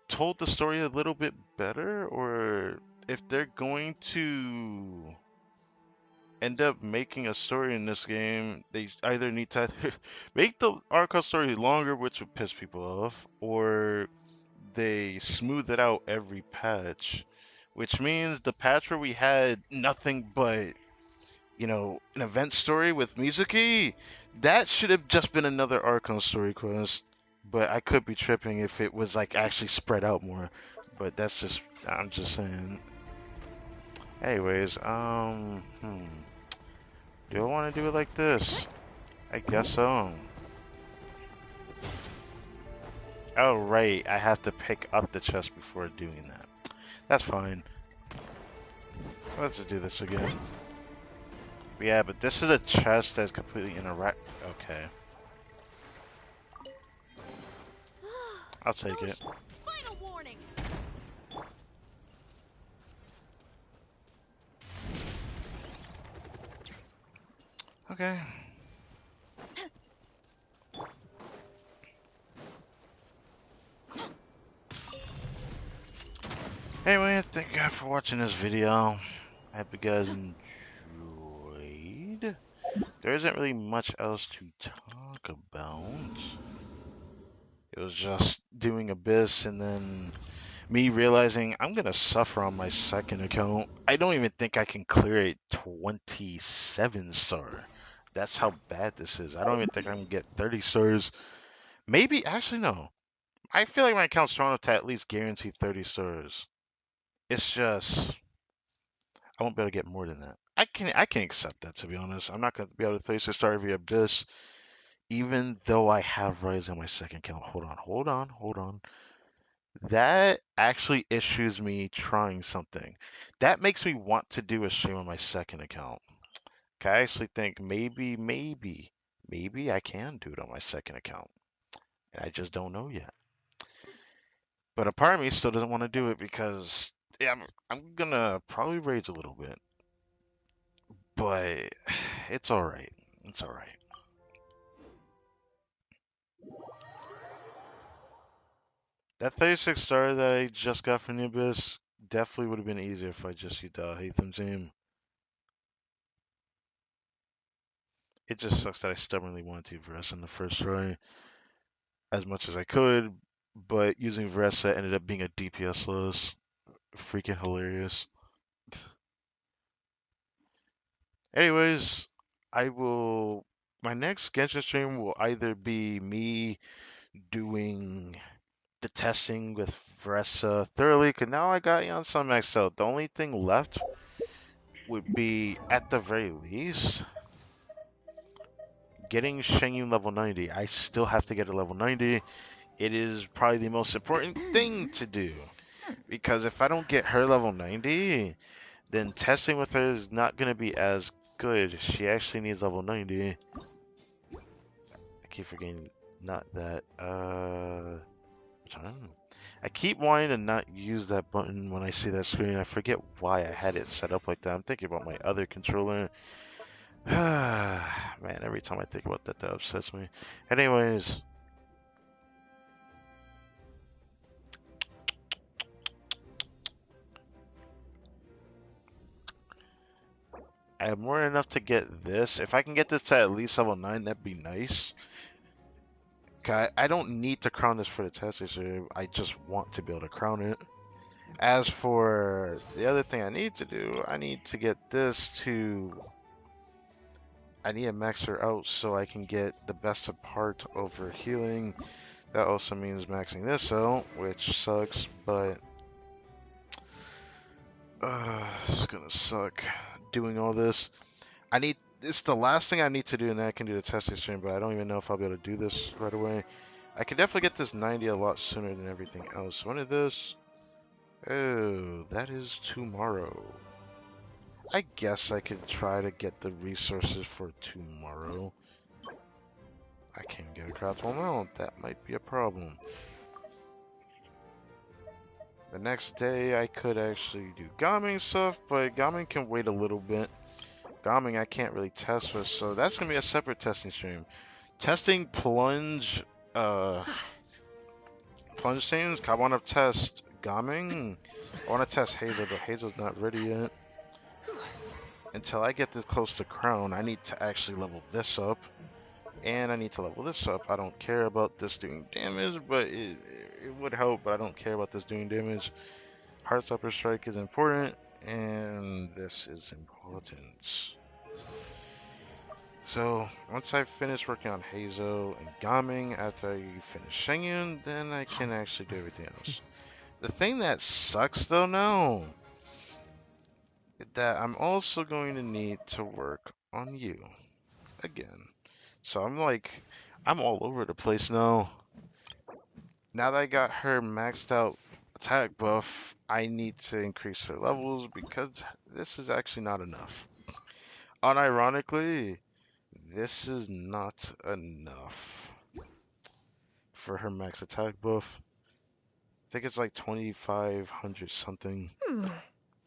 told the story a little bit better, or if they're going to end up making a story in this game, they either need to make the Arca story longer, which would piss people off, or they smooth it out every patch, which means the patch where we had nothing but an event story with Mizuki, that should have just been another Archon story quest. But I could be tripping if it was like actually spread out more. But I'm just saying. Anyways, do I want to do it like this? I guess so. Oh, right, I have to pick up the chest before doing that. That's fine. Let's just do this again. Yeah, but this is a chest that's completely interact. Okay, I'll So take it. final warning. Okay. Anyway, thank you guys for watching this video. I hope you guys enjoyed. There isn't really much else to talk about. It was just doing Abyss and then me realizing I'm gonna suffer on my second account. I don't even think I can clear a 27 star. That's how bad this is. I don't even think I can get 30 stars. Maybe, actually, no. I feel like my account's strong enough to at least guarantee 30 stars. It's just I won't be able to get more than that. I can accept that, to be honest. I'm not gonna be able to 36 star every Abyss, even though I have Rise on my second account. Hold on. That actually issues me trying something. That makes me want to do a stream on my second account. 'Kay, I actually think maybe I can do it on my second account. And I just don't know yet. But a part of me still doesn't want to do it because yeah, I'm gonna probably rage a little bit. But it's all right. It's all right. That 36 star that I just got from the Abyss definitely would have been easier if I just used Hatham's aim. It just sucks that I stubbornly wanted to Vressa in the first try as much as I could, but using Vressa ended up being a DPS loss. Freaking hilarious. Anyways, I will. My next Genshin stream will either be me doing the testing with Vressa thoroughly, because now I got Yansan maxed out. The only thing left would be, at the very least, getting Shengyun level 90. I still have to get a level 90. It is probably the most important thing to do. Because if I don't get her level 90, then testing with her is not going to be as good. She actually needs level 90. I keep forgetting, not that. I keep wanting to not use that button when I see that screen. I forget why I had it set up like that. I'm thinking about my other controller. Man, every time I think about that, that upsets me. Anyways, I have more than enough to get this. If I can get this to at least level 9, that'd be nice. I don't need to crown this for the test issue. I just want to be able to crown it. As for the other thing I need to do, I need to get this to... I need to max her out so I can get the best of part over healing. That also means maxing this out, which sucks, but... it's gonna suck. doing all this. It's the last thing I need to do, and then I can do the testing stream, but I don't even know if I'll be able to do this right away. I can definitely get this 90 a lot sooner than everything else. When is this? Oh, that is tomorrow. I guess I could try to get the resources for tomorrow. I can't get a craftable mount. That might be a problem. The next day I could actually do Gaming stuff, but Gaming can wait a little bit. Gaming I can't really test with, so that's gonna be a separate testing stream. Testing uh, plunge streams. I want to test Gaming. I want to test Hazel, but Hazel's not ready yet. Until I get this close to Crown, I need to actually level this up. And I need to level this up. I don't care about this doing damage, but it would help, but I don't care about this doing damage. Heartstopper Strike is important, and this is important. So, once I finish working on Hazo and Gaming, after I finish Shengyun, then I can actually do everything else. The thing that sucks though now, that I'm also going to need to work on you again. So I'm all over the place now. Now that I got her maxed out attack buff, I need to increase her levels because this is actually not enough. Unironically, this is not enough for her max attack buff. I think it's like 2,500 something,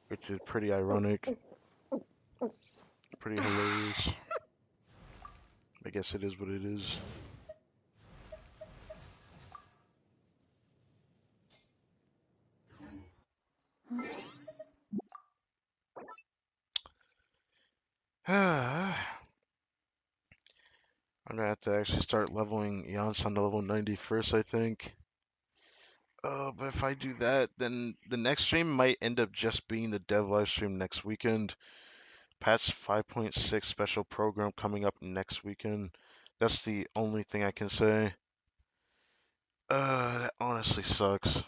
which is pretty ironic, pretty hilarious. I guess it is what it is. I'm gonna have to actually start leveling Yansan to level 90 first, I think. But if I do that, then the next stream might end up just being the dev live stream next weekend. Patch 5.6 special program coming up next weekend. That's the only thing I can say. That honestly sucks.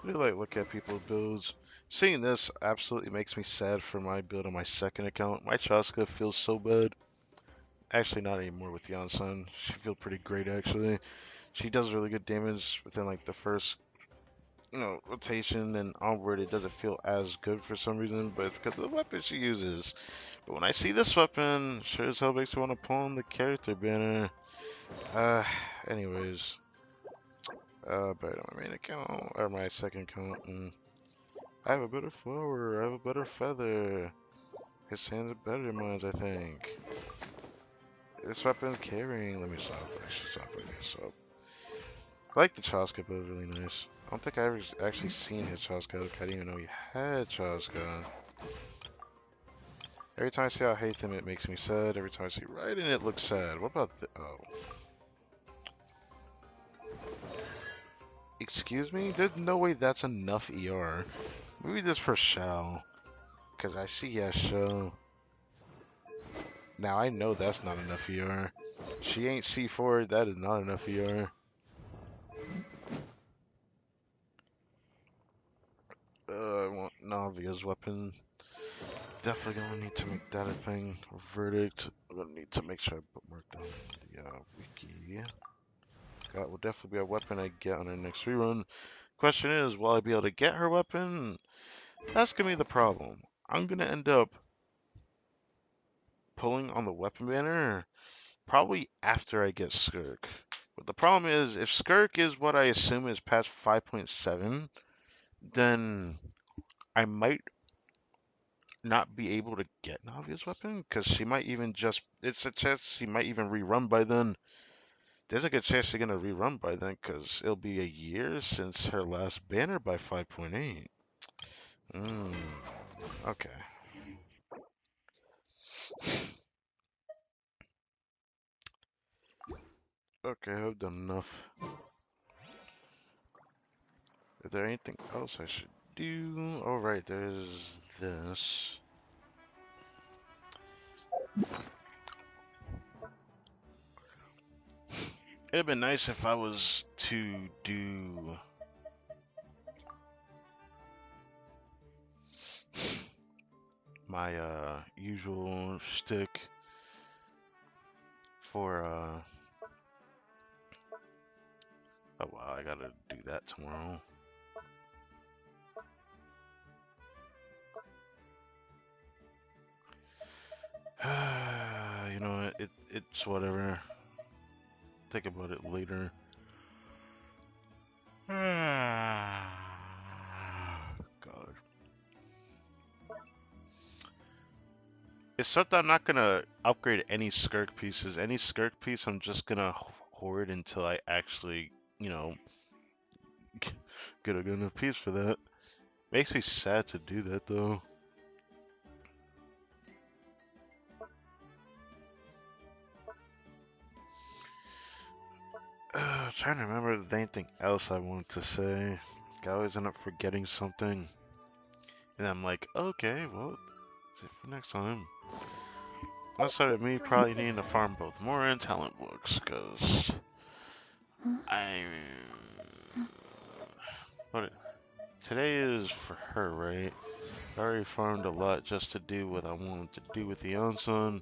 I really like look at people's builds. Seeing this absolutely makes me sad for my build on my second account. My Chaska feels so bad. Actually, not anymore with Yansan. She feels pretty great actually. She does really good damage within like the first, rotation and onward. It doesn't feel as good for some reason, but it's because of the weapon she uses. But when I see this weapon, sure as hell makes me want to pull on the character banner. Uh, anyways, back on my main account or my second account. I have a better flower. I have a better feather. His hands are better than mine, I think. This weapon's carrying. Let me stop. I should stop putting this up. I like the Chaska build, really nice. I don't think I ever actually seen his Chaska. I didn't even know he had Chaska. Every time I see how I hate him, it makes me sad. Every time I see Raiden, it looks sad. What about the... Oh. Excuse me? There's no way that's enough ER. Maybe this for Shao. Because I see he has Shao. Now I know that's not enough ER. She ain't C4, that is not enough ER. I want Navia's weapon. Definitely gonna need to make that a thing. A verdict. I'm gonna need to make sure I bookmark down the wiki. That will definitely be a weapon I get on our next rerun. Question is, will I be able to get her weapon? That's gonna be the problem. I'm gonna end up pulling on the weapon banner probably after I get Skirk. But the problem is, if Skirk is what I assume is patch 5.7, then I might not be able to get Navia's weapon because she might even just. It's a chance she might even rerun by then. There's a good chance she's gonna rerun by then because it'll be a year since her last banner by 5.8. Okay. Okay, I've done enough. Is there anything else I should do? All right, there's this. It'd been nice if I was to do my usual shtick for oh wow, I gotta do that tomorrow. You know, it's whatever. Think about it later. God. It's something I'm not gonna upgrade any skirk pieces. Any skirk piece I'm just gonna hoard until I actually, you know, get a good enough piece for that. Makes me sad to do that though. Trying to remember if there's anything else I wanted to say. I always end up forgetting something. And I'm like, okay, well, that's it for next time. Outside of me Strength probably is needing to farm both more and talent books, because I. What? Today is for her, right? I already farmed a lot just to do what I wanted to do with the Onsen.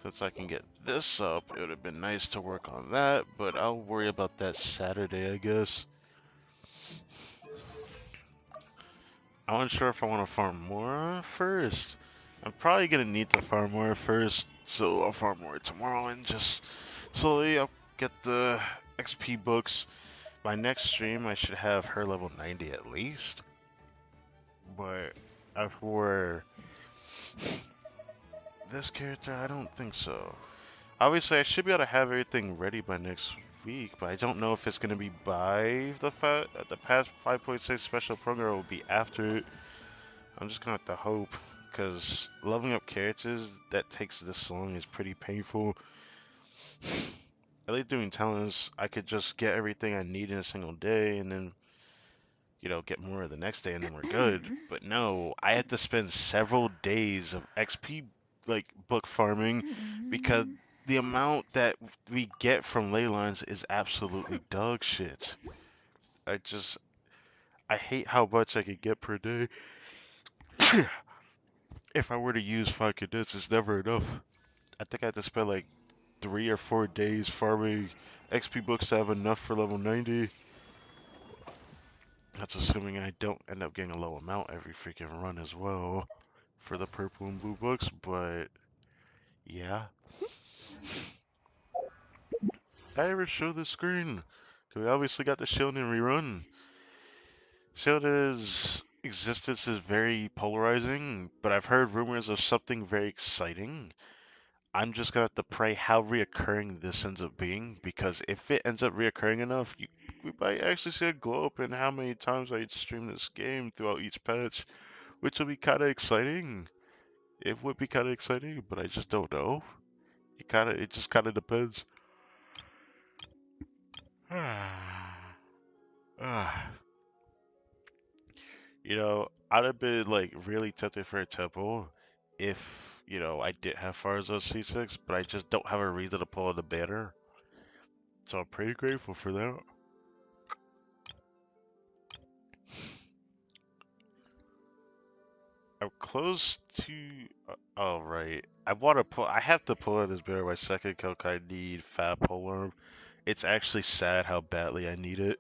Since I can get this up, it would have been nice to work on that, but I'll worry about that Saturday, I guess. I'm unsure if I want to farm more first. I'm probably gonna need to farm more first, so I'll farm more tomorrow and just slowly I'll get the XP books. By next stream, I should have her level 90 at least. But for this character, I don't think so. Obviously, I should be able to have everything ready by next week, but I don't know if it's gonna be by the past 5.6 special program or will be after it. I'm just gonna have to hope, because leveling up characters that takes this long is pretty painful. At least doing talents, I could just get everything I need in a single day, and then get more the next day, and then we're good. But no, I had to spend several days of XP like book farming because the amount that we get from ley lines is absolutely dog shit. I just I hate how much I could get per day. If I were to use 5 cadets, it's never enough. I think I had to spend like 3 or 4 days farming XP books to have enough for level 90. That's assuming I don't end up getting a low amount every freaking run as well for the purple and blue books, but yeah. Did I ever show the screen? 'Cause we obviously got the Shielding rerun. Shield's existence is very polarizing, but I've heard rumors of something very exciting. I'm just gonna have to pray how reoccurring this ends up being, because if it ends up reoccurring enough, we might actually see a glow up in how many times I stream this game throughout each patch, which will be kind of exciting. It would be kind of exciting, but I just don't know. It just kind of depends. I'd have been like really tempted for a temple if I did have Farzo C6, but I just don't have a reason to pull out the banner. So I'm pretty grateful for that. I'm close to. Oh right, I want to pull. I have to pull out this banner. My second coke. I need Fat Polearm. It's actually sad how badly I need it.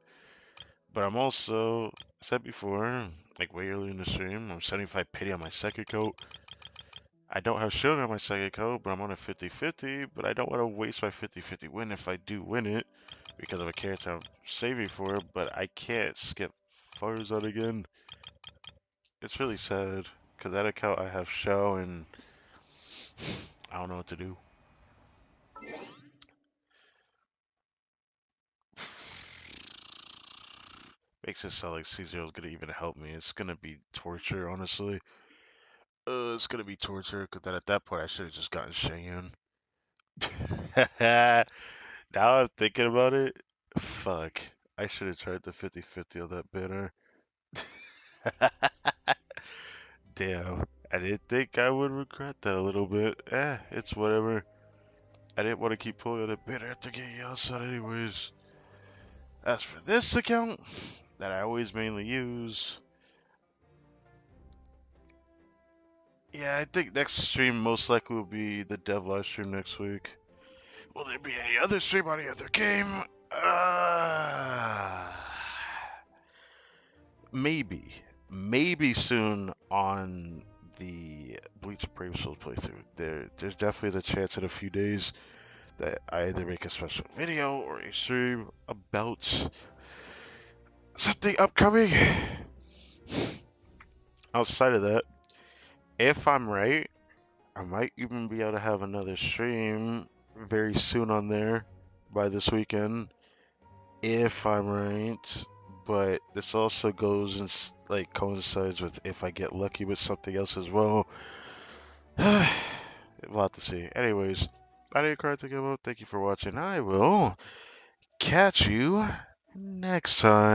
But I'm also said before, like way earlier in the stream, I'm 75 pity on my second coat. I don't have shield on my second coat, but I'm on a 50-50. But I don't want to waste my 50-50 win if I do win it because of a character I'm saving for. But I can't skip Farzad again. It's really sad because that account I have show and I don't know what to do. Makes it sound like C0 is gonna even help me. It's gonna be torture, honestly. It's gonna be torture because then at that point I should have just gotten Cheyenne. Now I'm thinking about it. Fuck. I should have tried the 50-50 on that banner. Damn. I didn't think I would regret that a little bit. It's whatever. I didn't want to keep pulling it, but I have to get you outside anyways. As for this account that I always mainly use, yeah, I think next stream most likely will be the dev live stream next week. Will there be any other stream on any other game? Maybe. Maybe soon on the Bleach Brave Souls playthrough. There's definitely the chance in a few days that I either make a special video or a stream about something upcoming. Outside of that, if I'm right, I might even be able to have another stream very soon on there by this weekend, if I'm right. But this also goes and like coincides with if I get lucky with something else as well. We'll have to see. Anyways, I didn't cry to give up. Thank you for watching. I will catch you next time.